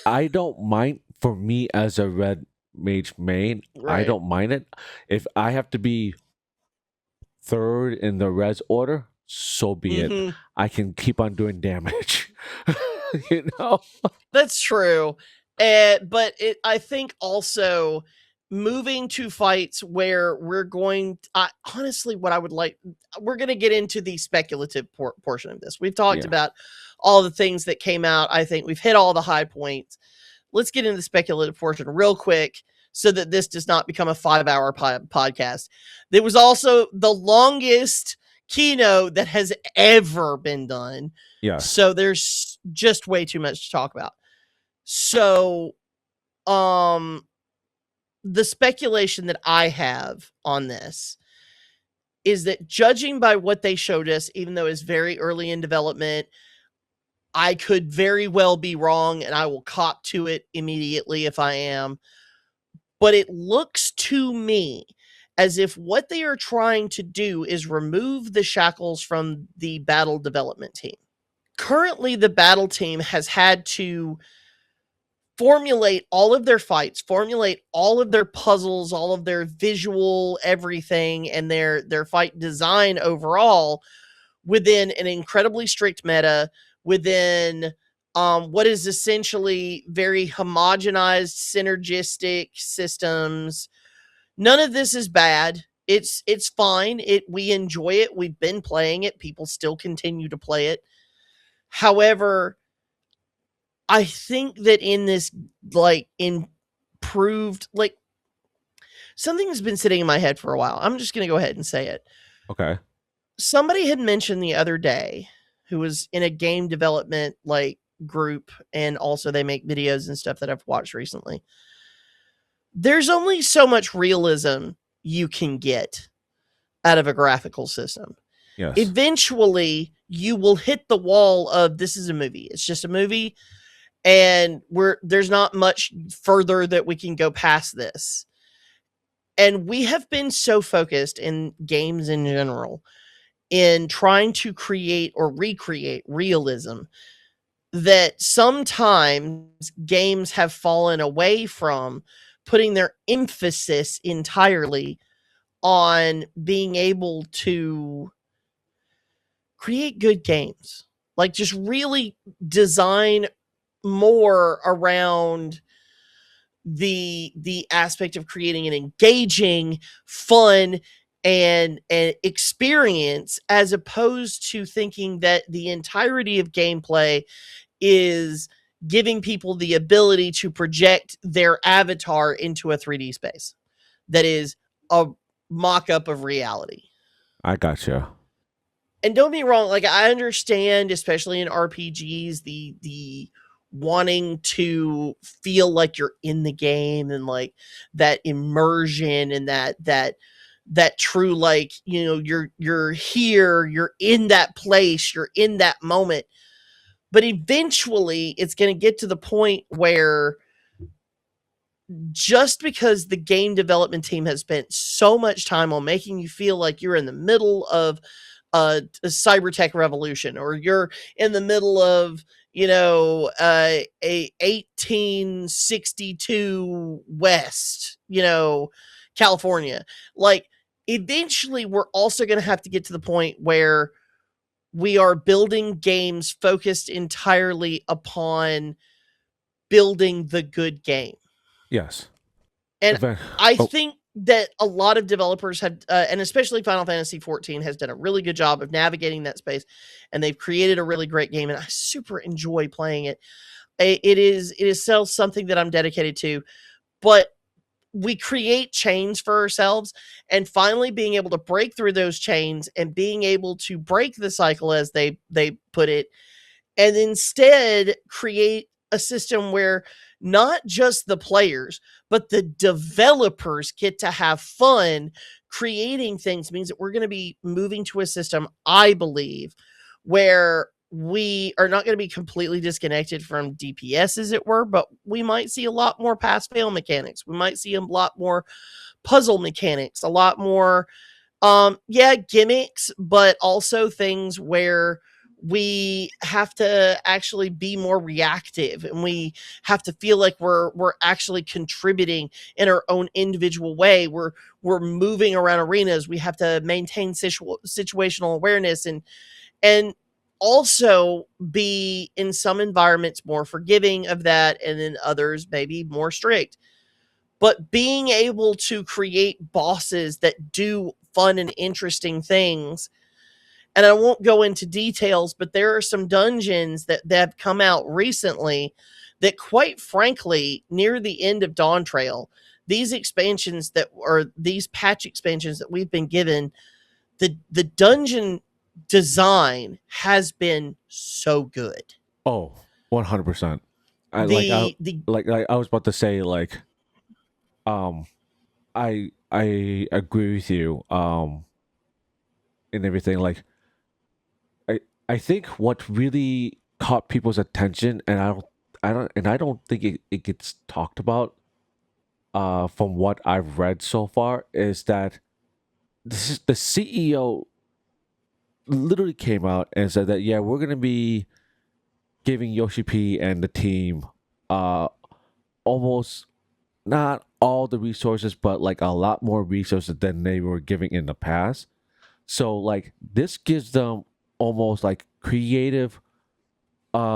B: I don't mind, for me as a Red Mage main,
A: right.
B: I don't mind it. If I have to be third in the res order, so be it. I can keep on doing damage.
A: That's true. But I think also moving to fights where we're going honestly what I would like, we're going to get into the speculative portion of this. We've talked
B: Yeah.
A: about all the things that came out. I think we've hit all the high points. Let's get into the speculative portion real quick so that this does not become a 5-hour podcast. There was also the longest keynote that has ever been done.
B: Yes.
A: So there's just way too much to talk about. So, the speculation that I have on this is that, judging by what they showed us, even though it's very early in development, I could very well be wrong, and I will cop to it immediately if I am. But it looks to me as if what they are trying to do is remove the shackles from the battle development team. Currently, the battle team has had to formulate all of their fights, formulate all of their puzzles, all of their visual everything, and their fight design overall within an incredibly strict meta, within what is essentially very homogenized, synergistic systems. None of this is bad. It's fine. We enjoy it. We've been playing it. People still continue to play it. However, I think that in this, like, improved, like, something has been sitting in my head for a while. I'm just going to go ahead and say it.
B: Okay.
A: Somebody had mentioned the other day, who was in a game development, like, group, and also they make videos and stuff that I've watched recently. There's only so much realism you can get out of a graphical system.
B: Yes.
A: Eventually, you will hit the wall of, this is a movie. It's just a movie. And there's not much further that we can go past this. And we have been so focused in games in general in trying to create or recreate realism that sometimes games have fallen away from putting their emphasis entirely on being able to create good games. Like, just really design more around the aspect of creating an engaging, fun, and experience, as opposed to thinking that the entirety of gameplay is giving people the ability to project their avatar into a 3D space that is a mock-up of reality.
B: I gotcha.
A: And don't be wrong, like, I understand, especially in RPGs, the wanting to feel like you're in the game, and like that immersion, and that true, like, you know, you're here, you're in that place, you're in that moment. But eventually it's going to get to the point where, just because the game development team has spent so much time on making you feel like you're in the middle of a cyber-tech revolution, or you're in the middle of, you know, a 1862 West, you know, California. Like, eventually we're also going to have to get to the point where we are building games focused entirely upon building the good game.
B: Yes.
A: And I think that a lot of developers have, and especially Final Fantasy XIV has done a really good job of navigating that space, and they've created a really great game, and I super enjoy playing it. It is still something that I'm dedicated to, but we create chains for ourselves, and finally being able to break through those chains and being able to break the cycle, as they put it, and instead create a system where not just the players, but the developers get to have fun creating things, means that we're going to be moving to a system, I believe, where we are not going to be completely disconnected from DPS, as it were, but we might see a lot more pass-fail mechanics. We might see a lot more puzzle mechanics, a lot more, gimmicks, but also things where we have to actually be more reactive, and we have to feel like we're actually contributing in our own individual way. We're moving around arenas. We have to maintain situational awareness, and also be, in some environments, more forgiving of that, and in others maybe more strict. but being able to create bosses that do fun and interesting things. And I won't go into details, but there are some dungeons that have come out recently that, quite frankly, near the end of Dawn Trail, these expansions that or these patch expansions that we've been given, the dungeon design has been so good.
B: Oh, 100%. I like I
A: The
B: like I was about to say like um I agree with you and everything like I I think what really caught people's attention and I don't think it gets talked about from what I've read so far is that this is the CEO literally came out and said that yeah, we're going to be giving Yoshi P and the team uh almost not all the resources but like a lot more resources than they were giving in the past. So like this gives them almost like creative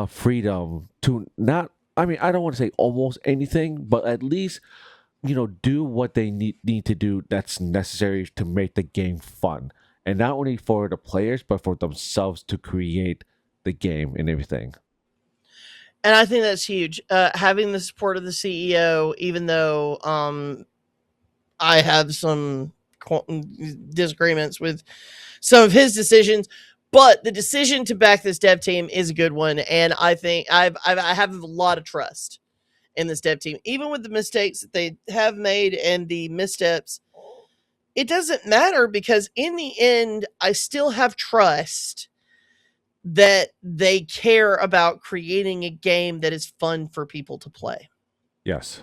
B: freedom to not I mean I don't want to say almost anything, but at least do what they need to do that's necessary to make the game fun. And not only for the players but for themselves to create the game and everything.
A: And I think that's huge. Having the support of the CEO, even though I have some disagreements with some of his decisions, but the decision to back this dev team is a good one, and I think I have a lot of trust in this dev team, even with the mistakes that they have made and the missteps. It doesn't matter because in the end, I still have trust that they care about creating a game that is fun for people to play.
B: Yes.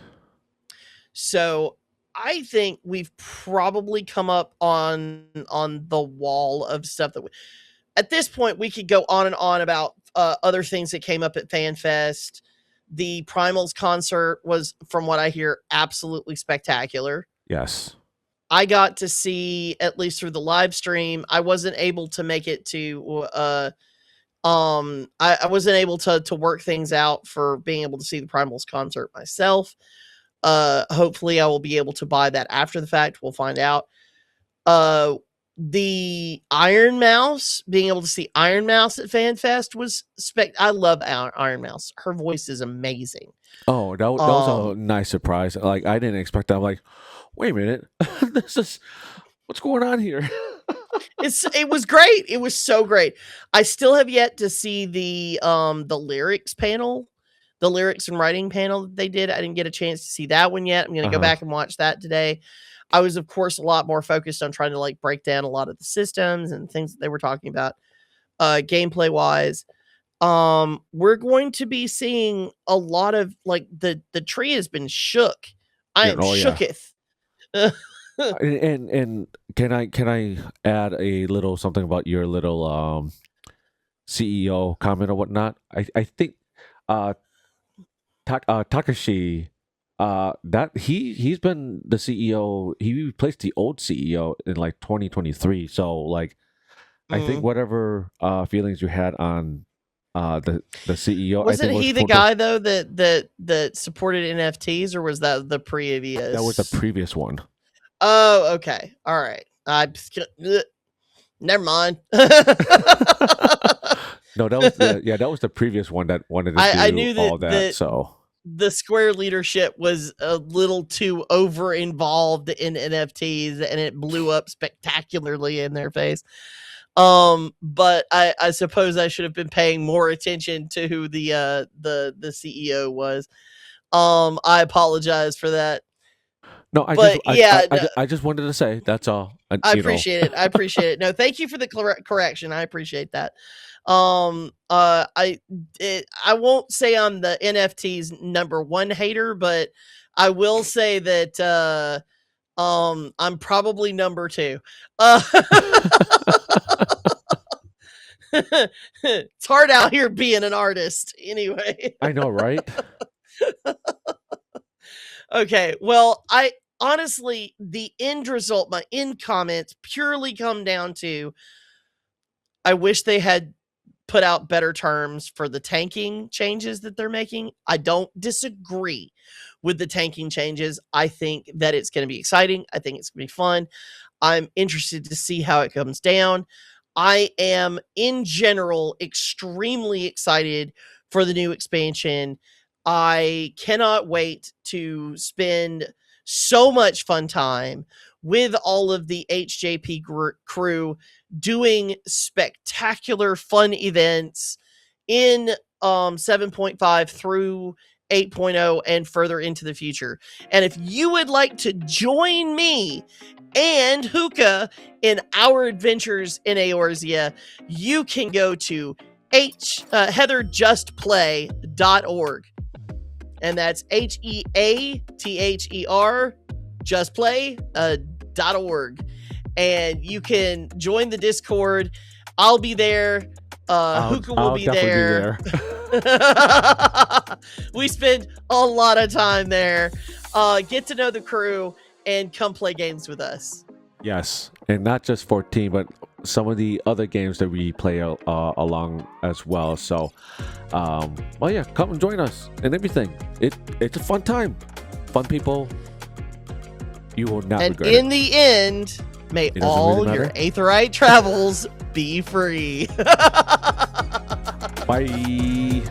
A: So I think we've probably come up on the wall of stuff that at this point we could go on and on about other things that came up at FanFest. The Primals concert was, from what I hear, absolutely spectacular.
B: Yes.
A: I got to see, at least through the live stream, I wasn't able to make it to I wasn't able to work things out for being able to see the Primals concert myself. Hopefully I will be able to buy that after the fact. We'll find out. The Iron Mouse, being able to see Iron Mouse at FanFest was I love Iron Mouse. Her voice is amazing.
B: Oh, that was a nice surprise. Like I didn't expect that. I'm like, wait a minute, this is what's going on here.
A: It was great. It was so great. I still have yet to see the lyrics panel, the lyrics and writing panel that they did. I didn't get a chance to see that one yet. I'm going to go back and watch that today. I was, of course, a lot more focused on trying to like break down a lot of the systems and things that they were talking about, gameplay wise. We're going to be seeing a lot of like the tree has been shook. I am shooketh.
B: Yeah. And can I add a little something about your little CEO comment or whatnot? I think Takashi that he's been the CEO. He replaced the old CEO in like 2023. So like I think whatever feelings you had on the CEO,
A: wasn't he the guy though that supported NFTs, or was that the previous?
B: That was the previous one.
A: Oh, okay. All right. Never mind.
B: No, that was that was the previous one that wanted to do I knew that, all that. So
A: the Square leadership was a little too over involved in NFTs, and it blew up spectacularly in their face. But I suppose I should have been paying more attention to who the CEO was. I apologize for that.
B: No, I just wanted to say that's all.
A: I appreciate it. I appreciate it. No, thank you for the correction. I appreciate that. I won't say I'm the NFT's #1 hater, but I will say that I'm probably #2. It's hard out here being an artist anyway.
B: I know, right?
A: Okay, well, I honestly, the end result, my end comments purely come down to I wish they had put out better terms for the tanking changes that they're making. I don't disagree with the tanking changes. I think that it's going to be exciting. I think it's going to be fun. I'm interested to see how it comes down. I am, in general, extremely excited for the new expansion. I cannot wait to spend so much fun time with all of the HJP crew doing spectacular fun events in 7.5 through 8.0 and further into the future. And if you would like to join me and Houka in our adventures in Eorzea, you can go to heatherjustplay.org. And that's HEATHER justplay.org. And you can join the Discord. I'll be there. Houka will be there. We spend a lot of time there. Get to know the crew and come play games with us.
B: Yes, and not just 14, but some of the other games that we play along as well. So, well, yeah, come and join us and everything. It's a fun time, fun people. You will not regret it.
A: And in the end, may all really your Aetheryte travels be free.
B: Bye.